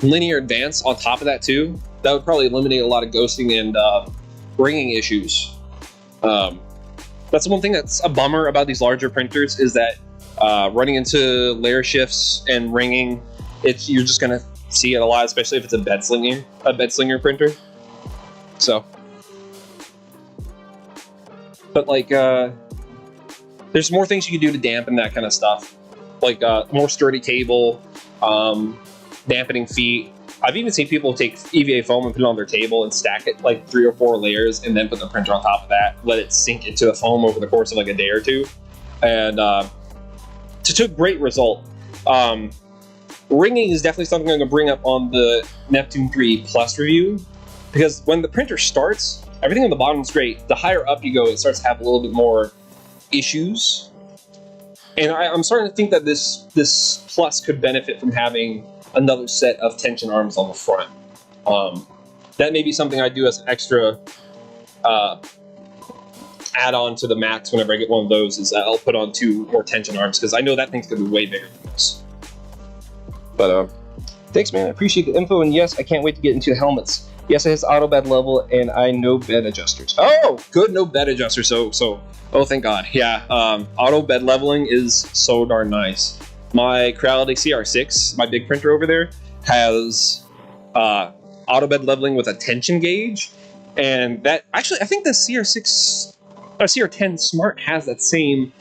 linear advance on top of that too. That would probably eliminate a lot of ghosting and ringing issues. That's the one thing that's a bummer about these larger printers is that running into layer shifts and ringing, you're just gonna see it a lot, especially if it's a bed slinger printer. So, but like, there's more things you can do to dampen that kind of stuff, like more sturdy table, dampening feet. I've even seen people take EVA foam and put it on their table and stack it like 3 or 4 layers and then put the printer on top of that, let it sink into the foam over the course of like a day or two. And to a great result. Ringing is definitely something I'm going to bring up on the Neptune 3 Plus review, because when the printer starts, everything on the bottom is great. The higher up you go, it starts to have a little bit more issues. And I'm starting to think that this Plus could benefit from having another set of tension arms on the front. That may be something I do as an extra add-on to the Max whenever I get one of those, is I'll put on 2 more tension arms, because I know that thing's going to be way bigger than this. But thanks, man. I appreciate the info, and yes, I can't wait to get into the helmets. Yes, it has auto bed level, and I know bed adjusters. Oh, good, no bed adjusters. So, oh, thank God. Yeah, auto bed leveling is so darn nice. My Creality CR6, my big printer over there, has auto bed leveling with a tension gauge, and that actually, I think the CR10 Smart has that same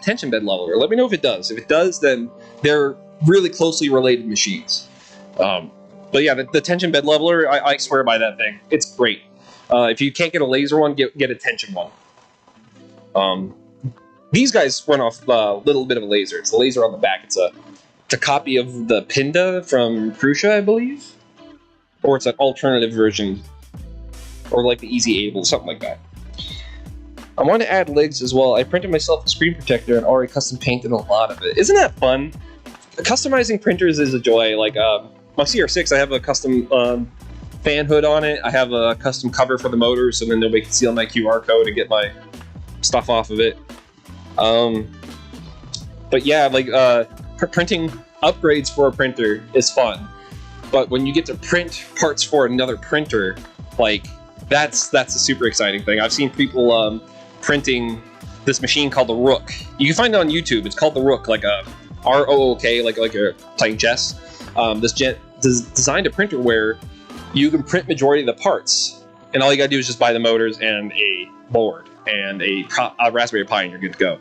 tension bed leveler. Let me know if it does. If it does, then they're really closely related machines. But yeah, the tension bed leveler, I swear by that thing. It's great. If you can't get a laser one, get a tension one. These guys run off a little bit of a laser. It's a laser on the back. It's a copy of the Pinda from Prusa, I believe, or it's an alternative version, or like the Easy Able, something like that. I want to add legs as well. I printed myself a screen protector and already custom painted a lot of it. Isn't that fun? Customizing printers is a joy. Like my CR6, I have a custom fan hood on it. I have a custom cover for the motor, so then nobody can steal my QR code and get my stuff off of it. But yeah, like printing upgrades for a printer is fun. But when you get to print parts for another printer, like that's a super exciting thing. I've seen people printing this machine called the Rook. You can find it on YouTube. It's called the Rook, like a R-O-O-K, like you're playing chess. Designed a printer where you can print majority of the parts, and all you gotta do is just buy the motors and a board and a Raspberry Pi, and you're good to go.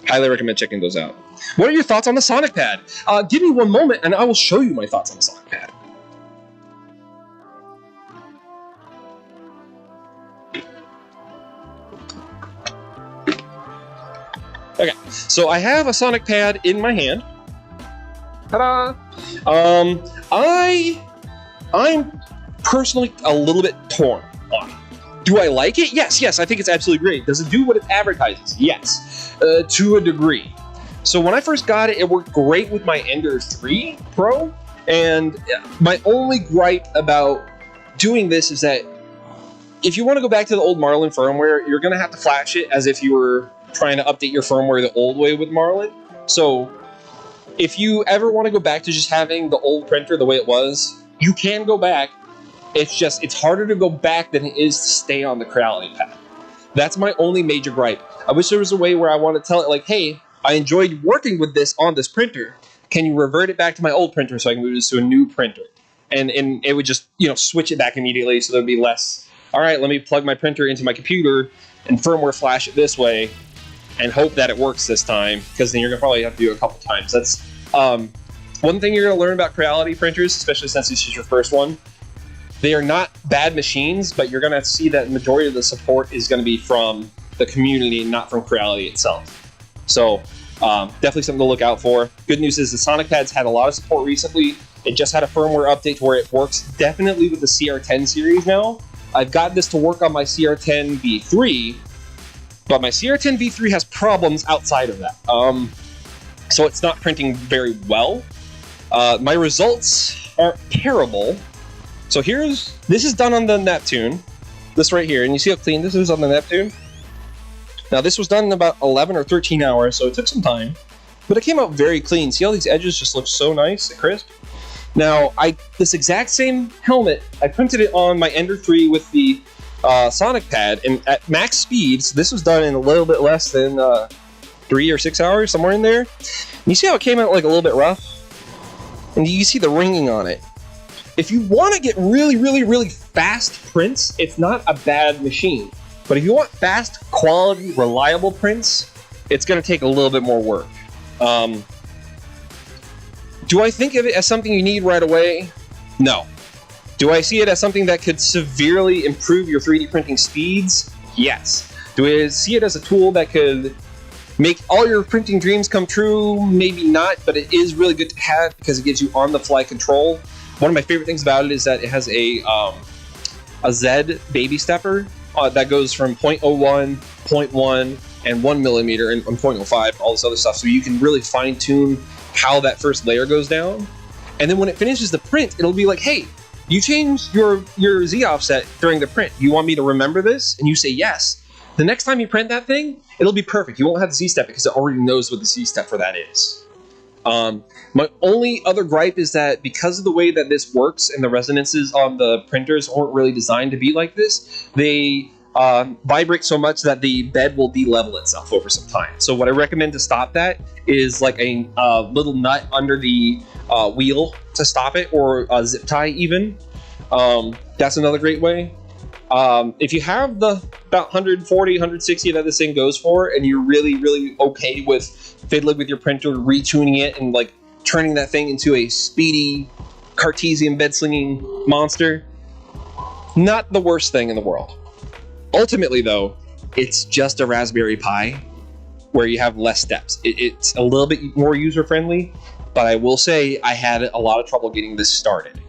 Highly recommend checking those out. What are your thoughts on the Sonic Pad? Give me one moment, and I will show you my thoughts on the Sonic Pad. Okay, so I have a Sonic Pad in my hand. Ta-da! I'm personally a little bit torn on it. Do I like it? Yes, I think it's absolutely great. Does it do what it advertises? Yes, to a degree. So when I first got it, it worked great with my Ender 3 Pro, and my only gripe about doing this is that if you want to go back to the old Marlin firmware, you're going to have to flash it as if you were trying to update your firmware the old way with Marlin. So if you ever want to go back to just having the old printer the way it was, you can go back. It's harder to go back than it is to stay on the Creality Pad. That's my only major gripe. I wish there was a way where I want to tell it, like, hey, I enjoyed working with this on this printer. Can you revert it back to my old printer so I can move this to a new printer? And it would just, switch it back immediately, so there'd be less, all right, let me plug my printer into my computer and firmware flash it this way and hope that it works this time, because then you're going to probably have to do it a couple times. That's one thing you're going to learn about Creality printers, especially since this is your first one. They are not bad machines, but you're going to see that the majority of the support is going to be from the community, not from Creality itself. So definitely something to look out for. Good news is the Sonic Pad's had a lot of support recently. It just had a firmware update to where it works definitely with the CR10 series now. I've got this to work on my CR10 V3, but my CR10 V3 has problems outside of that. So it's not printing very well. My results are terrible. So this is done on the Neptune, this right here, and you see how clean this is on the Neptune? Now this was done in about 11 or 13 hours, so it took some time, but it came out very clean. See how these edges just look so nice and crisp? Now, this exact same helmet, I printed it on my Ender 3 with the Sonic Pad, and at max speeds, this was done in a little bit less than 3 or 6 hours, somewhere in there. And you see how it came out like a little bit rough? And you see the ringing on it. If you want to get really, really, really fast prints, it's not a bad machine. But if you want fast, quality, reliable prints, it's going to take a little bit more work. Do I think of it as something you need right away? No. Do I see it as something that could severely improve your 3D printing speeds? Yes. Do I see it as a tool that could make all your printing dreams come true? Maybe not, but it is really good to have because it gives you on-the-fly control. One of my favorite things about it is that it has a Z baby stepper that goes from 0.01, 0.1, and 1 millimeter, and 0.05, all this other stuff, so you can really fine-tune how that first layer goes down. And then when it finishes the print, it'll be like, hey, you changed your Z offset during the print. You want me to remember this? And you say yes. The next time you print that thing, it'll be perfect. You won't have the Z step because it already knows what the Z step for that is. My only other gripe is that because of the way that this works and the resonances on the printers aren't really designed to be like this, they vibrate so much that the bed will de-level itself over some time. So what I recommend to stop that is like a little nut under the wheel to stop it, or a zip tie even. That's another great way. If you have the about 140, 160 that this thing goes for, and you're really, really okay with fiddling with your printer, retuning it, and like turning that thing into a speedy Cartesian bed-slinging monster, not the worst thing in the world. Ultimately, though, it's just a Raspberry Pi where you have less steps. It's a little bit more user-friendly, but I will say I had a lot of trouble getting this started.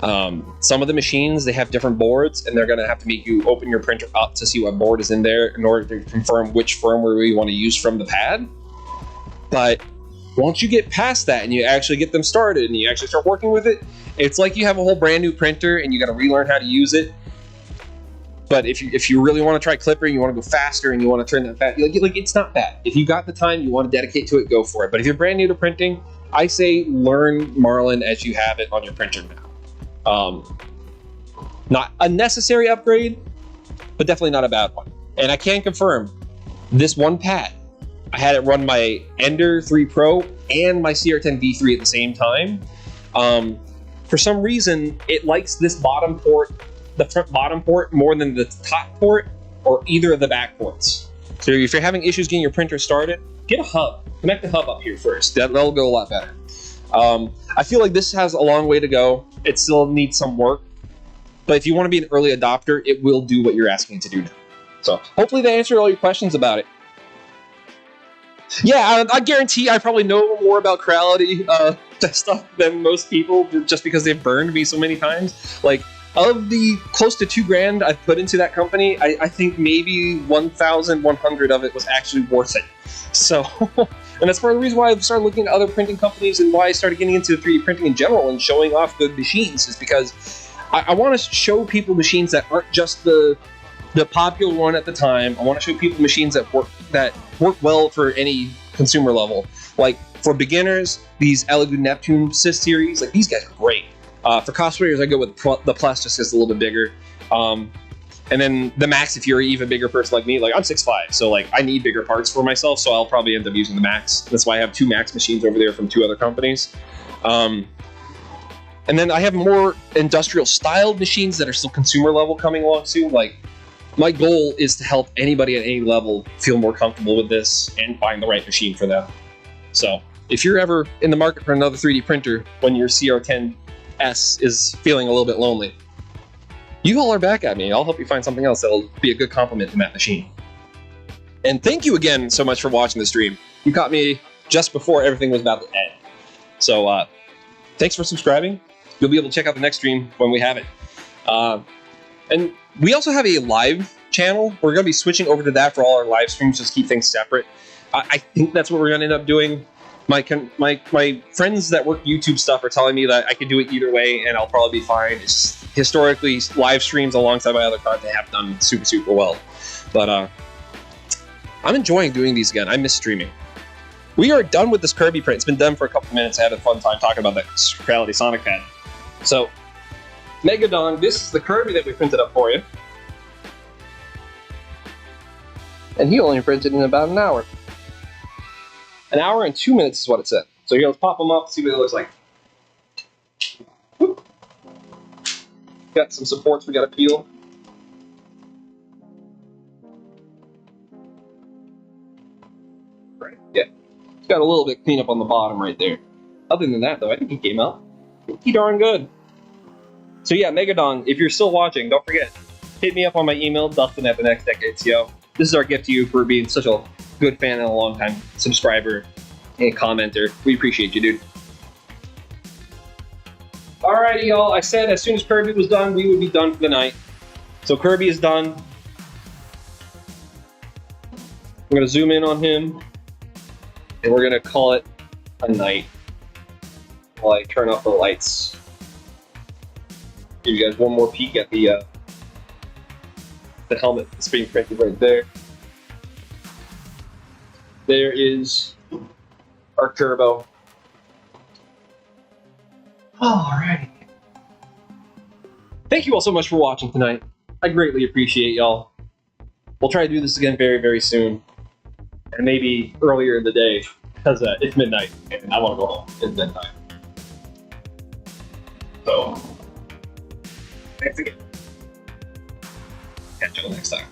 Some of the machines, they have different boards, and they're going to have to make you open your printer up to see what board is in there in order to confirm which firmware you want to use from the pad. But once you get past that and you actually get them started and you actually start working with it, it's like you have a whole brand new printer and you got to relearn how to use it. But if you really want to try Clipper and you want to go faster and you want to turn that fast, like it's not bad. If you got the time, you want to dedicate to it, go for it. But if you're brand new to printing, I say learn Marlin as you have it on your printer now. Not a necessary upgrade, but definitely not a bad one. And I can confirm this one pad, I had it run my Ender 3 Pro and my CR10 V3 at the same time. For some reason, it likes this bottom port, the front bottom port, more than the top port or either of the back ports. So if you're having issues getting your printer started, get a hub. Connect the hub up here first. That'll go a lot better. I feel like this has a long way to go. It still needs some work. But if you want to be an early adopter, it will do what you're asking it to do now. So hopefully they answered all your questions about it. Yeah, I guarantee I probably know more about Creality stuff than most people, just because they've burned me so many times. Like, of the close to $2,000 I've put into that company, I think maybe 1,100 of it was actually worth it. So, and that's part of the reason why I've started looking at other printing companies and why I started getting into 3D printing in general and showing off good machines, is because I want to show people machines that aren't just the popular one at the time. I want to show people machines that work well for any consumer level. Like, for beginners, these Elegoo Neptune Sys series, like, these guys are great. For cosplayers, I go with the Plus, just because it's a little bit bigger. And then the Max, if you're an even bigger person like me, like, I'm 6'5", so like I need bigger parts for myself, so I'll probably end up using the Max. That's why I have 2 Max machines over there from 2 other companies. And then I have more industrial styled machines that are still consumer level coming along soon. Like, my goal is to help anybody at any level feel more comfortable with this and find the right machine for them. So if you're ever in the market for another 3D printer when your CR10S is feeling a little bit lonely, you holler back at me. I'll help you find something else that'll be a good complement to that machine. And thank you again so much for watching the stream. You caught me just before everything was about to end. So thanks for subscribing. You'll be able to check out the next stream when we have it. And we also have a live channel. We're going to be switching over to that for all our live streams, just keep things separate. I think that's what we're going to end up doing. My friends that work YouTube stuff are telling me that I can do it either way, and I'll probably be fine. It's historically, live streams alongside my other content have done super, super well. But I'm enjoying doing these again. I miss streaming. We are done with this Kirby print. It's been done for a couple minutes. I had a fun time talking about that Creality Sonic pad. So, Megadon, this is the Kirby that we printed up for you. And he only printed in about an hour. An hour and 2 minutes is what it said. So here, let's pop them up, see what it looks like. Whoop. Got some supports we got to peel. Right, yeah. It's got a little bit cleanup on the bottom right there. Other than that, though, I think he came out pretty darn good. So yeah, Megadon, if you're still watching, don't forget, hit me up on my email, Dustin at TheNextDecade. This is our gift to you for being such a good fan and a long-time subscriber and commenter. We appreciate you, dude. Alrighty, y'all. I said as soon as Kirby was done, we would be done for the night. So Kirby is done. I'm going to zoom in on him, and we're going to call it a night while I turn off the lights. Give you guys one more peek at the helmet that's being printed right there. There is our turbo. Alrighty. Thank you all so much for watching tonight. I greatly appreciate y'all. We'll try to do this again very, very soon. And maybe earlier in the day, because it's midnight and I want to go home. It's midnight. So, thanks again. Catch y'all next time.